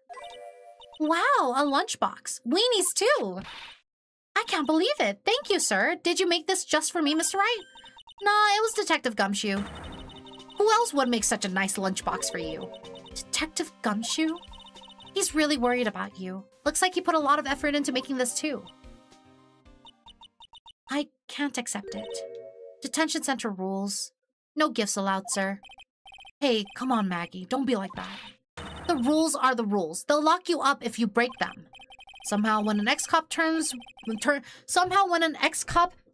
Speaker 2: Wow, a lunchbox. Weenies too. I can't believe it. Thank you, sir. Did you make this just for me, Mr. Wright?
Speaker 1: Nah, it was Detective Gumshoe. Who else would make such a nice lunchbox for you?
Speaker 2: Detective Gumshoe? He's really worried about you. Looks like he put a lot of effort into making this too. I can't accept it. Detention center rules. No gifts allowed, sir.
Speaker 1: Hey, come on, Maggey. Don't be like that. The rules are the rules. They'll lock you up if you break them. Somehow when an ex-cop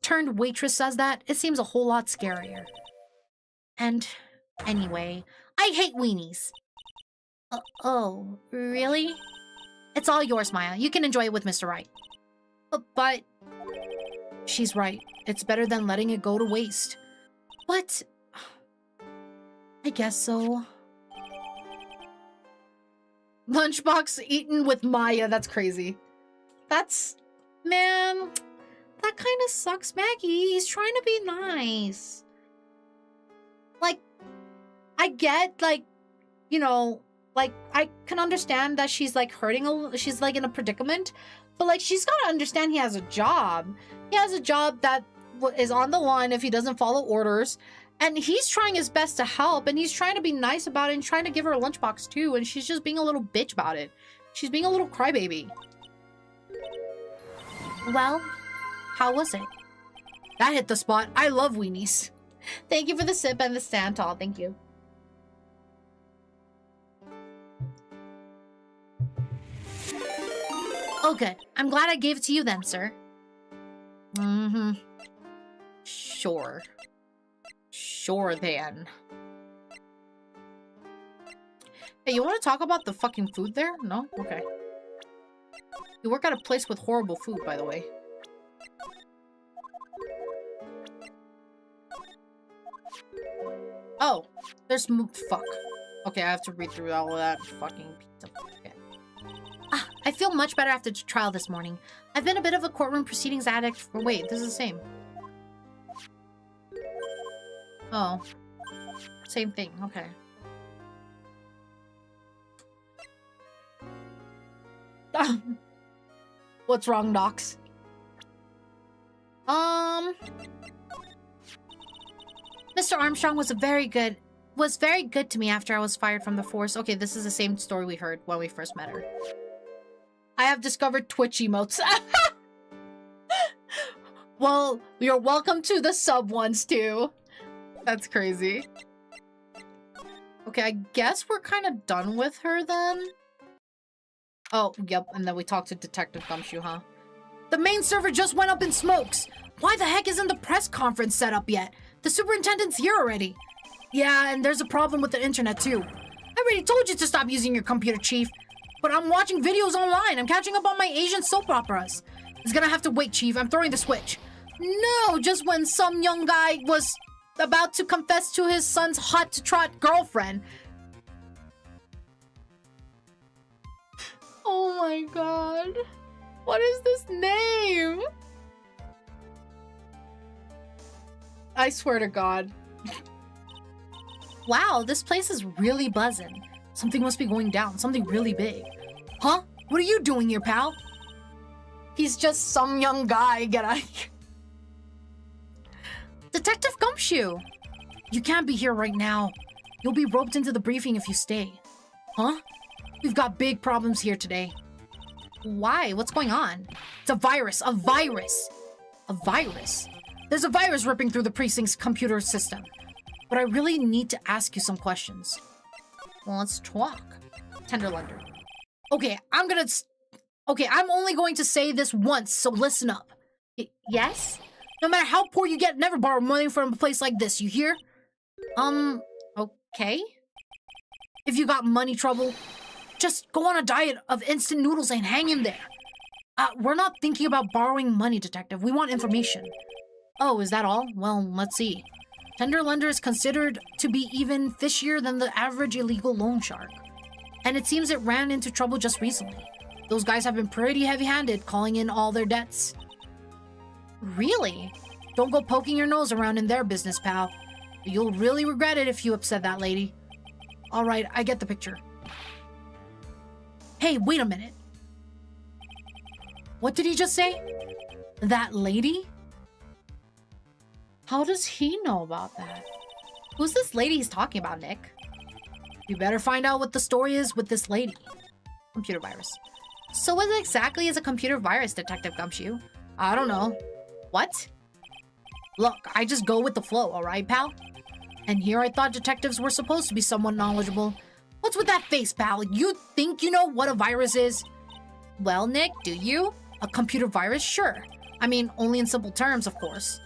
Speaker 1: turned waitress says that, it seems a whole lot scarier.
Speaker 2: And anyway, I hate weenies. Oh, really?
Speaker 1: It's all yours, Maya. You can enjoy it with Mr. Wright. But... She's right. It's better than letting it go to waste.
Speaker 2: But...
Speaker 1: I guess so. Lunchbox eaten with Maya. That's crazy. That's... Man... That kind of sucks, Maggey. He's trying to be nice. Like... I get, like... You know... Like, I can understand that she's, like, she's, like, in a predicament. But, like, she's gotta understand he has a job. He has a job that is on the line if he doesn't follow orders. And he's trying his best to help. And he's trying to be nice about it and trying to give her a lunchbox, too. And she's just being a little bitch about it. She's being a little crybaby.
Speaker 2: Well, how was it?
Speaker 1: That hit the spot. I love weenies. Thank you for the sip and the stand tall. Thank you.
Speaker 2: Oh, good. I'm glad I gave it to you then, sir.
Speaker 1: Mm-hmm. Sure. Sure, then. Hey, you want to talk about the fucking food there? No? Okay. You work at a place with horrible food, by the way. Oh, there's fuck. Okay, I have to read through all of that fucking pizza. Okay.
Speaker 2: Ah, I feel much better after trial this morning. I've been a bit of a courtroom proceedings addict for—
Speaker 1: Wait, this is the same. Oh. Same thing, okay. What's wrong, Nox?
Speaker 2: Mr. Armstrong was very good to me after I was fired from the force.
Speaker 1: Okay, this is the same story we heard when we first met her. I have discovered Twitch emotes. Well, you're welcome to the sub ones too. That's crazy. Okay, I guess we're kind of done with her then. Oh, yep, and then we talked to Detective Gumshoe, huh?
Speaker 2: The main server just went up in smokes. Why the heck isn't the press conference set up yet? The superintendent's here already. Yeah, and there's a problem with the internet too. I already told you to stop using your computer, Chief. But I'm watching videos online. I'm catching up on my Asian soap operas. It's gonna have to wait, Chief. I'm throwing the switch. No, just when some young guy was about to confess to his son's hot-to-trot girlfriend.
Speaker 1: Oh my god. What is this name? I swear to God.
Speaker 2: Wow, this place is really buzzing. Something must be going down. Something really big. Huh? What are you doing here, pal?
Speaker 1: He's just some young guy. Get out of here.
Speaker 2: Detective Gumshoe! You can't be here right now. You'll be roped into the briefing if you stay. Huh? We've got big problems here today.
Speaker 1: Why? What's going on?
Speaker 2: It's a virus! A virus! A virus? There's a virus ripping through the precinct's computer system. But I really need to ask you some questions.
Speaker 1: Well, let's talk. Tenderlunder.
Speaker 2: Okay, I'm only going to say this once, so listen up.
Speaker 1: Yes?
Speaker 2: No matter how poor you get, never borrow money from a place like this, you hear?
Speaker 1: Okay.
Speaker 2: If you got money trouble, just go on a diet of instant noodles and hang in there. We're not thinking about borrowing money, Detective. We want information.
Speaker 1: Oh, is that all? Well, let's see.
Speaker 2: Tenderlunder is considered to be even fishier than the average illegal loan shark. And it seems it ran into trouble just recently. Those guys have been pretty heavy-handed, calling in all their debts.
Speaker 1: Really?
Speaker 2: Don't go poking your nose around in their business, pal. You'll really regret it if you upset that lady. Alright, I get the picture. Hey, wait a minute. What did he just say? That lady?
Speaker 1: How does he know about that? Who's this lady he's talking about, Nick?
Speaker 2: You better find out what the story is with this lady.
Speaker 1: Computer virus. So what exactly is a computer virus, Detective Gumshoe?
Speaker 2: I don't know.
Speaker 1: What?
Speaker 2: Look, I just go with the flow, alright, pal? And here I thought detectives were supposed to be somewhat knowledgeable. What's with that face, pal? You think you know what a virus is?
Speaker 1: Well, Nick, do you?
Speaker 2: A computer virus? Sure. I mean, only in simple terms, of course.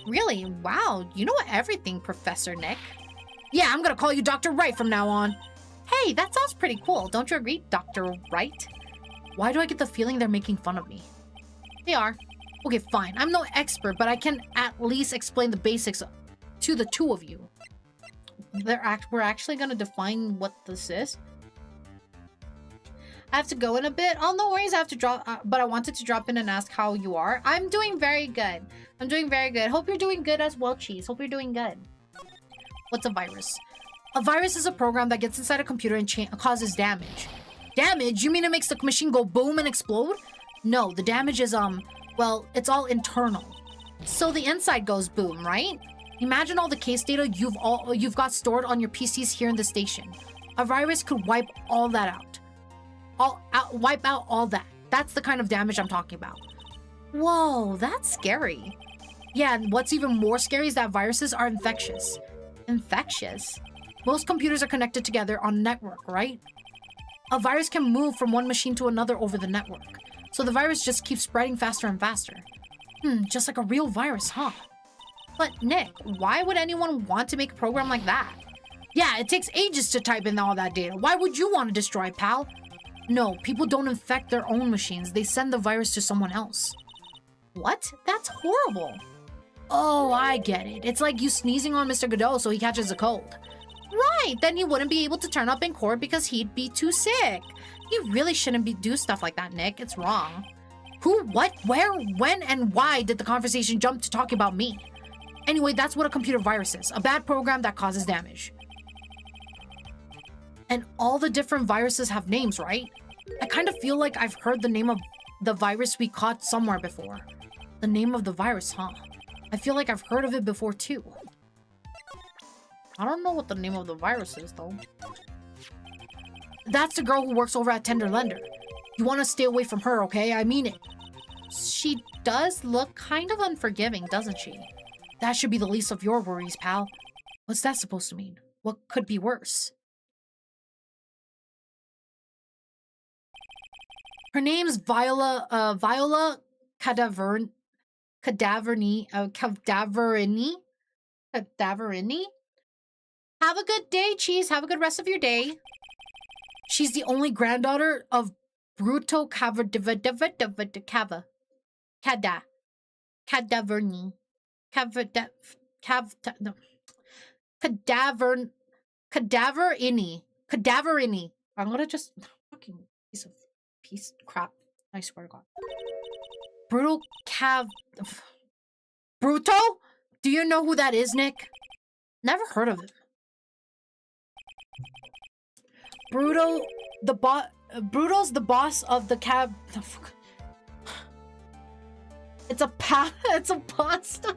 Speaker 1: Really? Wow, you know everything, Professor Nick.
Speaker 2: Yeah, I'm gonna call you Dr. Wright from now on.
Speaker 1: Hey, that sounds pretty cool. Don't you agree, Dr. Wright?
Speaker 2: Why do I get the feeling they're making fun of me?
Speaker 1: They are.
Speaker 2: Okay, fine. I'm no expert, but I can at least explain the basics to the two of you.
Speaker 1: We're actually gonna define what this is. I have to go in a bit. Oh, no worries. I have to drop, but I wanted to drop in and ask how you are. I'm doing very good. I'm doing very good. Hope you're doing good as well, Cheese. Hope you're doing good. What's a virus?
Speaker 2: A virus is a program that gets inside a computer and causes damage. Damage? You mean it makes the machine go boom and explode? No, the damage is, well, it's all internal.
Speaker 1: So the inside goes boom, right?
Speaker 2: Imagine all the case data you've got stored on your PCs here in the station. A virus could wipe all that out. Wipe out all that. That's the kind of damage I'm talking about.
Speaker 1: Whoa, that's scary.
Speaker 2: Yeah, and what's even more scary is that viruses are infectious.
Speaker 1: Infectious?
Speaker 2: Most computers are connected together on a network, right? A virus can move from one machine to another over the network. So the virus just keeps spreading faster and faster. Just like a real virus, huh?
Speaker 1: But Nick, why would anyone want to make a program like that?
Speaker 2: Yeah, it takes ages to type in all that data. Why would you want to destroy it, pal? No, people don't infect their own machines. They send the virus to someone else.
Speaker 1: What? That's horrible.
Speaker 2: Oh, I get it. It's like you sneezing on Mr. Godot so he catches a cold. Right, then he wouldn't be able to turn up in court because he'd be too sick. You really shouldn't do stuff like that, Nick. It's wrong. Who, what, where, when, and why did the conversation jump to talking about me? Anyway, that's what a computer virus is. A bad program that causes damage. And all the different viruses have names, right? I kind of feel like I've heard the name of the virus we caught somewhere before. The name of the virus, huh? I feel like I've heard of it before too. I don't know what the name of the virus is though. That's the girl who works over at Tender Lender. You want to stay away from her, okay? I mean it. She does look kind of unforgiving, doesn't she? That should be the least of your worries, pal. What's that supposed to mean? What could be worse? Her name's Viola Cadaverini. Have a good day, Cheese. Have a good rest of your day. She's the only granddaughter of Bruto Cadaverni. Cadaverini. I'm gonna just fucking piece of crap. I swear to God. Bruto? Do you know who that is, Nick? Never heard of him. Bruto's the boss of the cab. Oh, fuck. It's a pasta.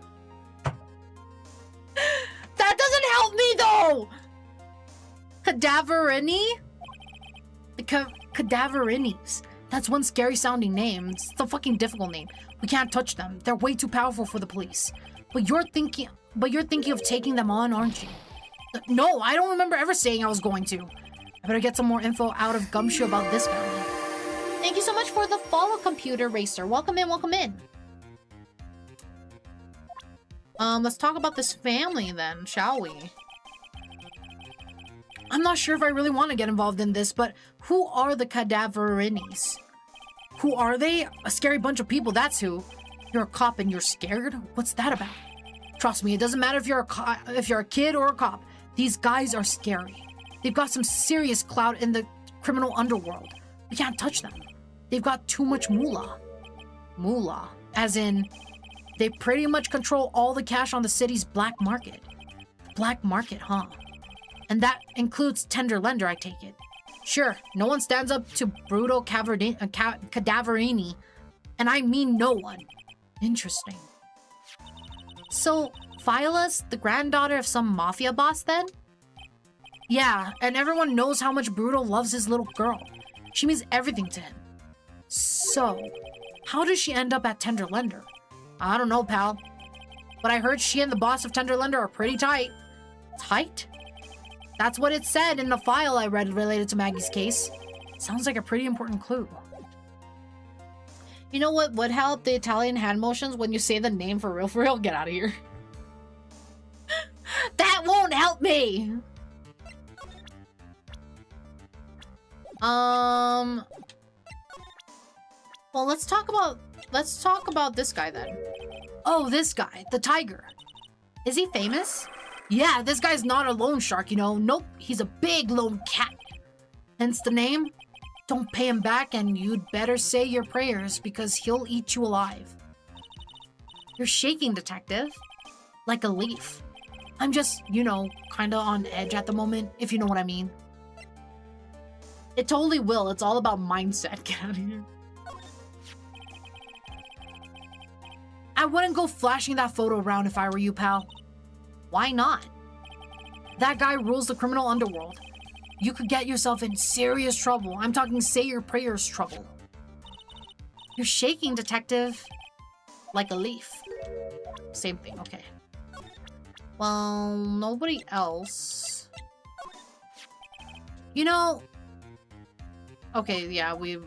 Speaker 2: That doesn't help me though. Cadaverini? Cadaverinis. That's one scary sounding name. It's a fucking difficult name. We can't touch them. They're way too powerful for the police. But you're thinking of taking them on, aren't you? No, I don't remember ever saying I was going to. I better get some more info out of Gumshoe about this family. Thank you so much for the follow, Computer Racer. Welcome in, welcome in. Let's talk about this family then, shall we? I'm not sure if I really want to get involved in this, but who are the Cadaverinis? Who are they? A scary bunch of people, that's who. You're a cop and you're scared? What's that about? Trust me, it doesn't matter if you're a kid or a cop. These guys are scary. They've got some serious clout in the criminal underworld. We can't touch them. They've got too much moolah. Moolah, as in, they pretty much control all the cash on the city's black market. Black market, huh? And that includes Tender Lender, I take it. Sure, no one stands up to Bruto Cadaverini, and I mean no one. Interesting. So, Viola's the granddaughter of some mafia boss then? Yeah, and everyone knows how much Bruto loves his little girl. She means everything to him. So, how does she end up at Tender Lender? I don't know, pal. But I heard she and the boss of Tender Lender are pretty tight. Tight? That's what it said in the file I read related to Maggie's case. Sounds like a pretty important clue. You know what would help? The Italian hand motions when you say the name for real? Get out of here. That won't help me! Well, let's talk about this guy then. Oh, this guy, the tiger. Is he famous? Yeah, this guy's not a loan shark, you know. Nope, he's a big lone cat. Hence the name. Don't pay him back and you'd better say your prayers because he'll eat you alive. You're shaking, detective. Like a leaf. I'm just, you know, kinda on edge at the moment, if you know what I mean. It totally will. It's all about mindset. Get out of here. I wouldn't go flashing that photo around if I were you, pal. Why not? That guy rules the criminal underworld. You could get yourself in serious trouble. I'm talking say your prayers trouble. You're shaking, detective. Like a leaf. Same thing, okay. Well, nobody else. You know... Okay, yeah, we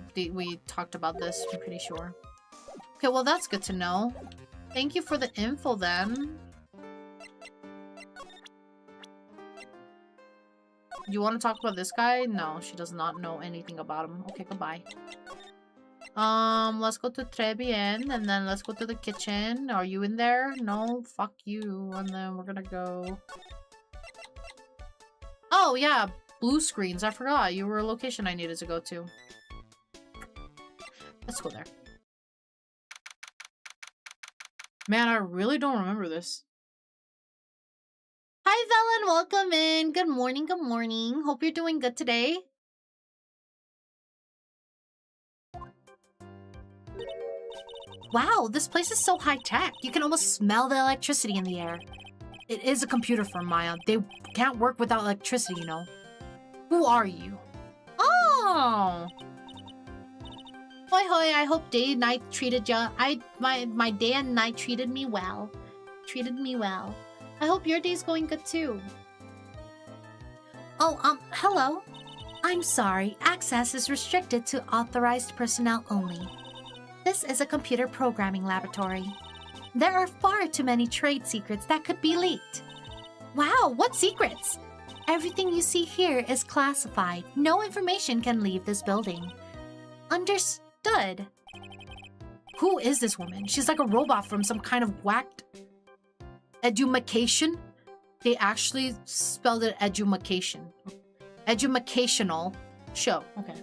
Speaker 2: talked about this, I'm pretty sure. Okay, well, that's good to know. Thank you for the info, then. You want to talk about this guy? No, she does not know anything about him. Okay, goodbye.
Speaker 1: Let's go to très bien, and then let's go to the kitchen. Are you in there? No, fuck you. And then we're gonna go... Oh, yeah, blue screens. I forgot. You were a location I needed to go to. Let's go there. Man, I really don't remember this. Hi, Velen. Welcome in. Good morning, good morning. Hope you're doing good today.
Speaker 2: Wow, this place is so high-tech. You can almost smell the electricity in the air. It is a computer firm, Maya. They can't work without electricity, you know. Who are you?
Speaker 1: Oh! Hoi hoi, I hope day and night treated ya. My day and night treated me well. Treated me well. I hope your day's going good too.
Speaker 2: Oh, hello. I'm sorry. Access is restricted to authorized personnel only. This is a computer programming laboratory. There are far too many trade secrets that could be leaked. Wow, what secrets? Everything you see here is classified. No information can leave this building. Understood.
Speaker 1: Who is this woman? She's like a robot from some kind of whacked edumacation. They actually spelled it edumacation. Edumacational show. Okay.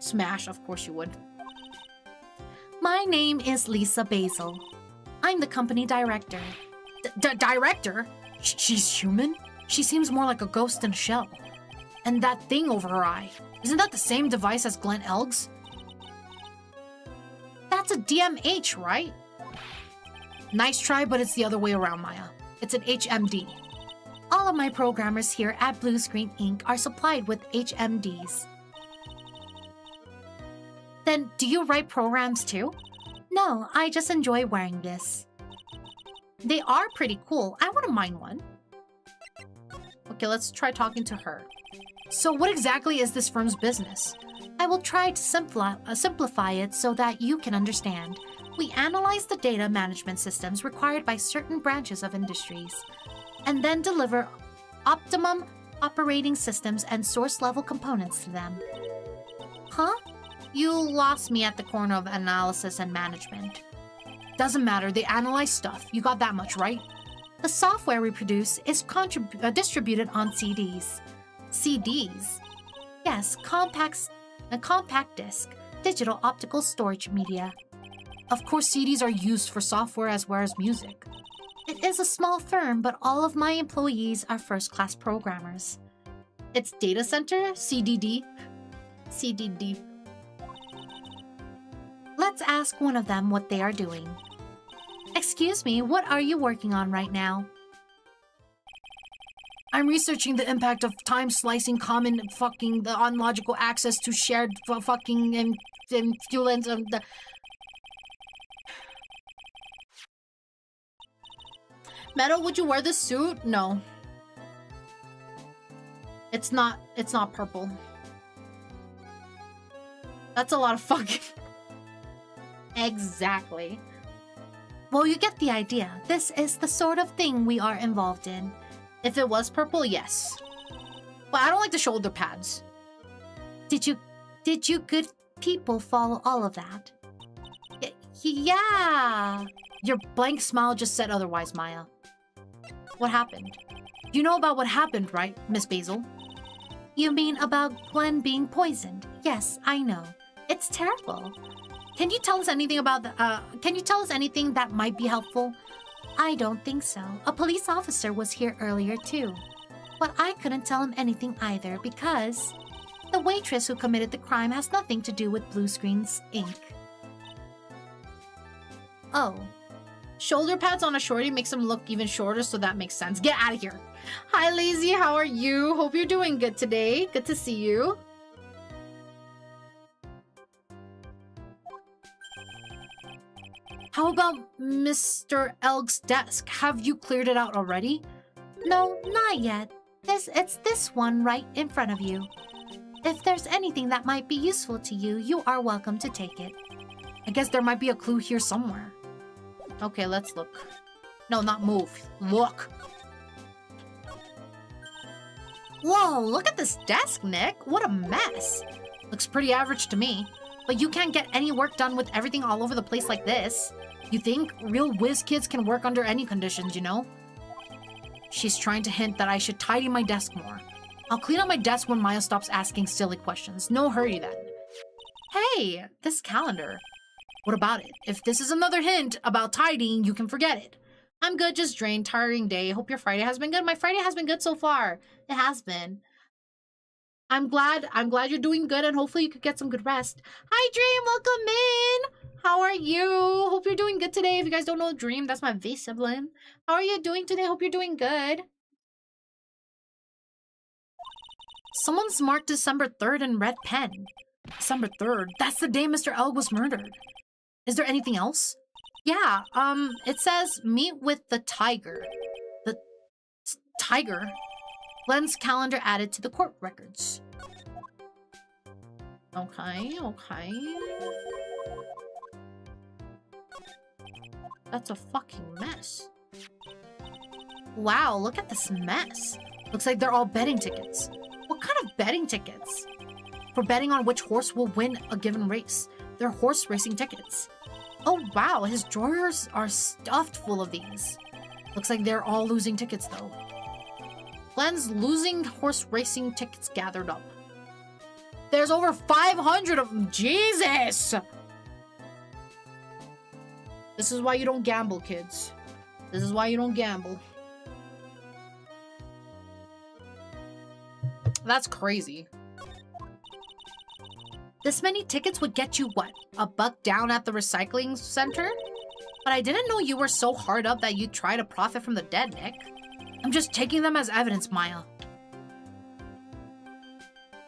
Speaker 1: Smash, of course you would.
Speaker 2: My name is Lisa Basil. I'm the company director.
Speaker 1: Director? She's human? She seems more like a ghost in a shell. And that thing over her eye. Isn't that the same device as Glenn Elg's? That's a DMH, right? Nice try, but it's the other way around, Maya. It's an HMD.
Speaker 2: All of my programmers here at Blue Screen Inc. are supplied with HMDs.
Speaker 1: Then, do you write programs too?
Speaker 2: No, I just enjoy wearing this.
Speaker 1: They are pretty cool. I wouldn't mind one. Okay, let's try talking to her. So what exactly is this firm's business?
Speaker 2: I will try to simplify it so that you can understand. We analyze the data management systems required by certain branches of industries, and then deliver optimum operating systems and source-level components to them.
Speaker 1: Huh? You lost me at the corner of analysis and management. Doesn't matter, they analyze stuff. You got that much, right?
Speaker 2: The software we produce is distributed on CDs.
Speaker 1: CDs?
Speaker 2: Yes, a compact disc, digital optical storage media.
Speaker 1: Of course, CDs are used for software as well as music.
Speaker 2: It is a small firm, but all of my employees are first-class programmers.
Speaker 1: It's data center? CDD? CDD.
Speaker 2: Let's ask one of them what they are doing. Excuse me, what are you working on right now?
Speaker 1: I'm researching the impact of time slicing common fucking the unlogical access to shared fucking influence of the... Meadow, would you wear this suit? No. It's not purple. That's a lot of fucking... Exactly.
Speaker 2: Well, you get the idea. This is the sort of thing we are involved in.
Speaker 1: If it was purple, yes. But I don't like the shoulder pads.
Speaker 2: Did you good people follow all of that?
Speaker 1: Yeah. Your blank smile just said otherwise, Maya. What happened? You know about what happened, right, Miss Basil?
Speaker 2: You mean about Glenn being poisoned? Yes, I know. It's terrible.
Speaker 1: Can you tell us anything about can you tell us anything that might be helpful?
Speaker 2: I don't think so. A police officer was here earlier too. But I couldn't tell him anything either because the waitress who committed the crime has nothing to do with Blue Screens Inc.
Speaker 1: Oh. Shoulder pads on a shorty makes him look even shorter, so that makes sense. Get out of here. Hi, Lazy. How are you? Hope you're doing good today. Good to see you. How about Mr. Elg's desk? Have you cleared it out already?
Speaker 2: No, not yet. It's this one right in front of you. If there's anything that might be useful to you, you are welcome to take it.
Speaker 1: I guess there might be a clue here somewhere. Okay, let's look. No, not move. Look. Whoa, look at this desk, Nick. What a mess. Looks pretty average to me.
Speaker 2: But you can't get any work done with everything all over the place like this. You think real whiz kids can work under any conditions, you know? She's trying to hint that I should tidy my desk more. I'll clean up my desk when Maya stops asking silly questions. No hurry then. Hey, this calendar. What about it? If this is another hint about tidying, you can forget it. I'm good, just drained, tiring day. Hope your Friday has been good. My Friday has been good so far. It has been. I'm glad you're doing good, and hopefully you could get some good rest. Hi, Dream, welcome in. How are you? Hope you're doing good today. If you guys don't know Dream, that's my V sibling. How are you doing today? Hope you're doing good. Someone's marked December 3rd in red pen. December 3rd? That's the day Mr. Elg was murdered. Is there anything else? Yeah, it says meet with the tiger. The tiger? Glenn's calendar added to the court records. Okay. That's a fucking mess. Wow, look at this mess. Looks like they're all betting tickets. What kind of betting tickets? For betting on which horse will win a given race. They're horse racing tickets. Oh wow, his drawers are stuffed full of these. Looks like they're all losing tickets though. Glenn's losing horse racing tickets gathered up. There's over 500 of them. Jesus! This is why you don't gamble, kids. This is why you don't gamble. That's crazy. This many tickets would get you what? A buck down at the recycling center? But I didn't know you were so hard up that you'd try to profit from the dead, Nick. I'm just taking them as evidence, Maya.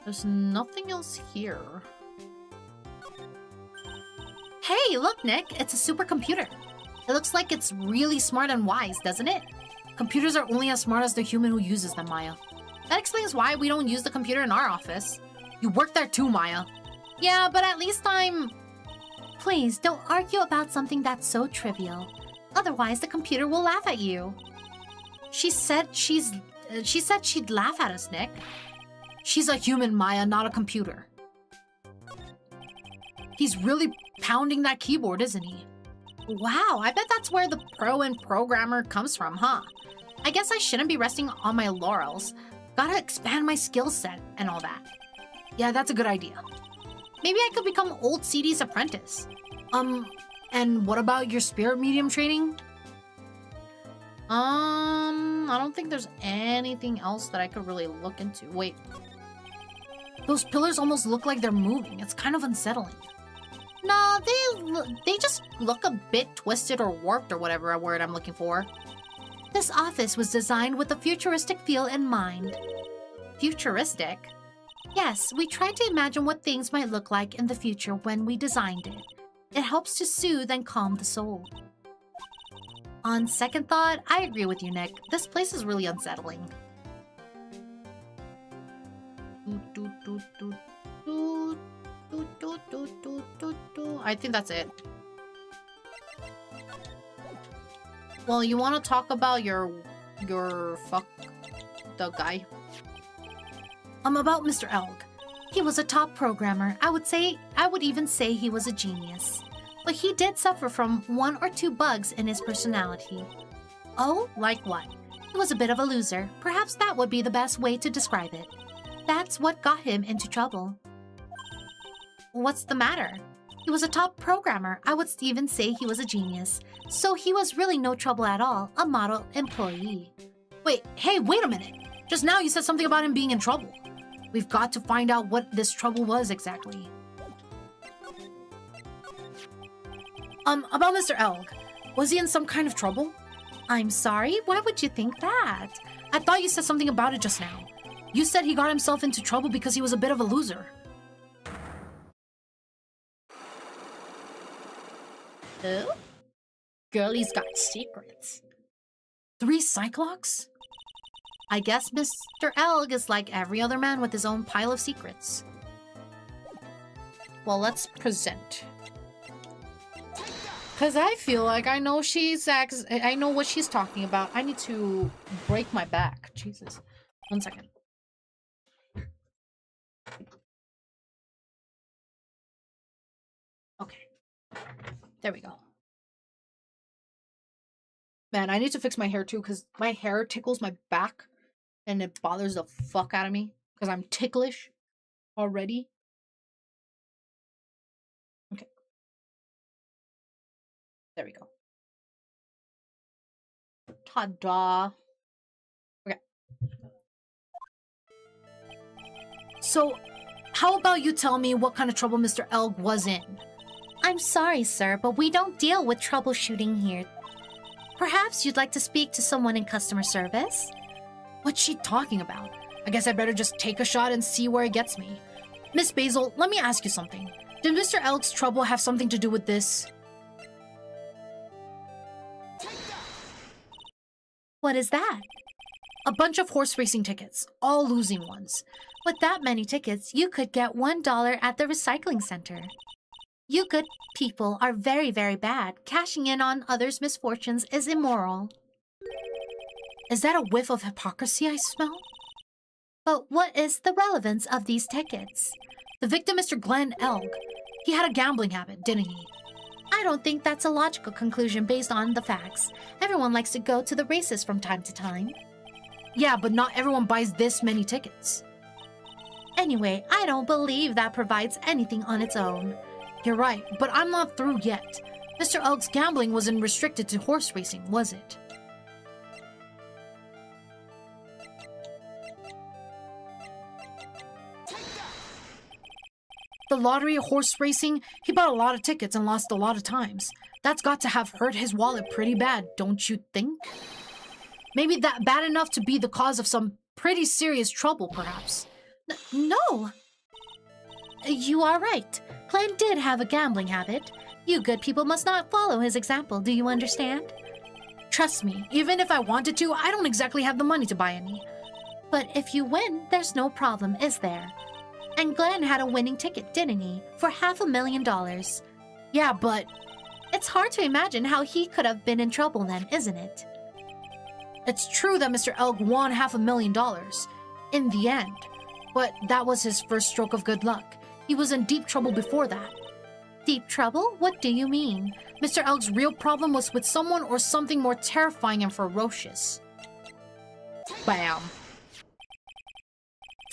Speaker 2: There's nothing else here. Hey, look, Nick. It's a supercomputer. It looks like it's really smart and wise, doesn't it? Computers are only as smart as the human who uses them, Maya. That explains why we don't use the computer in our office. You work there too, Maya. Yeah, but at least I'm... Please, don't argue about something that's so trivial. Otherwise, the computer will laugh at you. She said she'd laugh at us, Nick. She's a human, Maya, not a computer. He's really pounding that keyboard, isn't he? Wow, I bet that's where the pro and programmer comes from, huh? I guess I shouldn't be resting on my laurels. Gotta expand my skill set and all that. Yeah, that's a good idea. Maybe I could become old CD's apprentice. And what about your spirit medium training? I don't think there's anything else that I could really look into. Wait. Those pillars almost look like they're moving. It's kind of unsettling. No, they just look a bit twisted or warped or whatever word I'm looking for. This office was designed with a futuristic feel in mind. Futuristic? Yes, we tried to imagine what things might look like in the future when we designed it. It helps to soothe and calm the soul. On second thought, I agree with you, Nick. This place is really unsettling. I think that's it. Well, you want to talk about your fuck the guy? About Mr. Elg. He was a top programmer. I would even say he was a genius. But he did suffer from 1 or 2 bugs in his personality. Oh, like what? He was a bit of a loser. Perhaps that would be the best way to describe it. That's what got him into trouble. What's the matter? He was a top programmer. I would even say he was a genius. So he was really no trouble at all, a model employee. Wait a minute. Just now you said something about him being in trouble. We've got to find out what this trouble was exactly. About Mr. Elg. Was he in some kind of trouble? I'm sorry, why would you think that? I thought you said something about it just now. You said he got himself into trouble because he was a bit of a loser. Who? Girlie's got secrets. 3 Cyclops? I guess Mr. Elg is like every other man with his own pile of secrets. Well, let's present. Because I feel like I know I know what she's talking about. I need to break my back. Jesus. 1 second.
Speaker 1: There we go. Man, I need to fix my hair too, because my hair tickles my back and it bothers the fuck out of me because I'm ticklish already. Okay. There we go. Ta-da. Okay. So, how about you tell me what kind of trouble Mr. Elg was in?
Speaker 2: I'm sorry, sir, but we don't deal with troubleshooting here. Perhaps you'd like to speak to someone in customer service?
Speaker 1: What's she talking about? I guess I better just take a shot and see where it gets me. Miss Basil, let me ask you something. Did Mr. Elg's trouble have something to do with this?
Speaker 2: What is that?
Speaker 1: A bunch of horse racing tickets, all losing ones.
Speaker 2: With that many tickets, you could get $1 at the recycling center. You good people are very, very bad. Cashing in on others' misfortunes is immoral.
Speaker 1: Is that a whiff of hypocrisy I smell?
Speaker 2: But what is the relevance of these tickets?
Speaker 1: The victim, Mr. Glenn Elg, he had a gambling habit, didn't he?
Speaker 2: I don't think that's a logical conclusion based on the facts. Everyone likes to go to the races from time to time.
Speaker 1: Yeah, but not everyone buys this many tickets.
Speaker 2: Anyway, I don't believe that provides anything on its own.
Speaker 1: You're right, but I'm not through yet. Mr. Elg's gambling wasn't restricted to horse racing, was it? The lottery, horse racing, he bought a lot of tickets and lost a lot of times. That's got to have hurt his wallet pretty bad, don't you think? Maybe that bad enough to be the cause of some pretty serious trouble, perhaps.
Speaker 2: No! You are right. Glenn did have a gambling habit. You good people must not follow his example, do you understand?
Speaker 1: Trust me, even if I wanted to, I don't exactly have the money to buy any.
Speaker 2: But if you win, there's no problem, is there? And Glenn had a winning ticket, didn't he? For $500,000.
Speaker 1: Yeah, but...
Speaker 2: It's hard to imagine how he could have been in trouble then, isn't it?
Speaker 1: It's true that Mr. Elg won $500,000 in the end, but that was his first stroke of good luck. He was in deep trouble before that.
Speaker 2: Deep trouble? What do you mean?
Speaker 1: Mr. Elg's real problem was with someone or something more terrifying and ferocious. Bam.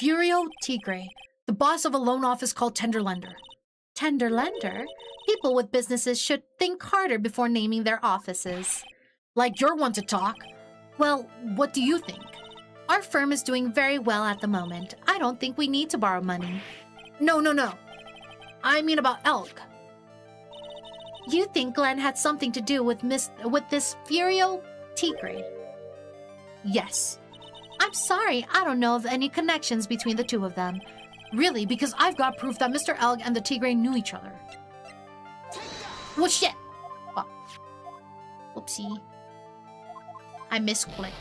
Speaker 1: Furio Tigre, the boss of a loan office called Tenderlender.
Speaker 2: Tenderlender? People with businesses should think harder before naming their offices.
Speaker 1: Like you're one to talk. Well, what do you think?
Speaker 2: Our firm is doing very well at the moment. I don't think we need to borrow money.
Speaker 1: No. I mean about Elg.
Speaker 2: You think Glenn had something to do with this Furio Tigre?
Speaker 1: Yes.
Speaker 2: I'm sorry, I don't know of any connections between the two of them.
Speaker 1: Really, because I've got proof that Mr. Elg and the Tigre knew each other. Well, shit. Oh. Whoopsie. I misclicked.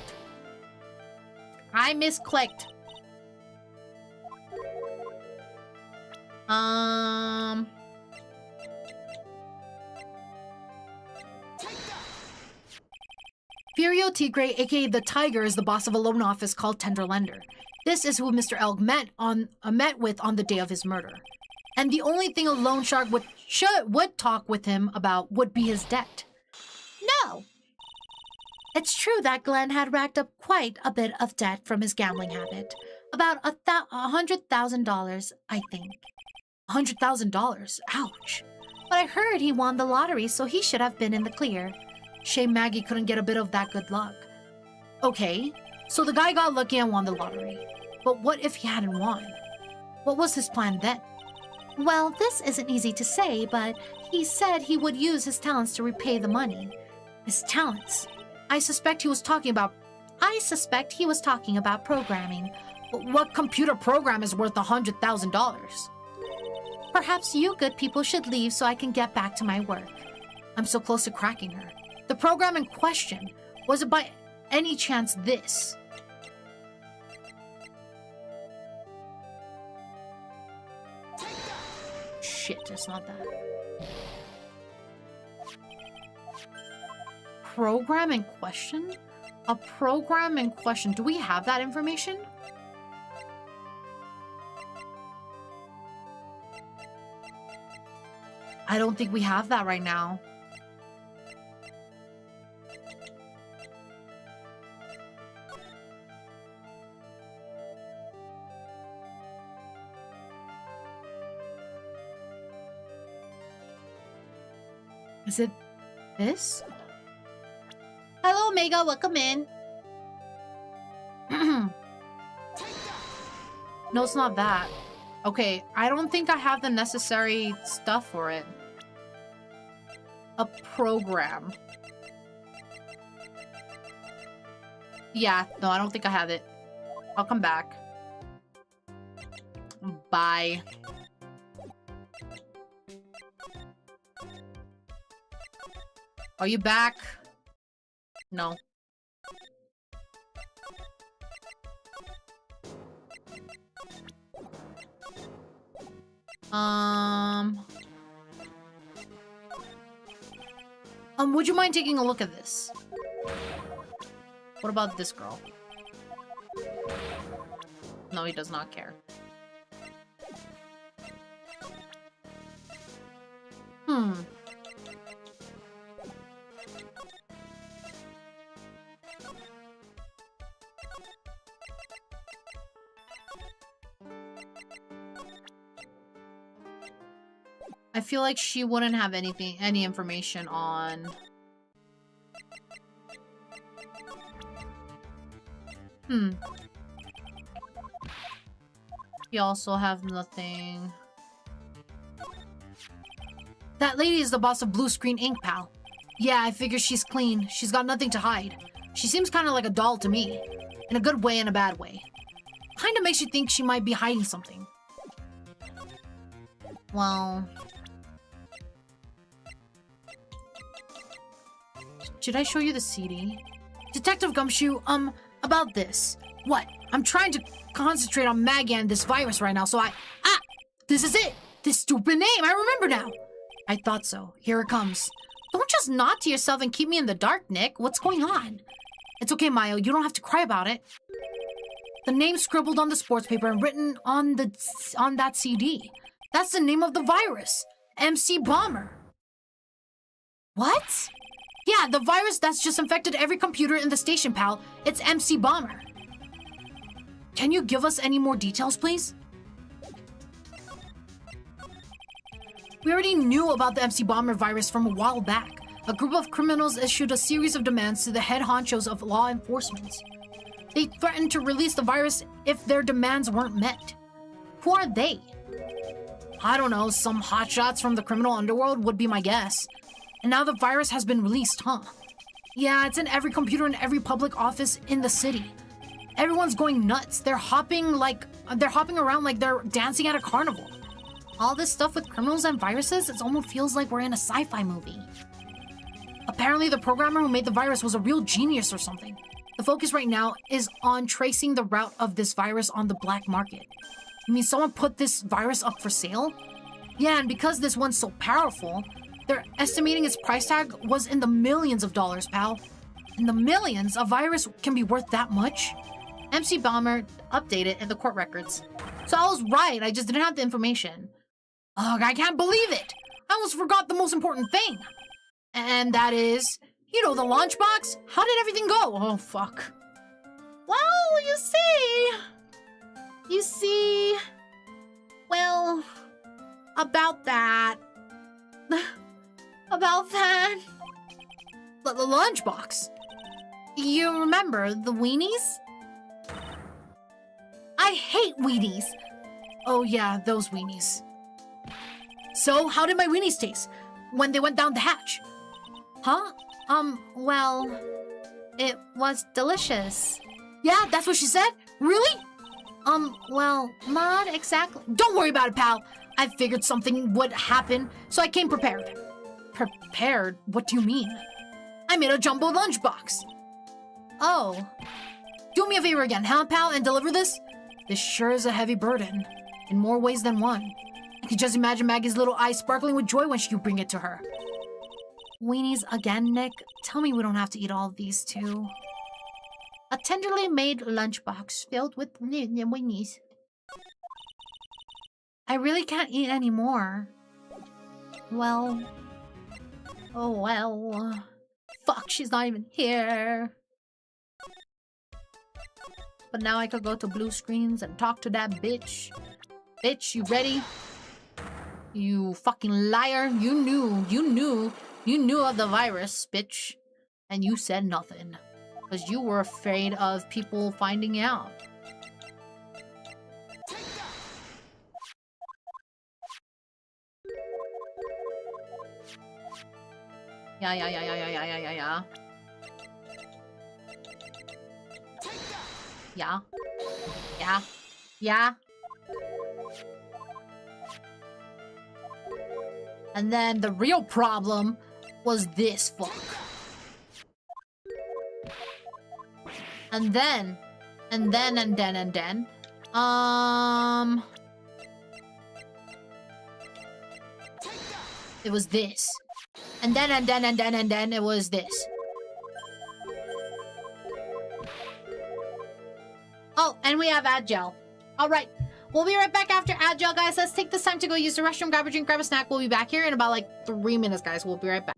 Speaker 1: Furio Tigre, aka the Tiger, is the boss of a loan office called Tenderlender. This is who Mr. Elg met with on the day of his murder. And the only thing a loan shark would talk with him about would be his debt.
Speaker 2: No! It's true that Glenn had racked up quite a bit of debt from his gambling habit. About $100,000, I think.
Speaker 1: $100,000? Ouch.
Speaker 2: But I heard he won the lottery, so he should have been in the clear.
Speaker 1: Shame Maggey couldn't get a bit of that good luck. Okay, so the guy got lucky and won the lottery. But what if he hadn't won? What was his plan then?
Speaker 2: Well, this isn't easy to say, but he said he would use his talents to repay the money.
Speaker 1: His talents? I suspect he was talking about programming. But what computer program is worth $100,000?
Speaker 2: Perhaps you good people should leave so I can get back to my work.
Speaker 1: I'm so close to cracking her. The program in question, was it by any chance this? Shit, it's not that. Program in question? A program in question. Do we have that information? I don't think we have that right now.
Speaker 2: Is it this?
Speaker 1: Hello, Omega. Welcome in.
Speaker 2: No, it's not that. Okay, I don't think I have the necessary stuff for it. A program. Yeah, no, I don't think I have it. I'll come back. Bye. Are you back? No. Would you mind taking a look at this? What about this girl? No, he does not care. I feel like she wouldn't have any information on... We also have nothing. That lady is the boss of Blue Screen Inc., pal. Yeah, I figure she's clean. She's got nothing to hide. She seems kind of like a doll to me. In a good way and a bad way. Kinda makes you think she might be hiding something. Well... Should I show you the CD? Detective Gumshoe, about this. What? I'm trying to concentrate on Maggey and this virus right now, so this is it! This stupid name, I remember now! I thought so. Here it comes. Don't just nod to yourself and keep me in the dark, Nick. What's going on? It's okay, Mayo. You don't have to cry about it. The name scribbled on the sports paper and written on that CD. That's the name of the virus. MC Bomber. What? Yeah, the virus that's just infected every computer in the station, pal. It's MC Bomber. Can you give us any more details, please? We already knew about the MC Bomber virus from a while back. A group of criminals issued a series of demands to the head honchos of law enforcement. They threatened to release the virus if their demands weren't met. Who are they? I don't know, some hotshots from the criminal underworld would be my guess. And now the virus has been released, huh? Yeah, it's in every computer in every public office in the city. Everyone's going nuts. They're hopping around like they're dancing at a carnival. All this stuff with criminals and viruses, it almost feels like we're in a sci-fi movie. Apparently the programmer who made the virus was a real genius or something. The focus right now is on tracing the route of this virus on the black market. You mean someone put this virus up for sale? Yeah, and because this one's so powerful, they're estimating its price tag was in the millions of dollars, pal. In the millions, a virus can be worth that much? MC Bomber updated in the court records. So I was right, I just didn't have the information. Ugh, I can't believe it! I almost forgot the most important thing. And that is, you know, the lunchbox? How did everything go? Oh, fuck.
Speaker 1: Well, you see, well, about that. About that.
Speaker 2: The lunchbox. You remember the weenies? I hate weenies. Oh yeah, those weenies. So, how did my weenies taste when they went down the hatch? Huh? Well, it was delicious. Yeah, that's what she said? Really? Well, not exactly. Don't worry about it, pal. I figured something would happen, so I came prepared. Prepared? What do you mean? I made a jumbo lunchbox. Oh. Do me a favor again, huh, pal, and deliver this? This sure is a heavy burden, in more ways than one. I can just imagine Maggie's little eyes sparkling with joy when you bring it to her. Weenies again, Nick? Tell me we don't have to eat all of these, too. A tenderly made lunchbox filled with weenies. I really can't eat any more. Well... Oh, well... Fuck, she's not even here. But now I could go to blue screens and talk to that bitch. Bitch, you ready? You fucking liar. You knew You knew of the virus, bitch, and you said nothing. Because you were afraid of people finding out. Yeah. Yeah. And then the real problem was this fuck. And then. It was this. And then it was this. Oh, and we have Agile. Alright. We'll be right back after Agile, guys. Let's take this time to go use the restroom, grab a drink, grab a snack. We'll be back here in about like 3 minutes, guys. We'll be right back.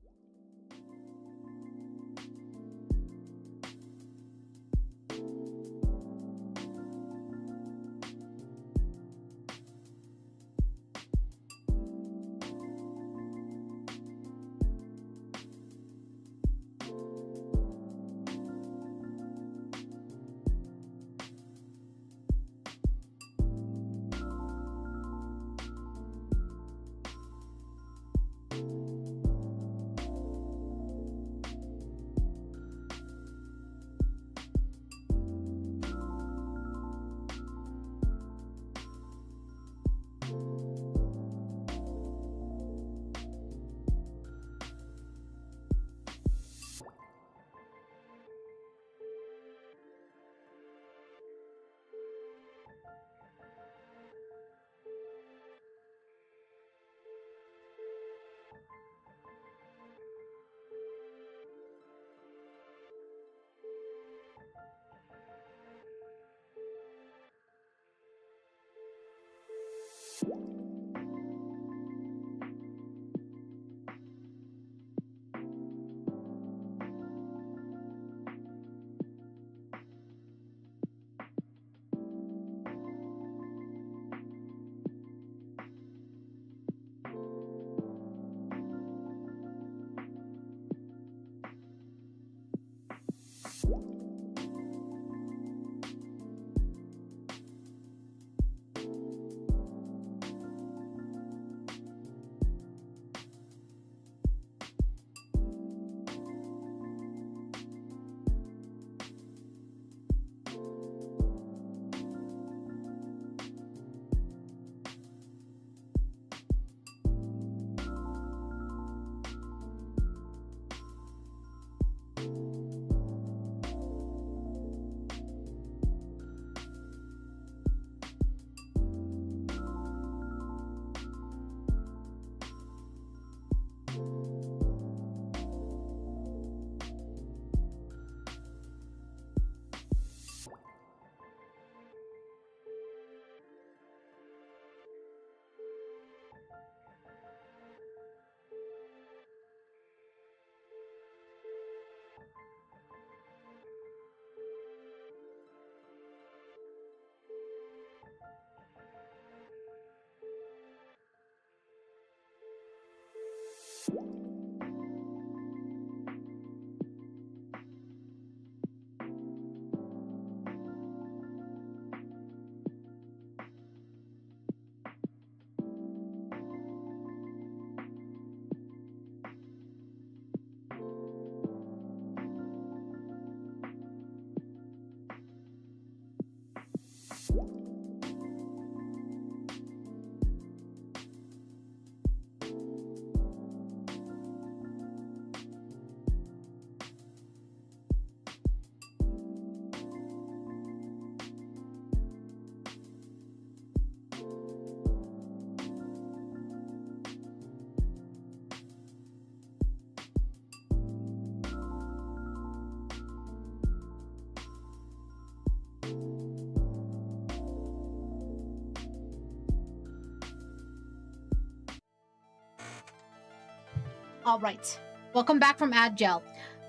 Speaker 2: All right. Welcome back from Agile.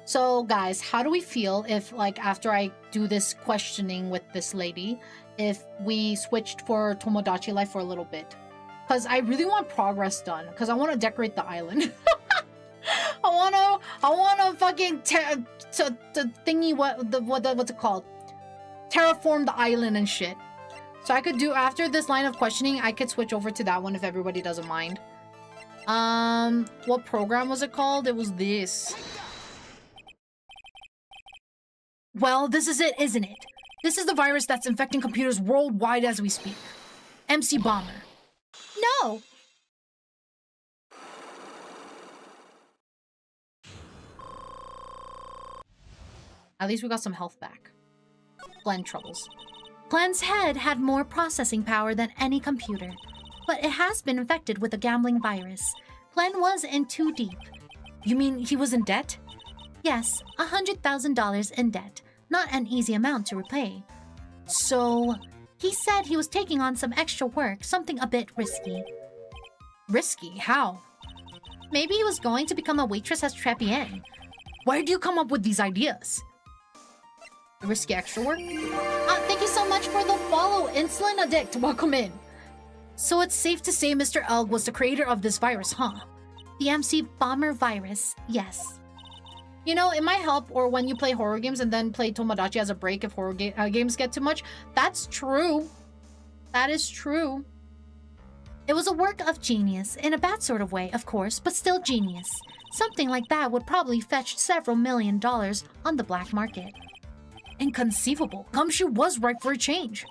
Speaker 2: So, guys, how do we feel if, like, after I do this questioning with this lady, if we switched for Tomodachi Life for a little bit? Because I really want progress done, because I want to decorate the island. I
Speaker 1: wanna fucking thingy, what's it called? Terraform the island and shit. So I could do, after this line of questioning, I could switch over to that one if everybody doesn't mind. What program was it called? It was this. Well, this is it, isn't it? This is the virus that's infecting computers worldwide as we speak. MC Bomber.
Speaker 2: No!
Speaker 1: At least we got some health back. Glenn troubles.
Speaker 2: Glenn's head had more processing power than any computer, but it has been infected with a gambling virus. Glenn was in too deep.
Speaker 1: You mean he was in debt?
Speaker 2: Yes, $100,000 in debt. Not an easy amount to repay. So, he said he was taking on some extra work, something a bit risky.
Speaker 1: Risky? How?
Speaker 2: Maybe he was going to become a waitress at Trepian.
Speaker 1: Where do you come up with these ideas? Risky extra work?
Speaker 2: Thank you so much for the follow, Insulin Addict. Welcome in.
Speaker 1: So it's safe to say Mr. Elg was the creator of this virus, huh?
Speaker 2: The MC Bomber virus, yes.
Speaker 1: You know, it might help, or when you play horror games and then play Tomodachi as a break if horror games get too much. That's true. That is true.
Speaker 2: It was a work of genius, in a bad sort of way, of course, but still genius. Something like that would probably fetch several $1 million on the black market.
Speaker 1: Inconceivable. Gumshoe was ripe for a change.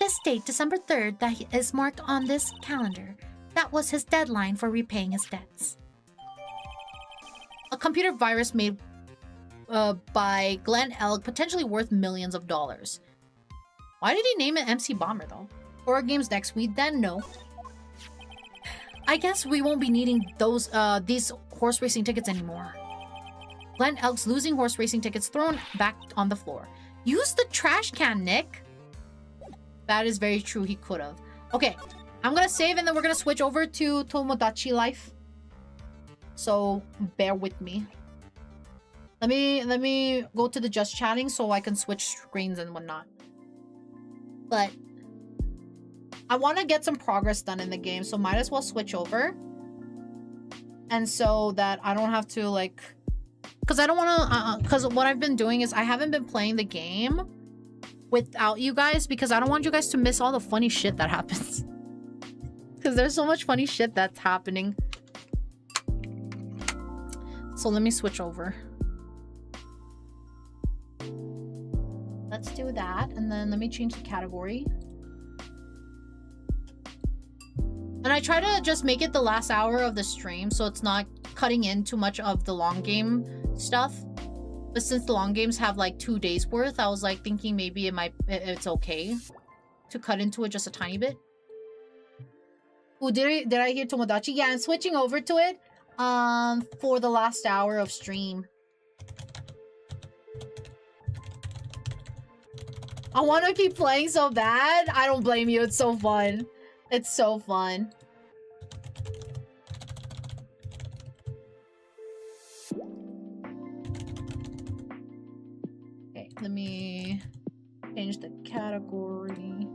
Speaker 2: This date, December 3rd, that is marked on this calendar. That was his deadline for repaying his debts.
Speaker 1: A computer virus made by Glenn Elg, potentially worth millions of dollars. Why did he name it MC Bomber, though? Horror games next week, then? No. I guess we won't be needing these horse racing tickets anymore. Glenn Elg's losing horse racing tickets thrown back on the floor. Use the trash can, Nick. That is very true. He could have. Okay, I'm gonna save and then we're gonna switch over to Tomodachi Life. So bear with me. Let me go to the just chatting so I can switch screens and whatnot. But I want to get some progress done in the game, so might as well switch over. And so that I don't have to like, because I don't want to, because what I've been doing is I haven't been playing the game without you guys because I don't want you guys to miss all the funny shit that happens. Because there's so much funny shit that's happening. So let me switch over. Let's do that, and then let me change the category. And I try to just make it the last hour of the stream so it's not cutting in too much of the long game stuff. But since the long games have like 2 days worth, I was like thinking maybe it's okay to cut into it just a tiny bit. Oh, did I hear Tomodachi? Yeah, I'm switching over to it for the last hour of stream. I want to keep playing so bad. I don't blame you. It's so fun. It's so fun. Okay, let me change the category.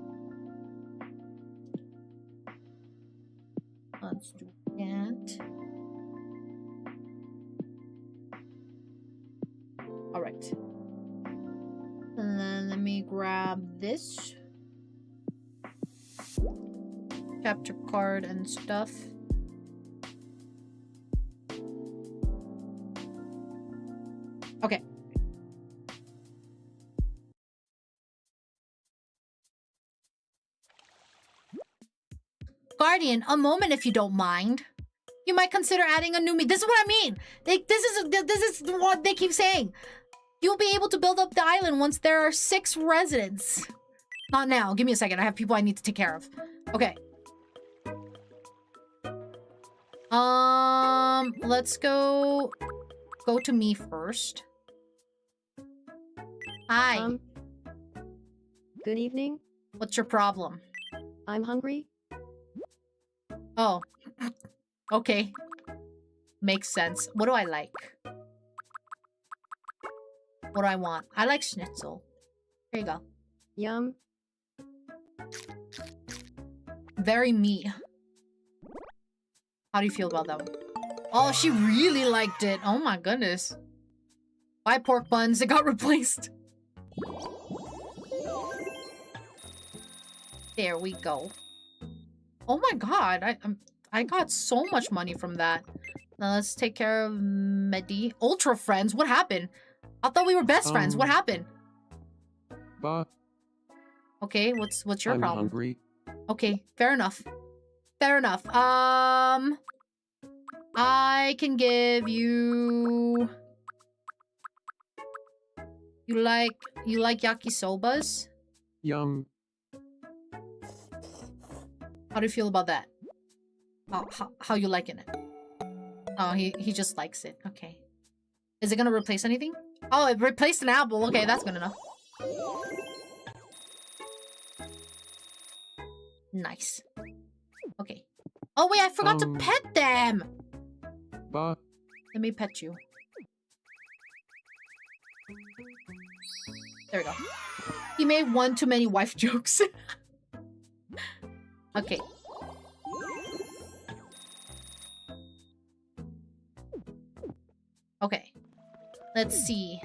Speaker 1: Let's do that. All right. And then let me grab this. Capture card and stuff. Okay. Guardian, a moment if you don't mind. You might consider adding a new me. This is what I mean. This is what they keep saying. You'll be able to build up the island once there are 6 residents. Not now. Give me a second. I have people I need to take care of. Okay. Let's go to me first. Hi.
Speaker 3: Good evening.
Speaker 1: What's your problem?
Speaker 3: I'm hungry.
Speaker 1: Oh. Okay. Makes sense. What do I like? What do I want? I like schnitzel. Here you go.
Speaker 3: Yum.
Speaker 1: Very me. How do you feel about that one? Oh, she really liked it. Oh my goodness. Bye, pork buns. It got replaced. There we go. Oh my god. I got so much money from that. Now let's take care of Medi. Ultra friends. What happened? I thought we were best friends. What happened? Okay, what's your
Speaker 4: I'm
Speaker 1: problem?
Speaker 4: hungry.
Speaker 1: Okay, fair enough. Fair enough. I can give you... You like yakisobas?
Speaker 4: Yum.
Speaker 1: How do you feel about that? How you liking it? Oh, he just likes it. Okay. Is it gonna replace anything? Oh, it replaced an apple. Okay, that's good enough. Nice. Okay. Oh wait, I forgot to pet them!
Speaker 4: Bah.
Speaker 1: Let me pet you. There we go. He made one too many wife jokes. Okay. Okay. Let's see.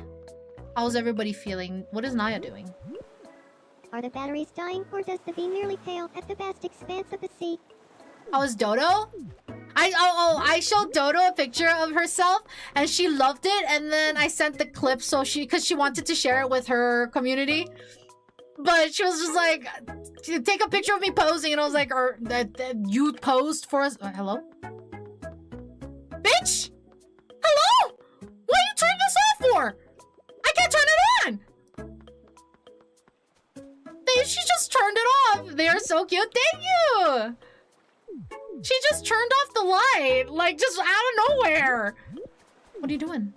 Speaker 1: How's everybody feeling? What is Naya doing?
Speaker 5: Are the batteries dying, or does the bee merely pale at the vast expanse of the sea?
Speaker 1: How is Dodo? I showed Dodo a picture of herself and she loved it, and then I sent the clip so because she wanted to share it with her community. But she was just like, take a picture of me posing, and I was like, you posed for us? Hello? Bitch! Hello? What are you turning this off for? I can't turn it on! She just turned it off. They are so cute. Thank you! She just turned off the light, like, just out of nowhere. What are you doing?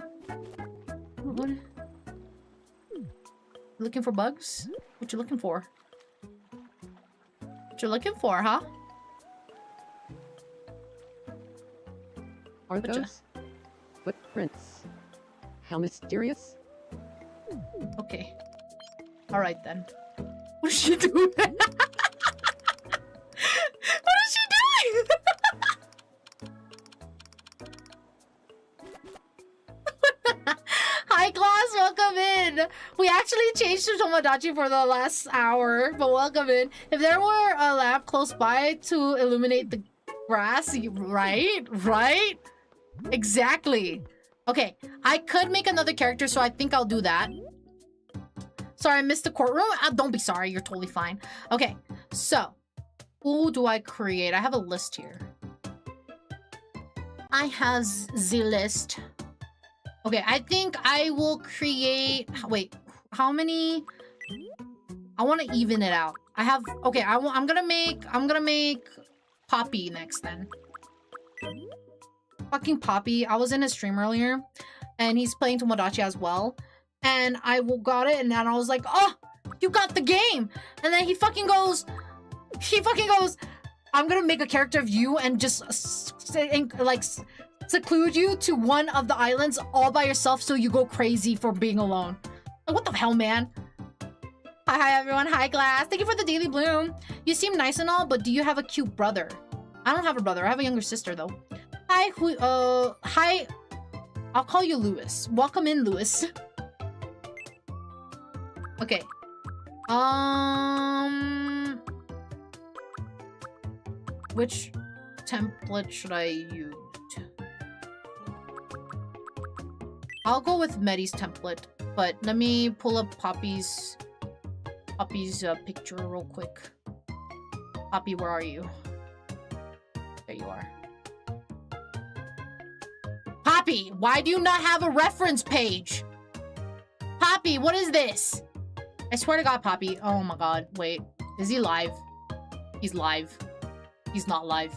Speaker 1: What? Looking for bugs? What you looking for? What you looking for, huh?
Speaker 3: Are those footprints? How mysterious.
Speaker 1: Okay. All right then. What is she doing? What is she doing? Hi, class. Welcome in. We actually changed to Tomodachi for the last hour, but welcome in. If there were a lamp close by to illuminate the grass, right? Right? Exactly. Okay, I could make another character, so I think I'll do that. Sorry, I missed the courtroom. Don't be sorry. You're totally fine. Okay, so who do I create? I have a list here. I have the list. Okay, I think I will create... Wait, how many? I want to even it out. I have... Okay, I'm gonna make Poppy next then. Fucking Poppy. I was in his stream earlier, and he's playing Tomodachi as well. And I got it, and then I was like, oh, you got the game. And then he fucking goes, I'm gonna make a character of you and just seclude you to one of the islands all by yourself so you go crazy for being alone. Like, what the hell, man? Hi, everyone. Hi, class. Thank you for the daily bloom. You seem nice and all, but do you have a cute brother? I don't have a brother. I have a younger sister, though. Hi, hi. I'll call you Lewis. Welcome in, Lewis. Okay. Which template should I use? I'll go with Medi's template, but let me pull up Poppy's picture real quick. Poppy, where are you? There you are. Poppy, why do you not have a reference page? Poppy, what is this? I swear to God, Poppy. Oh my God. Wait. Is he live? He's live. He's not live.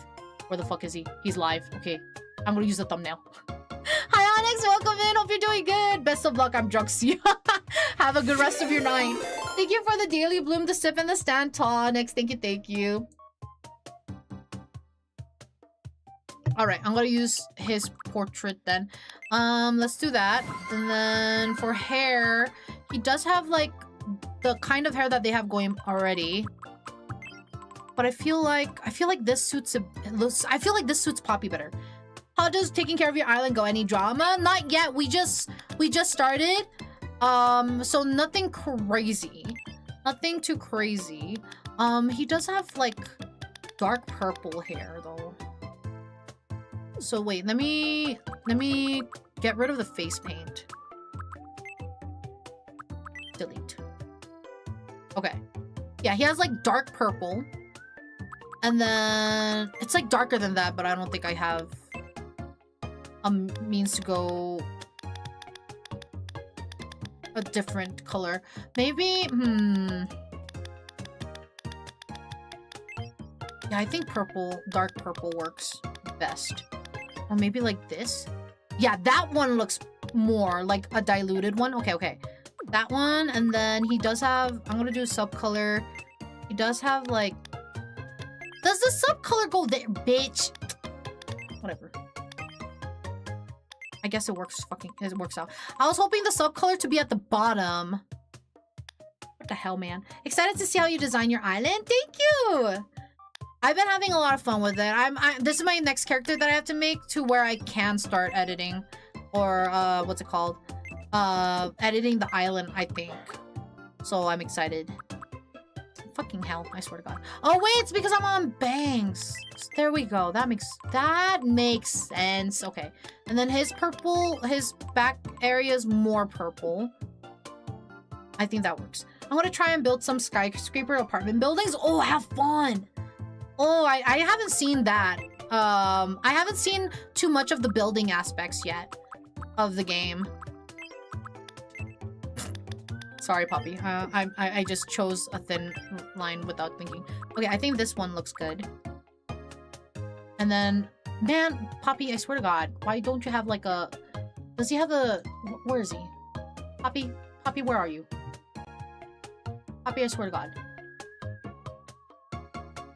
Speaker 1: Where the fuck is he? He's live. Okay. I'm gonna use the thumbnail. Hi, Onyx. Welcome in. Hope you're doing good. Best of luck. I'm drunk. See ya. Have a good rest of your night. Thank you for the daily bloom, the sip, and the stand, Onyx. Thank you. Thank you. Alright. I'm gonna use his portrait then. Let's do that. And then for hair, he does have like the kind of hair that they have going already, but I feel like this suits I feel like this suits Poppy better. How does taking care of your island go? Any drama? Not yet. We just started. So nothing crazy. Nothing too crazy. He does have like dark purple hair though. So wait, let me get rid of the face paint. Delete. Okay. Yeah, he has like dark purple. And then it's like darker than that, but I don't think I have a means to go a different color. Maybe, yeah, I think purple, dark purple works best. Or maybe like this. Yeah, that one looks more like a diluted one. Okay, okay. That one, and then he does have, I'm gonna do subcolor. He does have like, does the subcolor go there, bitch? Whatever. I guess it works it works out. I was hoping the subcolor to be at the bottom. What the hell, man? Excited to see how you design your island? Thank you! I've been having a lot of fun with it. This is my next character that I have to make to where I can start editing. Or, what's it called? Editing the island, I think. So I'm excited. Fucking hell, I swear to God. Oh wait, it's because I'm on bangs. There we go. That makes sense. Okay. And then his purple, his back area is more purple. I think that works. I'm gonna try and build some skyscraper apartment buildings. Oh, have fun. Oh, I haven't seen that. I haven't seen too much of the building aspects yet of the game. Sorry, Poppy. I just chose a thin line without thinking. Okay, I think this one looks good. And then, man, Poppy, I swear to God, why don't you have like a... Does he have a... Where is he? Poppy? Poppy, where are you? Poppy, I swear to God.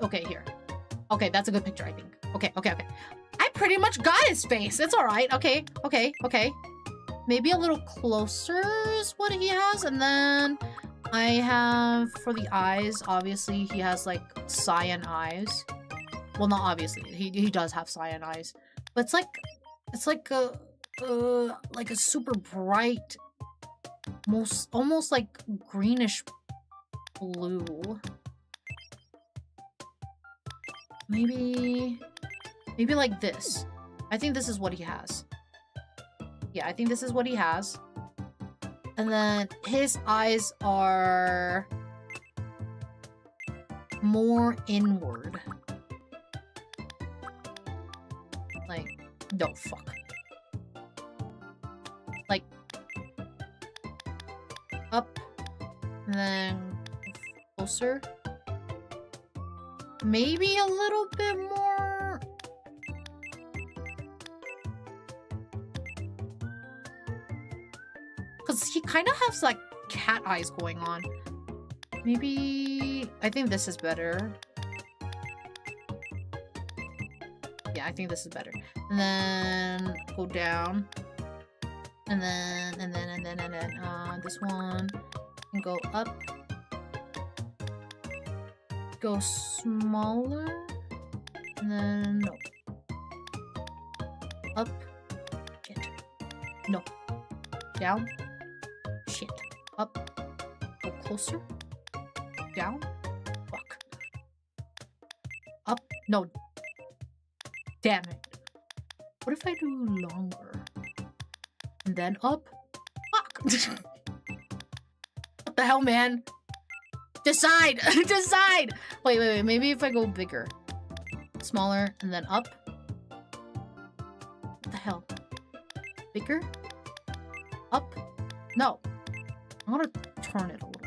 Speaker 1: Okay, here. Okay, that's a good picture, I think. Okay, okay, okay. I pretty much got his face. It's alright. Okay, okay, okay. Maybe a little closer is what he has. And then I have, for the eyes, obviously he has like cyan eyes. Well, not obviously. He does have cyan eyes. But it's like a super bright, almost like greenish blue. Maybe like this. I think this is what he has. Yeah, I think this is what he has. And then his eyes are more inward. Like, no, fuck. Like, up, and then closer. Maybe a little bit more. Because he kind of has like cat eyes going on. Maybe, I think this is better. Yeah, I think this is better. And then go down. And then this one. And go up. Go smaller. And then, no. Up. Shit. No. Down. Shit. Up. Go closer. Down. Fuck. Up. No. Damn it. What if I do longer? And then up? Fuck! What the hell, man? Decide! Decide! Wait. Maybe if I go bigger. Smaller, and then up. What the hell? Bigger? Up? No. I'm gonna turn it a little.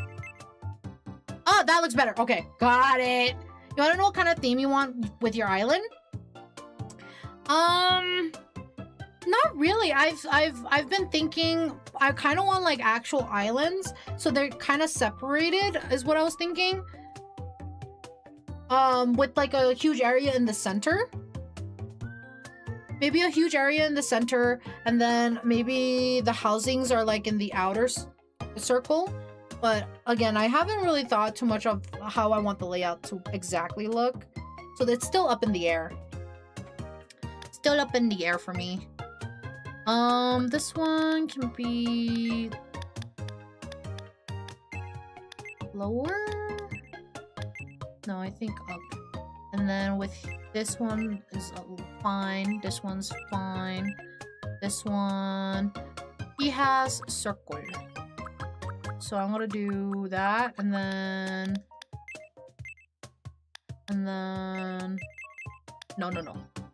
Speaker 1: Oh, that looks better. Okay, got it. You wanna know what kind of theme you want with your island? Not really. I've been thinking I kind of want like actual islands, so they're kind of separated is what I was thinking. With like a huge area in the center. Maybe a huge area in the center, and then maybe the housings are like in the outer circle. But again, I haven't really thought too much of how I want the layout to exactly look. So it's still up in the air. Still up in the air for me. This one can be lower? No, I think up. And then with this one is fine. This one's fine. This one, he has a circle. So I'm gonna do that, and then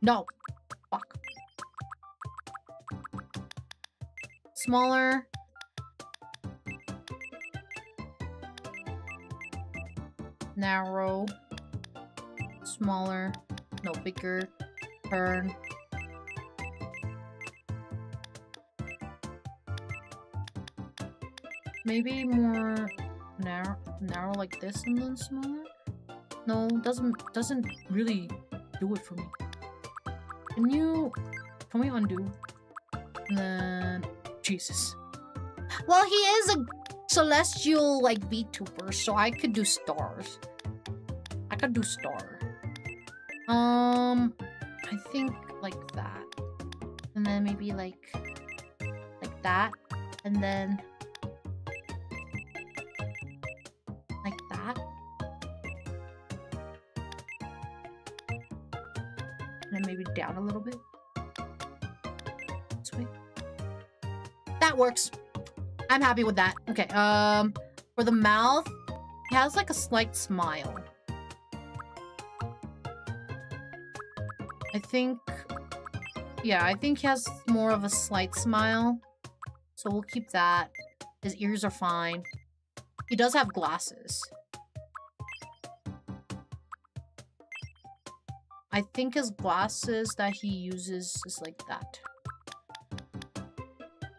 Speaker 1: no. Fuck. Smaller. Narrow. Smaller. No, bigger. Turn. Maybe more narrow like this and then smaller? No, doesn't really do it for me. Can we undo? And then Jesus. Well, he is a celestial like VTuber, so I could do stars. I could do star. I think like that. And then maybe like that. And then like that. And then maybe down a little bit. This way. That works. I'm happy with that. Okay, for the mouth, it has like a slight smile. I think he has more of a slight smile. So we'll keep that. His ears are fine. He does have glasses. I think his glasses that he uses is like that.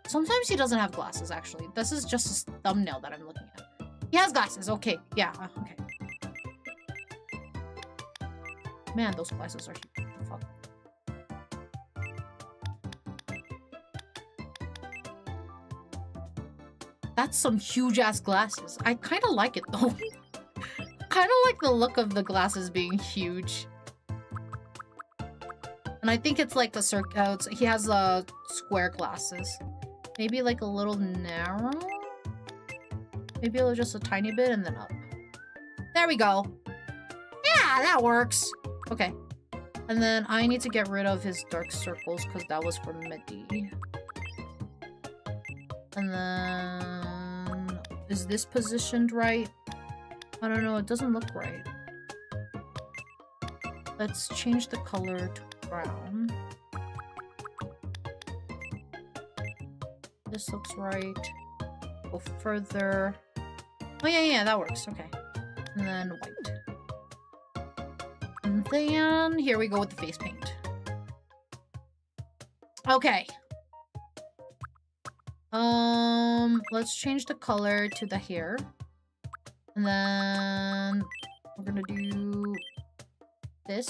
Speaker 1: Sometimes he doesn't have glasses, actually. This is just his thumbnail that I'm looking at. He has glasses. Okay. Yeah. Okay. Man, those glasses are huge. What the fuck? That's some huge-ass glasses. I kind of like it, though. Kind of like the look of the glasses being huge. And I think it's like a circle. He has square glasses. Maybe like a little narrow? Maybe just a tiny bit and then up. There we go. Yeah, that works. Okay. And then I need to get rid of his dark circles because that was for Medi. And then... is this positioned right? I don't know, it doesn't look right. Let's change the color to brown. This looks right. Go further. Oh yeah, that works. Okay. And then white. And then here we go with the face paint. Okay. Let's change the color to the hair. And then we're gonna do this.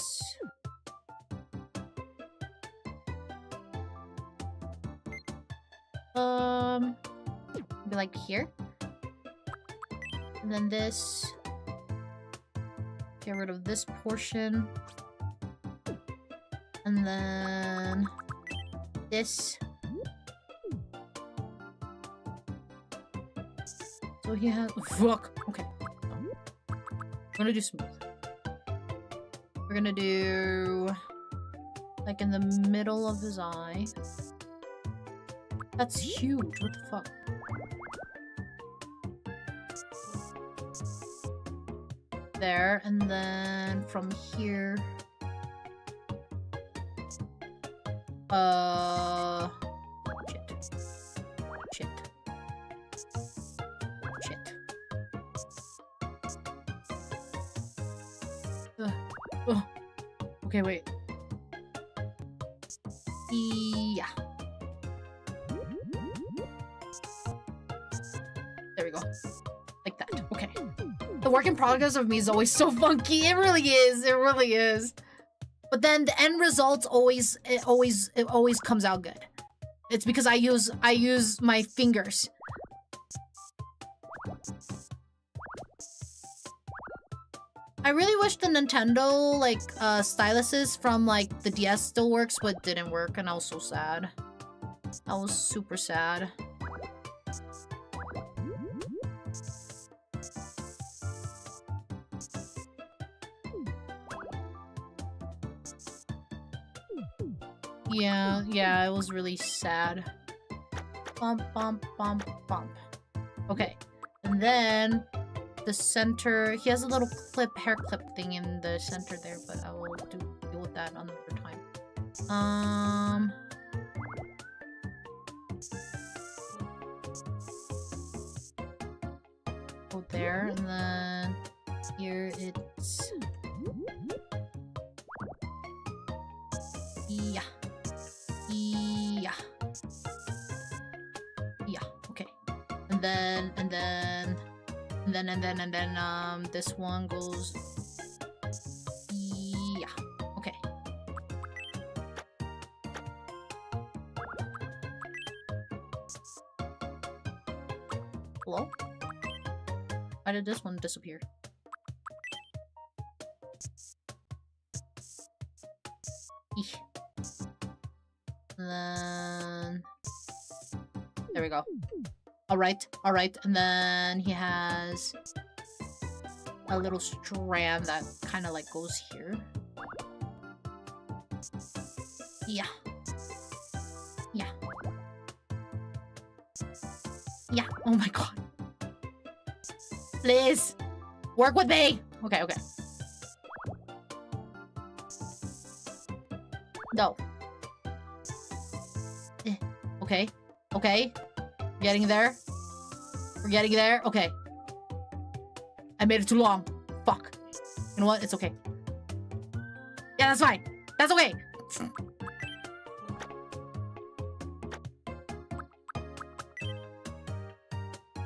Speaker 1: Be like here. And then this. Get rid of this portion. And then this. So he has... fuck! Okay. We're gonna do smooth. We're gonna do... like in the middle of his eye. That's huge. What the fuck? There, and then from here... Shit. Okay, wait. Yeah. There we go. Like that. Okay. The work in progress of me is always so funky. It really is. It really is. But then the end result always comes out good. It's because I use my fingers. I really wish the Nintendo like styluses from like the DS still works, but it didn't work, and I was so sad. I was super sad. Yeah, it was really sad. Bump, bump, bump, bump. Okay, and then the center, he has a little hair clip thing in the center there, but I will deal with that another time. Go there, and then here it's... Yeah. Okay. And then this one goes. Yeah. Okay. Hello? Why did this one disappear? Eek. And then there we go. All right, and then he has a little strand that kind of like goes here. Yeah. Oh my god. Please work with me. Okay. No. Okay. Getting there. We're getting there. Okay. I made it too long. Fuck. You know what? It's okay. Yeah, that's fine. That's okay.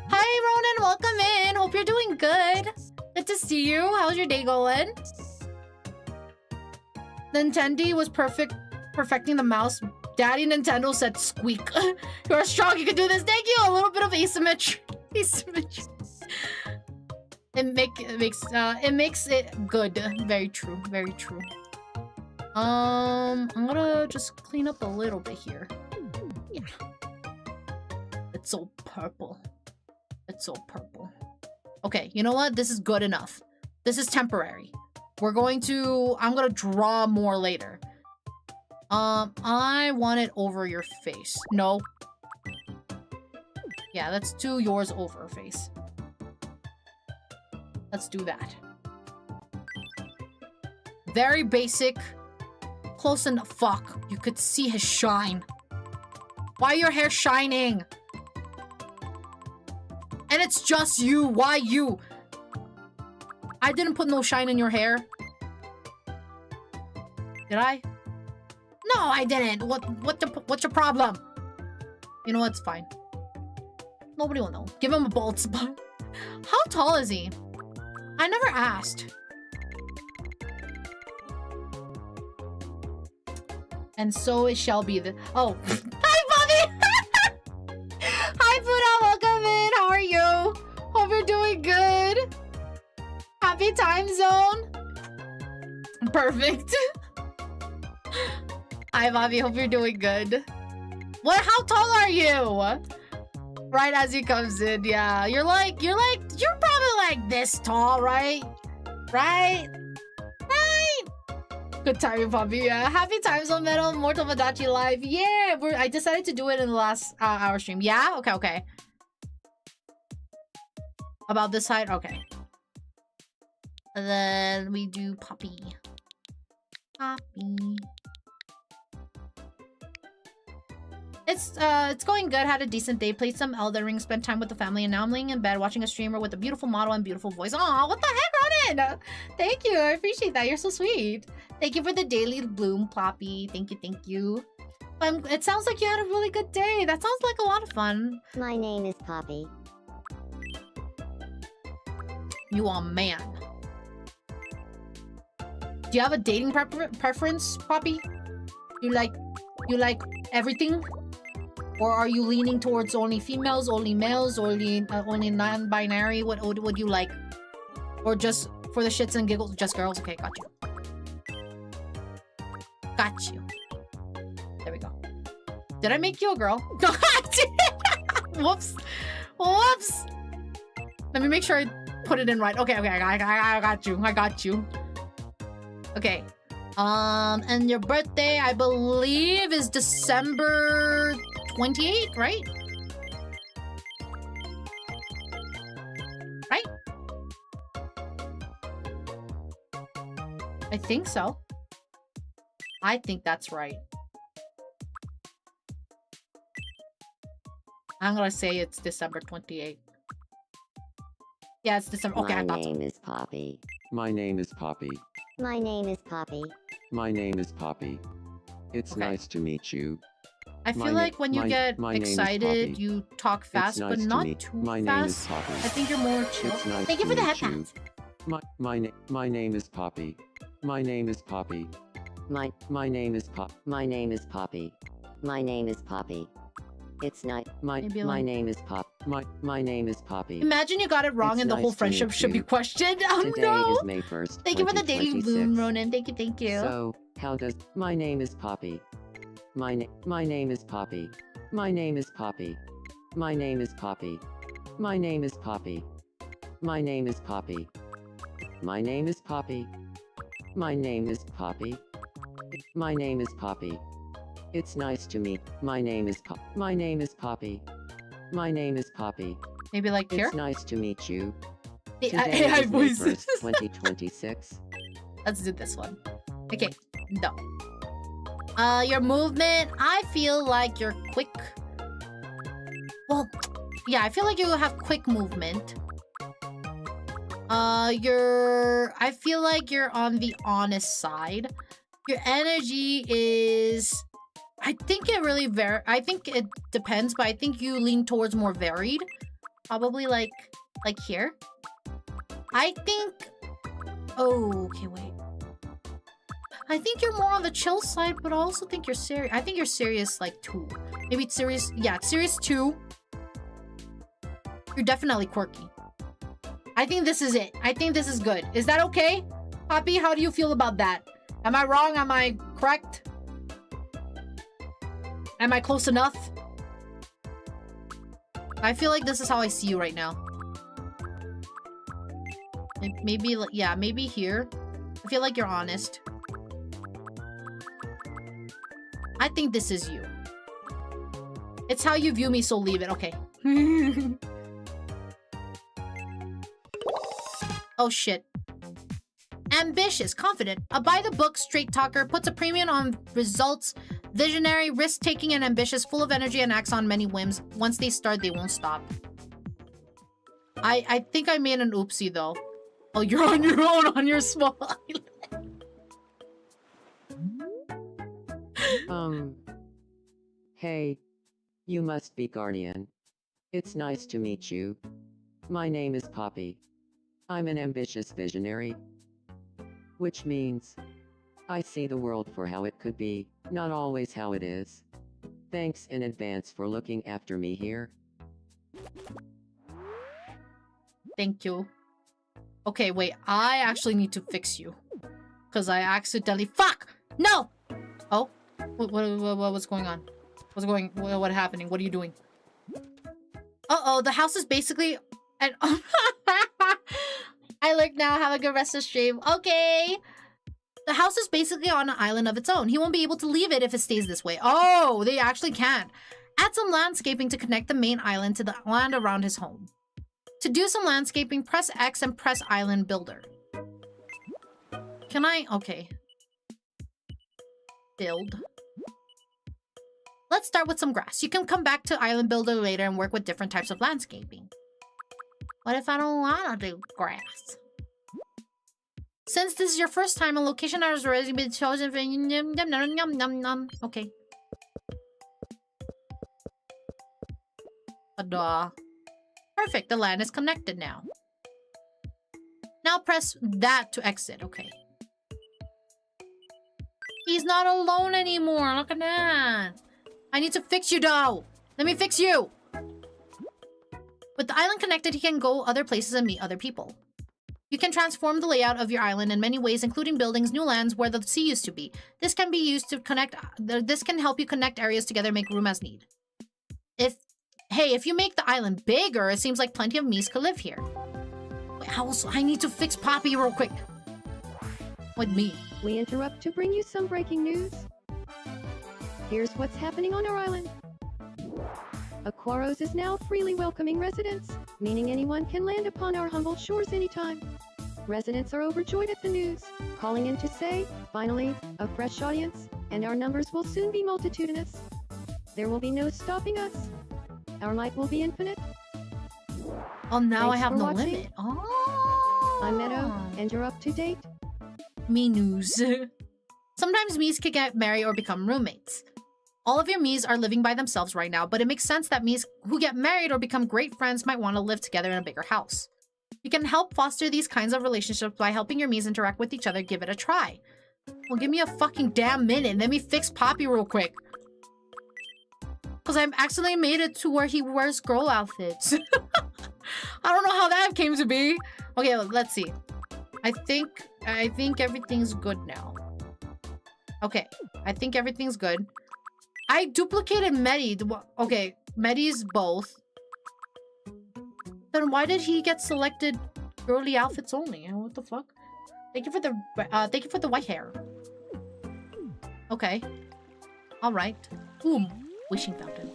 Speaker 1: Hi, Ronan. Welcome in. Hope you're doing good. Good to see you. How's your day going? Nintendo was perfecting the mouse. Daddy Nintendo said squeak. You're strong, you can do this. Thank you. A little bit of asymmetry. It makes it good. Very true. I'm gonna just clean up a little bit here. Yeah. It's so purple. Okay, you know what? This is good enough. This is temporary. I'm gonna draw more later. I want it over your face. No. Yeah, let's do yours over face. Let's do that. Very basic. Close enough. Fuck. You could see his shine. Why your hair shining? And it's just you. Why you? I didn't put no shine in your hair. Did I? No, I didn't. What's your problem? You know what? It's fine. Nobody will know. Give him a bald spot. How tall is he? I never asked. And so it shall be the... Oh. Hi, Bobby! Hi, Buddha. Welcome in. How are you? Hope you're doing good. Happy time zone. Perfect. Hi, Bobby. Hope you're doing good. What? How tall are you? Right as he comes in, yeah. You're probably like this tall, right? Right? Good timing, Bobby. Yeah. Happy time zone, Meadow. More TOMODACHI Life. Yeah, I decided to do it in the last hour stream. Yeah? Okay. About this side? Okay. And then we do Poppy. It's going good. Had a decent day. Played some Elden Ring. Spent time with the family. And now I'm laying in bed watching a streamer with a beautiful model and beautiful voice. Aw, what the heck, Ronan? Thank you. I appreciate that. You're so sweet. Thank you for the daily bloom, Poppy. Thank you. It sounds like you had a really good day. That sounds like a lot of fun.
Speaker 5: My name is Poppy.
Speaker 1: You are a man. Do you have a dating preference, Poppy? You like everything? Or are you leaning towards only females, only males, only non-binary? What would you like? Or just
Speaker 2: For the shits and giggles, just girls. Okay, got you. Got you. There we go. Did I make you a girl? Whoops. Whoops. Let me make sure I put it in right. Okay, okay, I got you. I got you. Okay. And your birthday, I believe, is December 28th, right? Right? I think so. I think that's right. I'm gonna say it's December 28th. Yeah, it's December. Okay, I
Speaker 6: My
Speaker 2: thought so.
Speaker 6: name is Poppy.
Speaker 4: My name is Poppy.
Speaker 5: My name is Poppy.
Speaker 4: My name is Poppy. It's
Speaker 2: Okay.
Speaker 4: nice to meet you.
Speaker 2: I feel
Speaker 4: My
Speaker 2: like
Speaker 4: na-
Speaker 2: when you
Speaker 4: my-
Speaker 2: get
Speaker 4: my name is
Speaker 2: excited,
Speaker 4: Poppy.
Speaker 2: you talk fast,
Speaker 4: nice
Speaker 2: but
Speaker 4: to
Speaker 2: not
Speaker 4: meet-
Speaker 2: too
Speaker 4: my
Speaker 2: fast.
Speaker 4: name is Poppy.
Speaker 2: I think you're more chill.
Speaker 4: It's nice
Speaker 2: Thank you
Speaker 4: to
Speaker 2: for the
Speaker 4: meet you.
Speaker 2: headphones.
Speaker 4: My name is Poppy. My name is Poppy.
Speaker 6: My
Speaker 4: name is Pop.
Speaker 6: my name is Poppy. My name is Poppy. It's not
Speaker 2: Maybe
Speaker 6: my
Speaker 2: like-
Speaker 6: name is Pop.
Speaker 4: My name is Poppy.
Speaker 2: Imagine you got it wrong
Speaker 4: It's
Speaker 2: and the whole
Speaker 4: nice to
Speaker 2: friendship
Speaker 4: meet
Speaker 2: should be
Speaker 4: you.
Speaker 2: questioned. Oh
Speaker 6: Today
Speaker 2: no!
Speaker 6: is May 1st.
Speaker 2: Thank you for the daily
Speaker 6: 2026.
Speaker 2: boom, Ronan. Thank you, thank you.
Speaker 4: So, how does my name is Poppy? My name is Poppy. My name is Poppy. My name is Poppy. My name is Poppy. My name is Poppy. My name is Poppy. My name is Poppy. My name is Poppy. It's nice to meet. My name is Pop. My name is Poppy. My name is Poppy.
Speaker 2: Maybe like here?
Speaker 4: It's nice to meet you.
Speaker 2: The
Speaker 4: Today
Speaker 2: AI
Speaker 4: is May
Speaker 2: voices.
Speaker 4: 1st, 2026.
Speaker 2: Let's do this one. Okay, no. Your movement, I feel like you're quick. Well, yeah, I feel like you have quick movement. I feel like you're on the honest side. Your energy is, I think it really I think it depends, but I think you lean towards more varied. Probably like here. I think, oh, okay, wait. I think you're more on the chill side, but I also think you're serious. I think you're serious like 2. Maybe it's serious, yeah, it's serious 2. You're definitely quirky. I think this is it. I think this is good. Is that okay? Poppy, how do you feel about that? Am I wrong? Am I correct? Am I close enough? I feel like this is how I see you right now. Maybe, yeah, maybe here. I feel like you're honest. I think this is you. It's how you view me, so leave it. Okay. Oh shit. Ambitious, confident, a by-the-book straight talker, puts a premium on results, visionary, risk-taking, and ambitious, full of energy and acts on many whims. Once they start, they won't stop. I think I made an oopsie though. Oh, you're on your own on your small island.
Speaker 3: Hey. You must be Guardian. It's nice to meet you. My name is Poppy. I'm an ambitious visionary. Which means, I see the world for how it could be, not always how it is. Thanks in advance for looking after me here.
Speaker 2: Thank you. Okay, wait. I actually need to fix you. Because I accidentally... Fuck! No! Oh? What's going on? What's happening? What are you doing? Uh-oh, the house is basically... And I look now. Have a good rest of stream. Okay. The house is basically on an island of its own. He won't be able to leave it if it stays this way. Oh, they actually can't. Add some landscaping to connect the main island to the land around his home. To do some landscaping, press X and press Island Builder. Can I? Okay. Build. Let's start with some grass. You can come back to Island Builder later and work with different types of landscaping. What if I don't want to do grass? Since this is your first time, a location has already been chosen for... Okay. Perfect, the land is connected now. Now press that to exit, okay. He's not alone anymore, look at that. I need to fix you, though. Let me fix you. With the island connected, he can go other places and meet other people. You can transform the layout of your island in many ways, including buildings, new lands where the sea used to be. This can be used to connect. This can help you connect areas together, make room as need. If you make the island bigger, it seems like plenty of miis could live here. Wait, I need to fix Poppy real quick. With me.
Speaker 7: We interrupt to bring you some breaking news. Here's what's happening on our island. Aquaros is now freely welcoming residents, meaning anyone can land upon our humble shores anytime. Residents are overjoyed at the news, calling in to say, finally, a fresh audience, and our numbers will soon be multitudinous. There will be no stopping us. Our might will be infinite.
Speaker 2: Oh, now
Speaker 7: Thanks
Speaker 2: I have
Speaker 7: for
Speaker 2: no
Speaker 7: watching.
Speaker 2: limit. Oh.
Speaker 7: I'm Meadow, and you're up to date.
Speaker 2: Me news. Sometimes miis can get married or become roommates. All of your miis are living by themselves right now, but it makes sense that miis who get married or become great friends might want to live together in a bigger house. You can help foster these kinds of relationships by helping your miis interact with each other. Give it a try. Well, give me a fucking damn minute. Let me fix Poppy real quick. Because I've accidentally made it to where he wears girl outfits. I don't know how that came to be. Okay, let's see. I think everything's good now. Okay, I think everything's good. I duplicated Medi. Okay, Medi's both. Then why did he get selected girly outfits only? What the fuck? Thank you for the white hair. Okay. All right. Boom. Wishing fountain.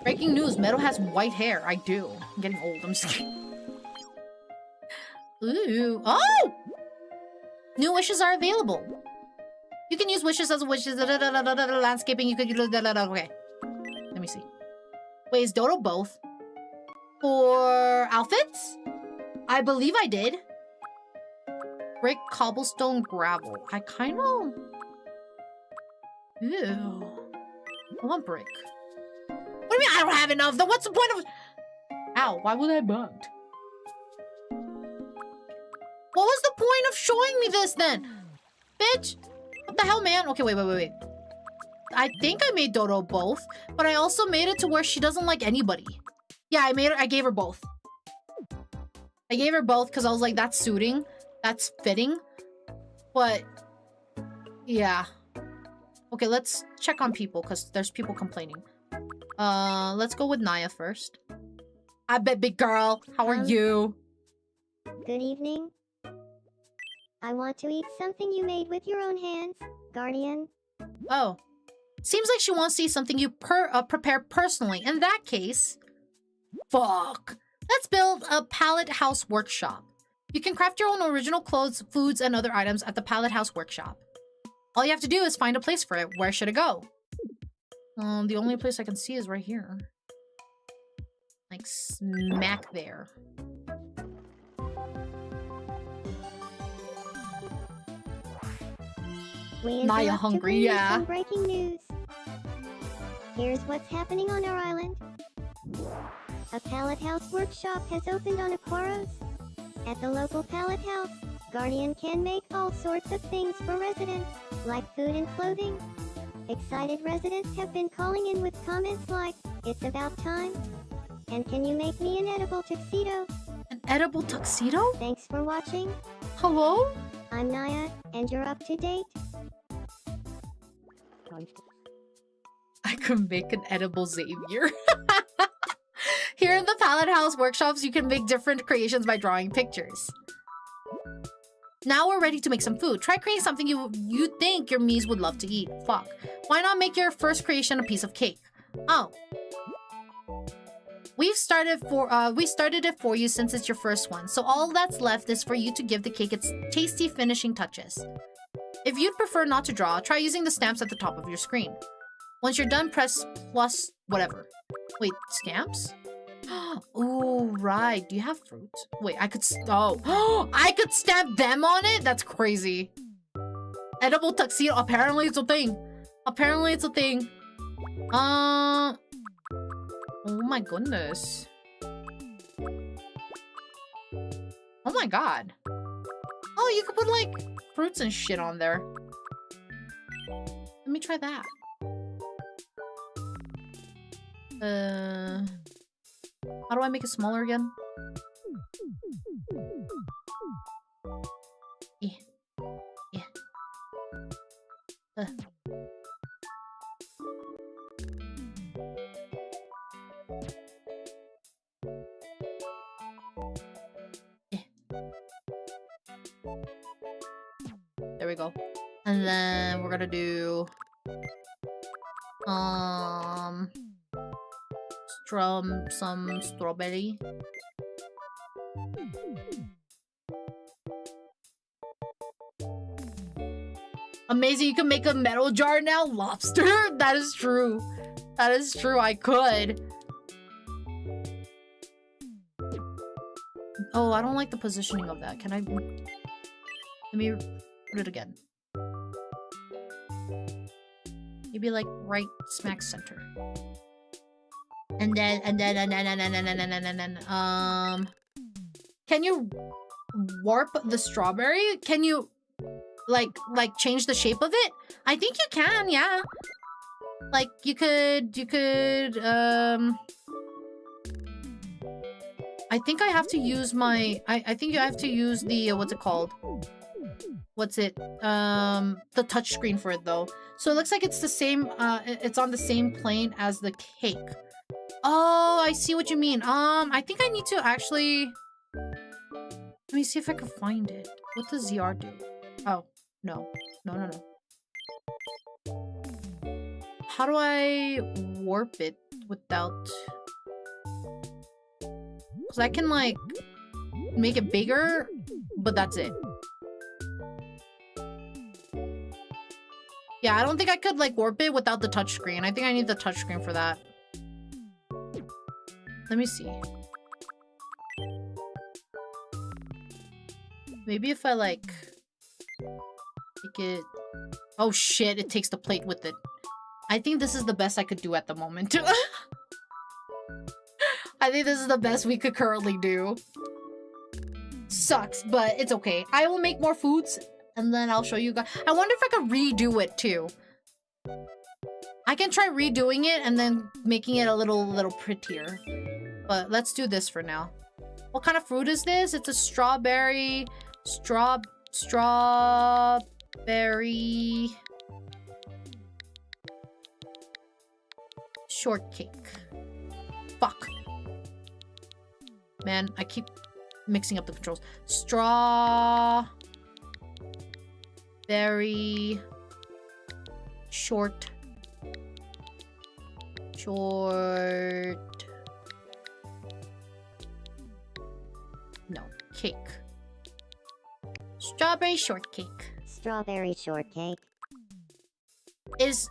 Speaker 2: Breaking news, Meadow has white hair. I do. I'm getting old. I'm just kidding. Ooh. Oh! New wishes are available. You can use wishes as wishes. Landscaping, you could use... Okay. Let me see. Wait, is Dodo both? For outfits? I believe I did. Brick, cobblestone, gravel. I kind of... Ew. I want brick. What do you mean I don't have enough? Then what's the point of... Ow, why would I bugged? What was the point of showing me this then? Bitch! What the hell, man? Okay, wait. I think I made Dodo both, but I also made it to where she doesn't like anybody. Yeah, I gave her both. I gave her both because I was like, that's suiting. That's fitting. But, yeah. Okay, let's check on people because there's people complaining. Let's go with Naya first. I bet, big girl. How are you?
Speaker 5: Good evening. I want to eat something you made with your own hands, Guardian.
Speaker 2: Oh. Seems like she wants to see something you prepare personally. In that case... Fuck. Let's build a pallet house workshop. You can craft your own original clothes, foods, and other items at the pallet house workshop. All you have to do is find a place for it. Where should it go? The only place I can see is right here. Like, smack there. Naya hungry, yeah.
Speaker 5: Some breaking news. Here's what's happening on our island. A pallet house workshop has opened on Aquaros. At the local pallet house, Guardian can make all sorts of things for residents, like food and clothing. Excited residents have been calling in with comments like, "It's about time," and "Can you make me an edible tuxedo?"
Speaker 2: An edible tuxedo?
Speaker 5: Thanks for watching.
Speaker 2: Hello?
Speaker 5: I'm Naya, and you're up to date.
Speaker 2: I could make an edible Xavier. Here in the pallet house workshops, you can make different creations by drawing pictures. Now we're ready to make some food. Try creating something you think your miis would love to eat. Fuck. Why not make your first creation a piece of cake? Oh. We started it for you since it's your first one, so all that's left is for you to give the cake its tasty finishing touches. If you'd prefer not to draw, try using the stamps at the top of your screen. Once you're done, press plus whatever. Wait, stamps? Oh, right. Do you have fruit? Wait, I could... Oh, I could stamp them on it? That's crazy. Edible tuxedo. Apparently it's a thing. Apparently it's a thing. Oh my goodness. Oh my god. Oh, you could put like fruits and shit on there. Let me try that. How do I make it smaller again?
Speaker 1: we go. And then we're gonna do some strawberry. Amazing, you can make a metal jar now? Lobster? That is true. That is true, I could. Oh, I don't like the positioning of that. Can I... Let me put it again. Maybe like right smack center. And then, can you warp the strawberry? Can you like change the shape of it? I think you can, yeah. Like you could I think I have to use my I think you have to use the what's it called? What's it? The touch screen for it though. So it looks like it's the same it's on the same plane as the cake. Oh, I see what you mean. I think I need to actually let me see if I can find it. What does ZR do? Oh, no. No. How do I warp it without... Because I can, like, make it bigger, but that's it. Yeah, I don't think I could, like, warp it without the touchscreen. I think I need the touchscreen for that. Let me see. Maybe if I, like... make it... Oh, shit, it takes the plate with it. I think this is the best I could do at the moment. I think this is the best we could currently do. Sucks, but it's okay. I will make more foods, and then I'll show you guys. I wonder if I could redo it, too. I can try redoing it, and then making it a little prettier. But let's do this for now. What kind of fruit is this? It's a strawberry... Strawberry... shortcake. Fuck. Man, I keep mixing up the controls. Strawberry... short... No, cake. Strawberry shortcake.
Speaker 5: Strawberry shortcake.
Speaker 1: Is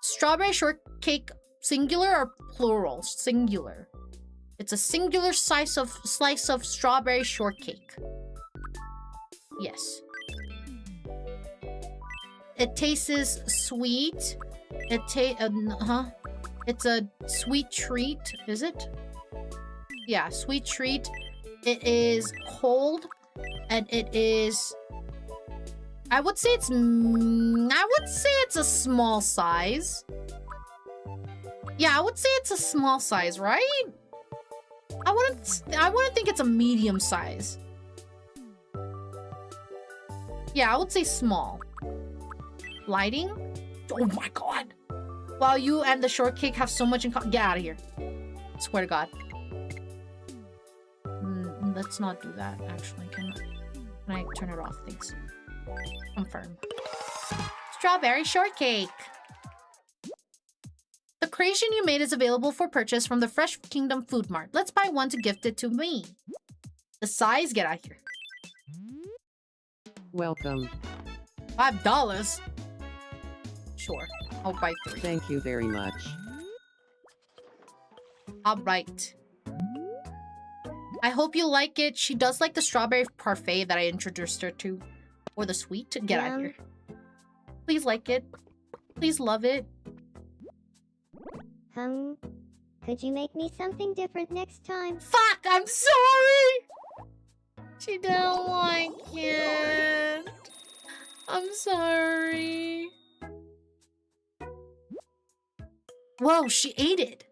Speaker 1: strawberry shortcake singular or plural? Singular. It's a singular slice of strawberry shortcake. Yes. It tastes sweet. It's a sweet treat, is it? Yeah, sweet treat. It is cold, and it is... I would say it's a small size. Yeah, I would say it's a small size, right? I wouldn't think it's a medium size. Yeah, I would say small. Lighting? Oh my god. Wow, you and the shortcake have so much in common. Get out of here. Swear to god. Let's not do that, actually. Can I turn it off? Thanks. Confirm. Strawberry shortcake. The creation you made is available for purchase from the Fresh Kingdom Food Mart. Let's buy one to gift it to me. The size? Get out of here.
Speaker 3: Welcome.
Speaker 1: $5? Sure. I'll buy 3.
Speaker 3: Thank you very much.
Speaker 1: Alright. I hope you like it. She does like the strawberry parfait that I introduced her to. Or the sweet. Get out of here. Please like it. Please love it.
Speaker 5: Could you make me something different next time?
Speaker 1: Fuck! I'm sorry! She don't like it. I'm sorry. Whoa, she ate it.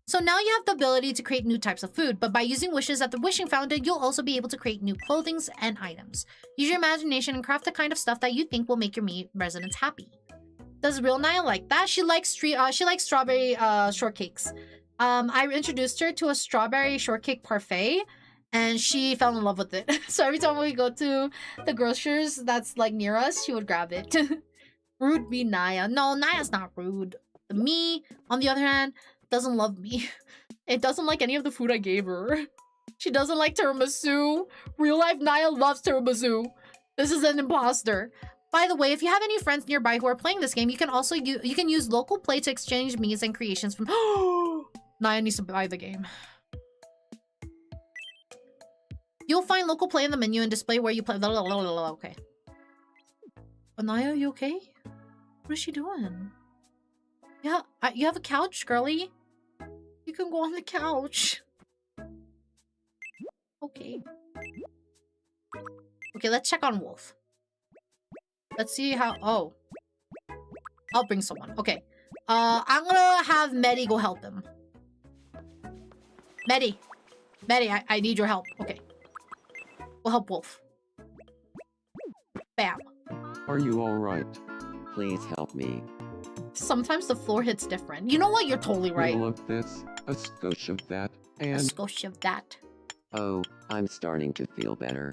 Speaker 1: So now you have the ability to create new types of food, but by using wishes at the wishing fountain, you'll also be able to create new clothings and items. Use your imagination and craft the kind of stuff that you think will make your Mii residents happy. Does real Naya like that? She likes strawberry shortcakes. I introduced her to a strawberry shortcake parfait, and she fell in love with it. So every time we go to the grocers that's like near us, she would grab it. Rude be Naya. No, Naya's not rude. Me, on the other hand, doesn't love me. It doesn't like any of the food I gave her. She doesn't like tiramisu. Real life Naya loves tiramisu. This is an imposter. By the way, if you have any friends nearby who are playing this game, you can also you can use local play to exchange miis and creations from. Naya needs to buy the game. You'll find local play in the menu and display where you play. Okay. Naya, you okay? What is she doing? Yeah, you have a couch, girly. You can go on the couch. Okay. Okay, let's check on Wolf. Let's see how... Oh. I'll bring someone. Okay. I'm gonna have Medi go help him. Medi, I need your help. Okay. We'll help Wolf. Bam.
Speaker 3: Are you alright?
Speaker 4: Please help me.
Speaker 1: Sometimes the floor hits different. You know what? You're totally right.
Speaker 3: A little of this, a skosh of that,
Speaker 1: A
Speaker 3: and
Speaker 1: skosh of that.
Speaker 4: Oh, I'm starting to feel better.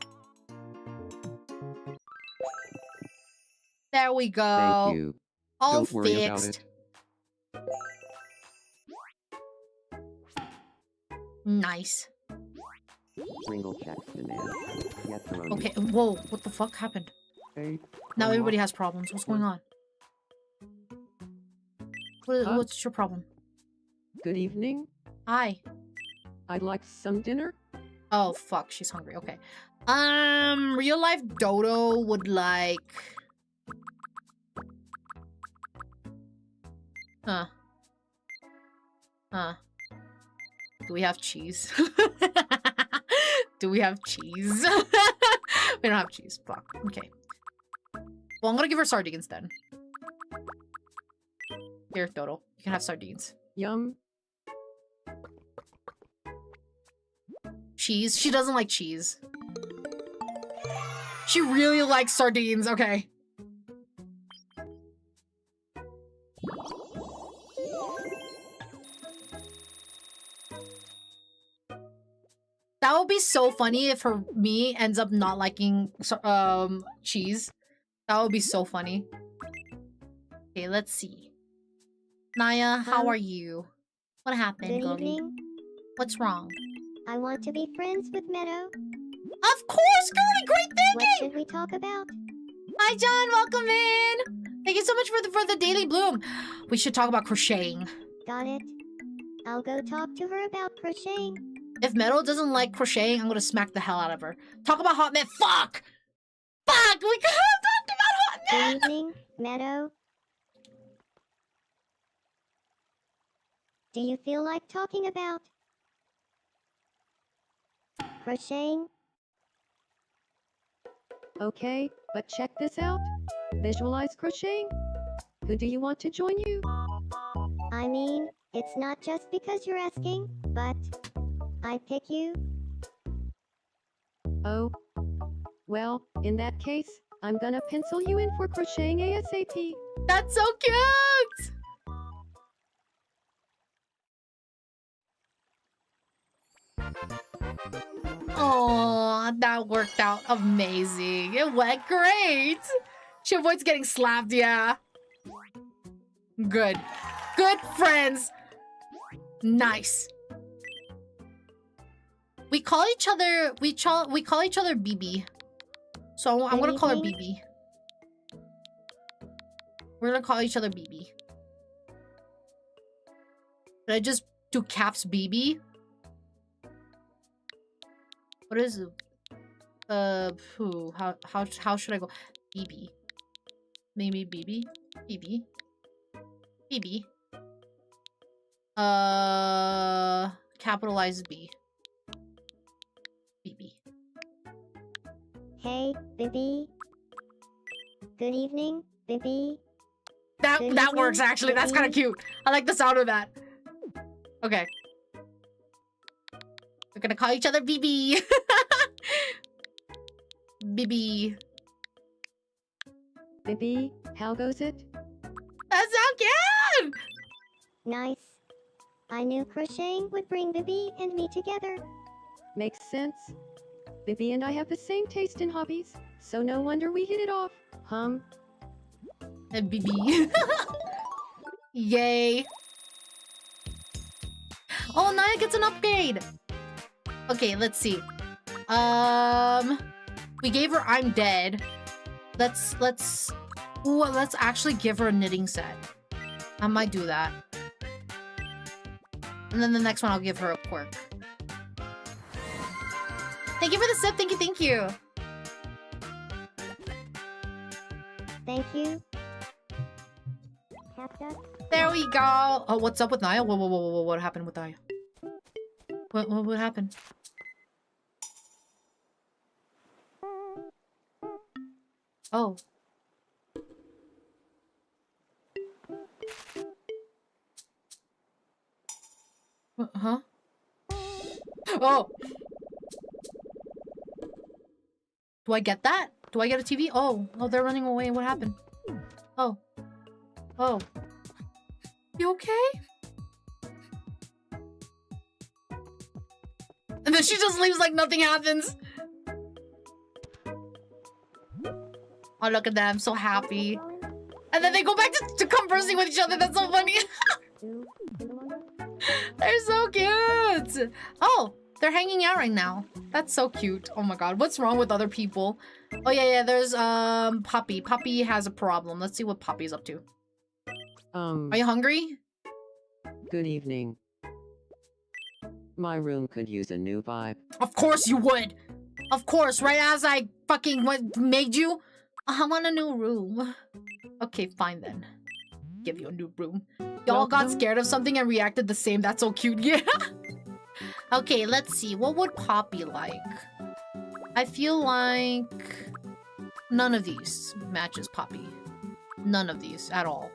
Speaker 1: There we go.
Speaker 4: Thank you.
Speaker 1: All
Speaker 3: don't worry about
Speaker 1: fixed.
Speaker 3: it.
Speaker 1: Nice.
Speaker 4: Ringle checks the man. Yap Reminders.
Speaker 1: Okay, whoa, what the fuck happened?
Speaker 3: Hey,
Speaker 1: Now
Speaker 3: come
Speaker 1: everybody
Speaker 3: on.
Speaker 1: has problems. What's going on?
Speaker 3: Huh?
Speaker 1: What's your problem?
Speaker 3: Good evening.
Speaker 1: Hi.
Speaker 3: I'd like some dinner.
Speaker 1: Oh, fuck, she's hungry. Okay. Real life Dodo would like... Huh. Do we have cheese? Do we have cheese? We don't have cheese. Fuck. Okay. Well, I'm gonna give her sardines then. Here, Dodo. You can have sardines.
Speaker 3: Yum.
Speaker 1: Cheese? She doesn't like cheese. She really likes sardines. Okay. That would be so funny if me ends up not liking cheese. That would be so funny. Okay, let's see. Naya, how are you? What happened,
Speaker 5: Good
Speaker 1: girlie?
Speaker 5: evening.
Speaker 1: What's wrong?
Speaker 5: I want to be friends with Meadow.
Speaker 1: Of course, girlie! Great
Speaker 5: What
Speaker 1: thinking!
Speaker 5: should we talk about?
Speaker 1: Hi, John. Welcome in. Thank you so much for the daily bloom. We should talk about crocheting.
Speaker 5: Got it. I'll go talk to her about crocheting.
Speaker 1: If Meadow doesn't like crocheting, I'm gonna smack the hell out of her. Talk about hot men. Fuck! Fuck! We could have talked about hot
Speaker 5: Good
Speaker 1: men!
Speaker 5: evening, Meadow. Do you feel like talking about crocheting?
Speaker 7: Okay, but check this out. Visualize crocheting. Who do you want to join you?
Speaker 5: I mean, it's not just because you're asking, but I pick you.
Speaker 7: Oh. Well, in that case, I'm gonna pencil you in for crocheting ASAP.
Speaker 1: That's so cute! Oh, that worked out amazing. It went great. She avoids getting slapped, yeah. Good. Good friends. Nice. We call each other we call each other BB. So I'm gonna call her BB. We're gonna call each other BB. Did I just do caps BB? What is it? How should I go? BB. Maybe BB? BB. BB. Capitalize B. BB.
Speaker 5: Hey, Bibi. Good evening, Bibi.
Speaker 1: That works actually. That's kind of cute. I like the sound of that. Okay. We're gonna call each other BB. BB.
Speaker 7: Bibi, how goes it?
Speaker 1: That's so cute!
Speaker 5: Nice. I knew crocheting would bring Bibi and me together.
Speaker 7: Makes sense. Bibi and I have the same taste in hobbies, so no wonder we hit it off.
Speaker 2: BB. Yay. Oh, Naya gets an upgrade. Okay, let's see. We gave her I'm dead. Let's actually give her a knitting set. I might do that. And then the next one I'll give her a quirk. Thank you for the sip. Thank you, thank you.
Speaker 5: Thank you. Cactus.
Speaker 2: There we go. Oh, what's up with Naya? Whoa, what happened with Naya? What happened? Oh. Huh? Oh! Do I get that? Do I get a TV? Oh, they're running away. What happened? Oh. You okay? And then she just leaves like nothing happens. Oh, look at them. So happy. And then they go back to conversing with each other. That's so funny. They're so cute. Oh, they're hanging out right now. That's so cute. Oh my god. What's wrong with other people? Oh, yeah. There's, Poppy. Poppy has a problem. Let's see what Poppy's up to. Are you hungry?
Speaker 3: Good evening. My room could use a new vibe.
Speaker 2: Of course you would. Of course, right as I fucking made you. I want a new room. Okay, fine then. Give you a new room. Y'all got scared of something and reacted the same. That's so cute. Yeah. Okay, let's see. What would Poppy like? I feel like none of these matches Poppy. None of these at all.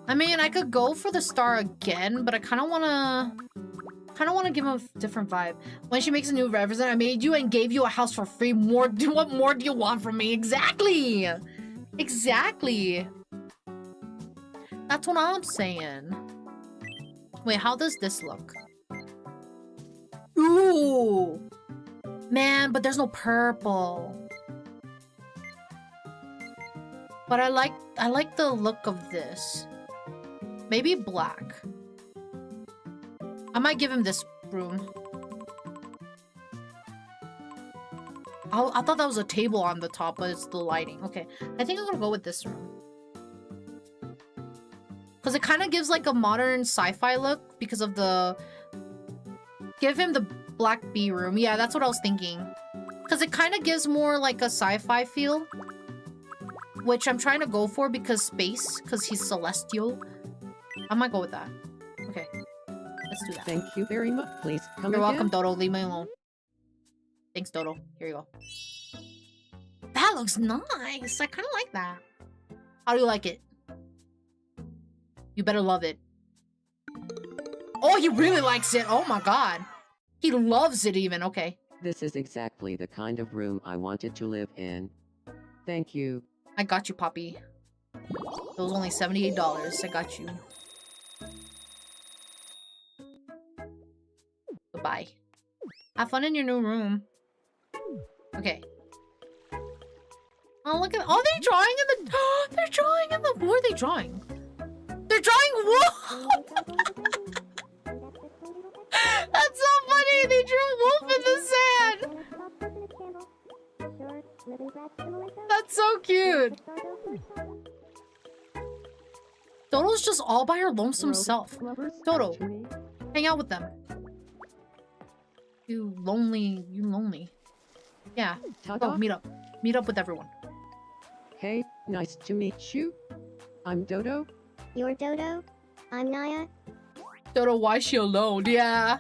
Speaker 2: I mean, I could go for the star again, but I kind of want to give him a different vibe. When she makes a new resident, I made you and gave you a house for free. What more do you want from me? Exactly. Exactly. That's what I'm saying. Wait, how does this look? Ooh. Man, but there's no purple. But I like the look of this. Maybe black. I might give him this room. I thought that was a table on the top, but it's the lighting. Okay, I think I'm gonna go with this room. Because it kind of gives like a modern sci-fi look because of the... Give him the black B room. Yeah, that's what I was thinking. Because it kind of gives more like a sci-fi feel. Which I'm trying to go for because space. Because he's celestial. I might go with that. Okay. Let's do that.
Speaker 3: Thank you very much. Please come
Speaker 2: You're
Speaker 3: again.
Speaker 2: welcome, Dodo. Leave me alone. Thanks, Dodo. Here you go. That looks nice. I kind of like that. How do you like it? You better love it. Oh, he really likes it. Oh my god. He loves it even. Okay.
Speaker 3: This is exactly the kind of room I wanted to live in. Thank you.
Speaker 2: I got you, Poppy. It was only $78. I got you. Goodbye. Have fun in your new room. Okay. Oh, look at... Oh, they're drawing in the... They're drawing in the... What are they drawing? They're drawing wolf! That's so funny! They drew a wolf in the sand! That's so cute! Dodo's just all by her lonesome self. Dodo, hang out with them. You lonely. Yeah. Go, meet up. Meet up with everyone.
Speaker 3: Hey, nice to meet you. I'm Dodo.
Speaker 5: You're Dodo? I'm Naya.
Speaker 2: Dodo, why is she alone? Yeah.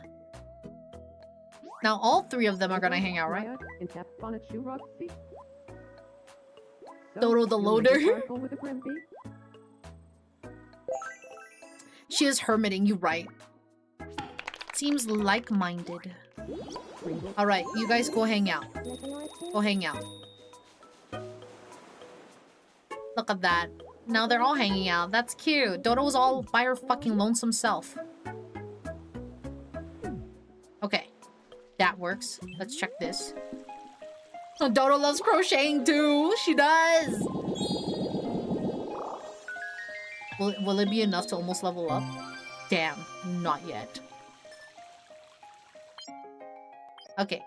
Speaker 2: Now all three of them are gonna hang out, right? Dodo the loader. She is hermiting, you right. Seems like-minded.
Speaker 1: Alright, you guys go hang out. Go hang out. Look at that. Now they're all hanging out. That's cute. Dodo's all by her fucking lonesome self. Okay. That works. Let's check this. Oh, Dodo loves crocheting too. She does. Will it be enough to almost level up? Damn, not yet. Okay.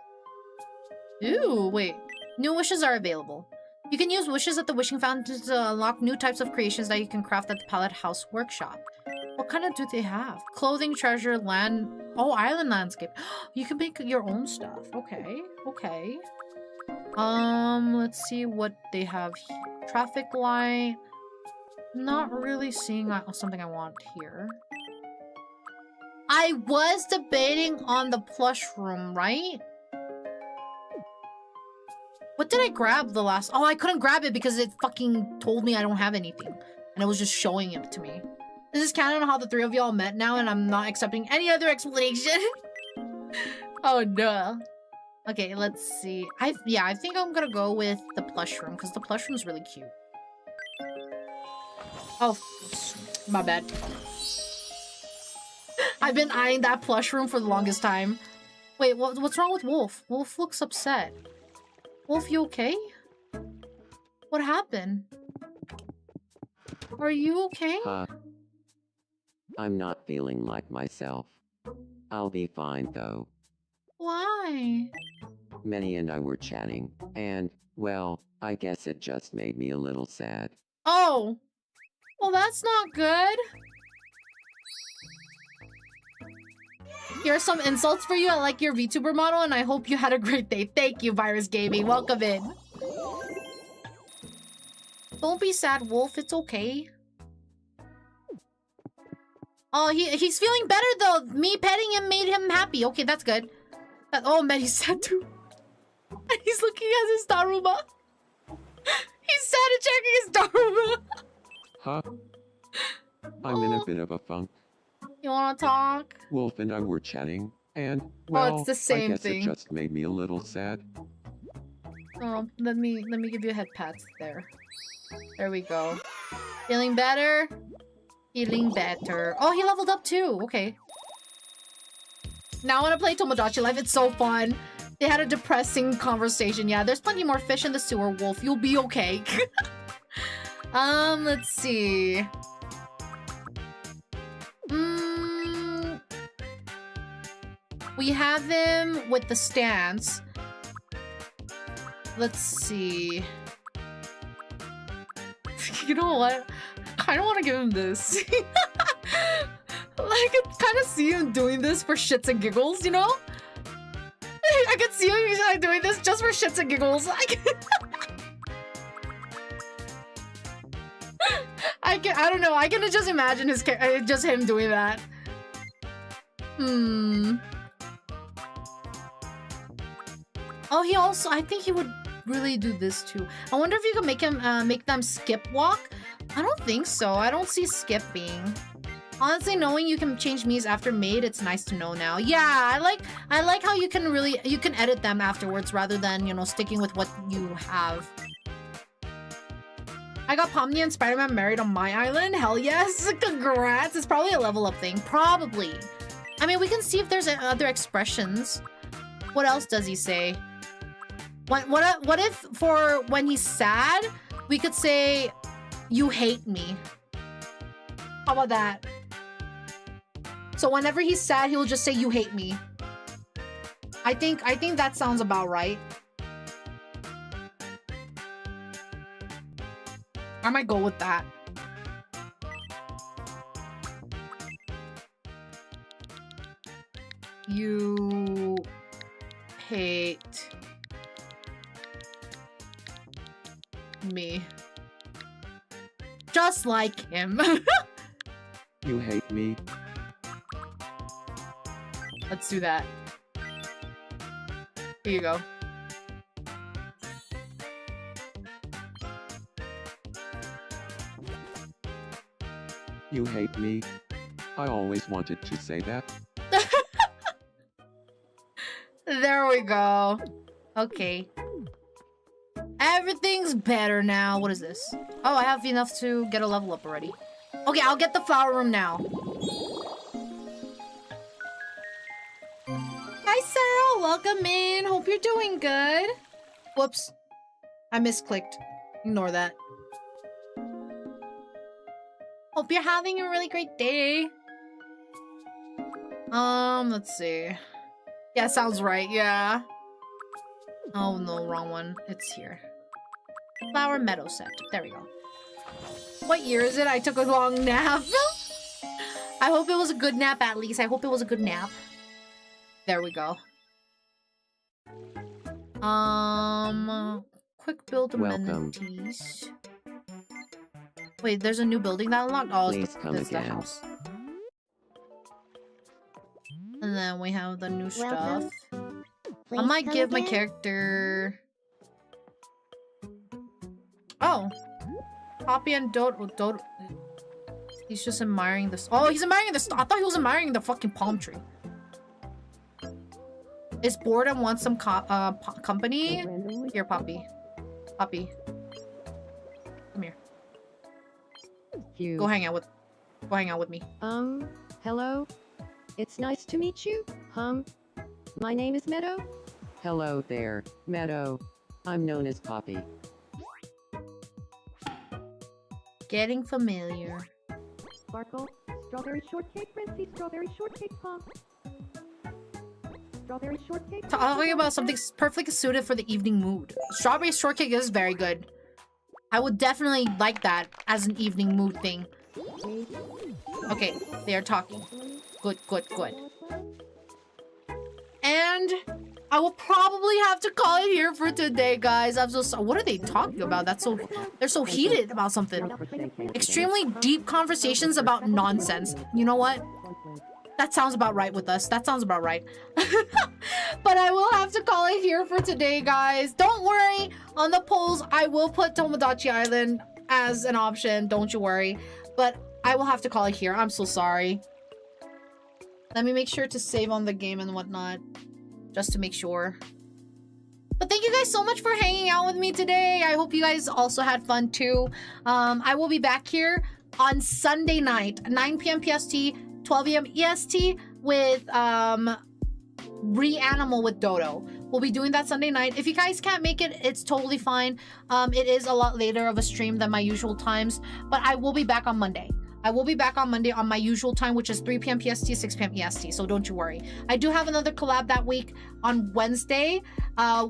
Speaker 1: Ooh, wait. New wishes are available. You can use wishes at the wishing fountain to unlock new types of creations that you can craft at the Palette House workshop. What kind of do they have? Clothing, treasure, land... Oh, island landscape. You can make your own stuff. Okay, okay. Let's see what they have here. Traffic light. Not really seeing something I want here. I was debating on the plush room, right? What did I grab the last... Oh, I couldn't grab it because it fucking told me I don't have anything. And it was just showing it to me. This is canon on how the three of y'all met now, and I'm not accepting any other explanation. Oh, no. Okay, let's see. I think I'm gonna go with the plush room, because the plush room's really cute. Oh, my bad. I've been eyeing that plush room for the longest time. Wait, what's wrong with Wolf? Wolf looks upset. Wolf, you okay? What happened? Are you okay?
Speaker 3: I'm not feeling like myself. I'll be fine though.
Speaker 1: Why?
Speaker 3: Manny and I were chatting, and, well, I guess it just made me a little sad.
Speaker 1: Oh! Well, that's not good. Here are some insults for you. I like your VTuber model, and I hope you had a great day. Thank you, Virus Gaming. Welcome in. Don't be sad, Wolf. It's okay. Oh, he's feeling better, though. Me petting him made him happy. Okay, that's good. Oh, man, he's sad, too. And he's looking at his Daruma. He's sad and checking his Daruma.
Speaker 8: Huh? I'm in a bit of a funk.
Speaker 1: You wanna talk?
Speaker 8: Wolf and I were chatting, and, well,
Speaker 1: it's the same
Speaker 8: I guess
Speaker 1: thing.
Speaker 8: it just made me a little sad.
Speaker 1: Oh, let me give you a head pat there. There we go. Feeling better? Feeling better. Oh, he leveled up too. Okay. Now I want to play Tomodachi Life. It's so fun. They had a depressing conversation. Yeah, there's plenty more fish in the sewer, Wolf. You'll be okay. Let's see. We have him with the stance. Let's see. You know what? I kind of want to give him this. I could kind of see him doing this for shits and giggles, you know? I could see him doing this just for shits and giggles. I don't know. I can just imagine just him doing that. Oh, he also... I think he would really do this too. I wonder if you could make them skip walk. I don't think so. I don't see skipping. Honestly, knowing you can change miis after made, it's nice to know now. Yeah, I like how you can edit them afterwards rather than, you know, sticking with what you have. I got Pomni and Spider-Man married on my island. Hell yes. Congrats. It's probably a level up thing. Probably. I mean, we can see if there's other expressions. What else does he say? What if for when he's sad, we could say, you hate me. How about that? So whenever he's sad, he'll just say, you hate me. I think that sounds about right. I might go with that. You hate me. Just like him.
Speaker 8: You hate me?
Speaker 1: Let's do that. Here you go.
Speaker 8: You hate me? I always wanted to say that.
Speaker 1: There we go. Okay. Everything's better now. What is this? Oh, I have enough to get a level up already. Okay, I'll get the flower room now. Hi, Sarah. Welcome in. Hope you're doing good. Whoops. I misclicked. Ignore that. Hope you're having a really great day. Let's see. Yeah, sounds right. Yeah. Oh, no, wrong one. It's here. Flower Meadow set. There we go. What year is it? I took a long nap. I hope it was a good nap at least. I hope it was a good nap. There we go. Quick build amenities. Wait, there's a new building that unlocked? Oh,
Speaker 3: Please come
Speaker 1: that's the
Speaker 3: again.
Speaker 1: house. And then we have the new stuff. I might give my character... Oh. Poppy and Dodo. He's just admiring this. Oh, he's admiring this. I thought he was admiring the fucking palm tree. Is bored and wants some company? Here, Poppy. Poppy. Come here. Go hang out with me.
Speaker 7: Hello? It's nice to meet you. My name is Meadow.
Speaker 3: Hello there, Meadow. I'm known as Poppy.
Speaker 1: Getting familiar.
Speaker 7: Sparkle, strawberry shortcake, Princey, strawberry shortcake pump. Strawberry shortcake.
Speaker 1: Talking about something perfectly suited for the evening mood. Strawberry shortcake is very good. I would definitely like that as an evening mood thing. Okay, they are talking. Good, good, good. And I will probably have to call it here for today, guys. I'm so sorry. What are they talking about? They're so heated about something. Extremely deep conversations about nonsense. You know what? That sounds about right with us. That sounds about right. But I will have to call it here for today, guys. Don't worry. On the polls, I will put Tomodachi Island as an option. Don't you worry. But I will have to call it here. I'm so sorry. Let me make sure to save on the game and whatnot. Just to make sure. But thank you guys so much for hanging out with me today. I hope you guys also had fun too. I will be back here on Sunday night, 9 p.m. PST, 12 a.m. EST with Reanimal with Dodo. We'll be doing that Sunday night. If you guys can't make it, it's totally fine. It is a lot later of a stream than my usual times, but I will be back on Monday. I will be back on Monday on my usual time, which is 3 p.m. PST, 6 p.m. EST, so don't you worry. I do have another collab that week on Wednesday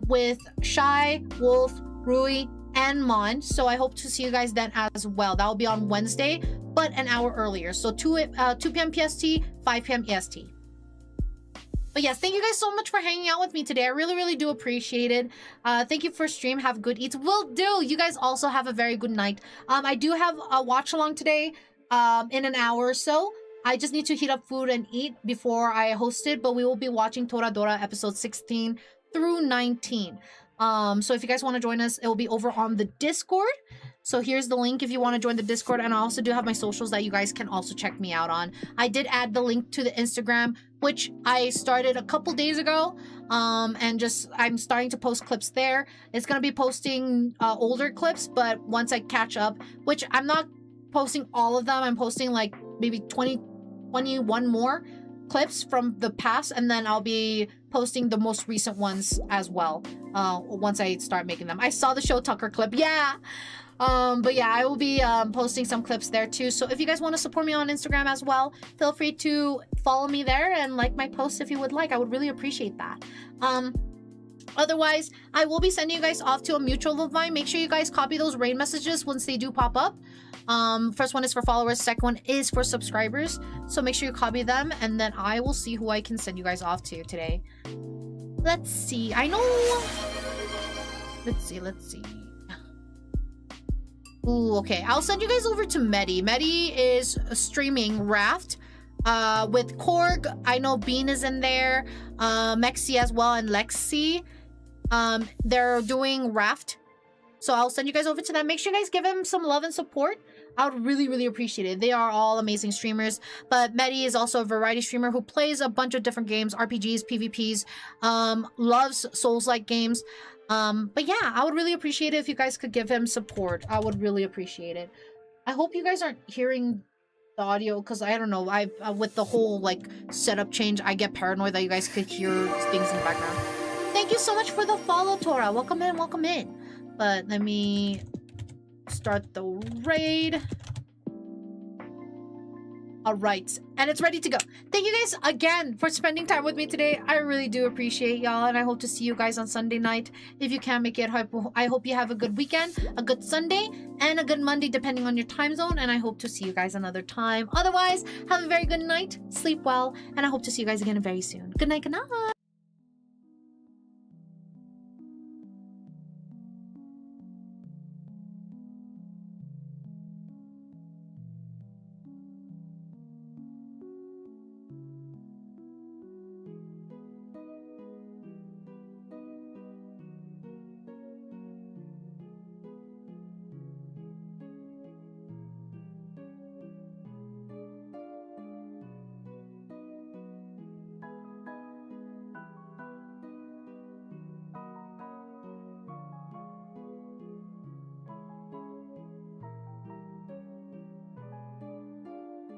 Speaker 1: with Shy, Wolf, Rui, and Mon, so I hope to see you guys then as well. That will be on Wednesday, but an hour earlier, so 2 p.m. PST, 5 p.m. EST. But yes, thank you guys so much for hanging out with me today. I really, really do appreciate it. Thank you for stream. Have good eats. Will do. You guys also have a very good night. I do have a watch along today. In an hour or so. I just need to heat up food and eat before I host it, but we will be watching Toradora episode 16 through 19. So if you guys want to join us, it will be over on the Discord. So here's the link if you want to join the Discord, and I also do have my socials that you guys can also check me out on. I did add the link to the Instagram, which I started a couple days ago, and I'm starting to post clips there. It's going to be posting older clips, but once I catch up, which I'm not posting all of them. I'm posting like maybe 21 more clips from the past, and then I'll be posting the most recent ones as well once I start making them. I saw the Show Tucker clip. Yeah. But yeah, I will be posting some clips there too. So if you guys want to support me on Instagram as well, feel free to follow me there and like my posts if you would like. I would really appreciate that. Otherwise, I will be sending you guys off to a mutual of mine. Make sure you guys copy those raid messages once they do pop up. First one is for followers, second one is for subscribers. So make sure you copy them, and then I will see who I can send you guys off to today. Let's see. I know. Let's see. Ooh, okay. I'll send you guys over to Medi. Medi is streaming Raft with Korg. I know Bean is in there. Mexi as well, and Lexi. They're doing Raft. So I'll send you guys over to them. Make sure you guys give him some love and support. I would really, really appreciate it. They are all amazing streamers, but Meadow is also a variety streamer who plays a bunch of different games, RPGs, PvPs, loves Souls-like games. But yeah, I would really appreciate it if you guys could give him support. I would really appreciate it. I hope you guys aren't hearing the audio, because I don't know, with the whole like setup change, I get paranoid that you guys could hear things in the background. Thank you so much for the follow, Tora. Welcome in, welcome in. But let me start the raid. All right, and it's ready to go. Thank you guys again for spending time with me today. I really do appreciate y'all, and I hope to see you guys on Sunday night. If you can't make it, I hope you have a good weekend, a good Sunday, and a good Monday, depending on your time zone, and I hope to see you guys another time. Otherwise, have a very good night, sleep well, and I hope to see you guys again very soon. Good night, good night.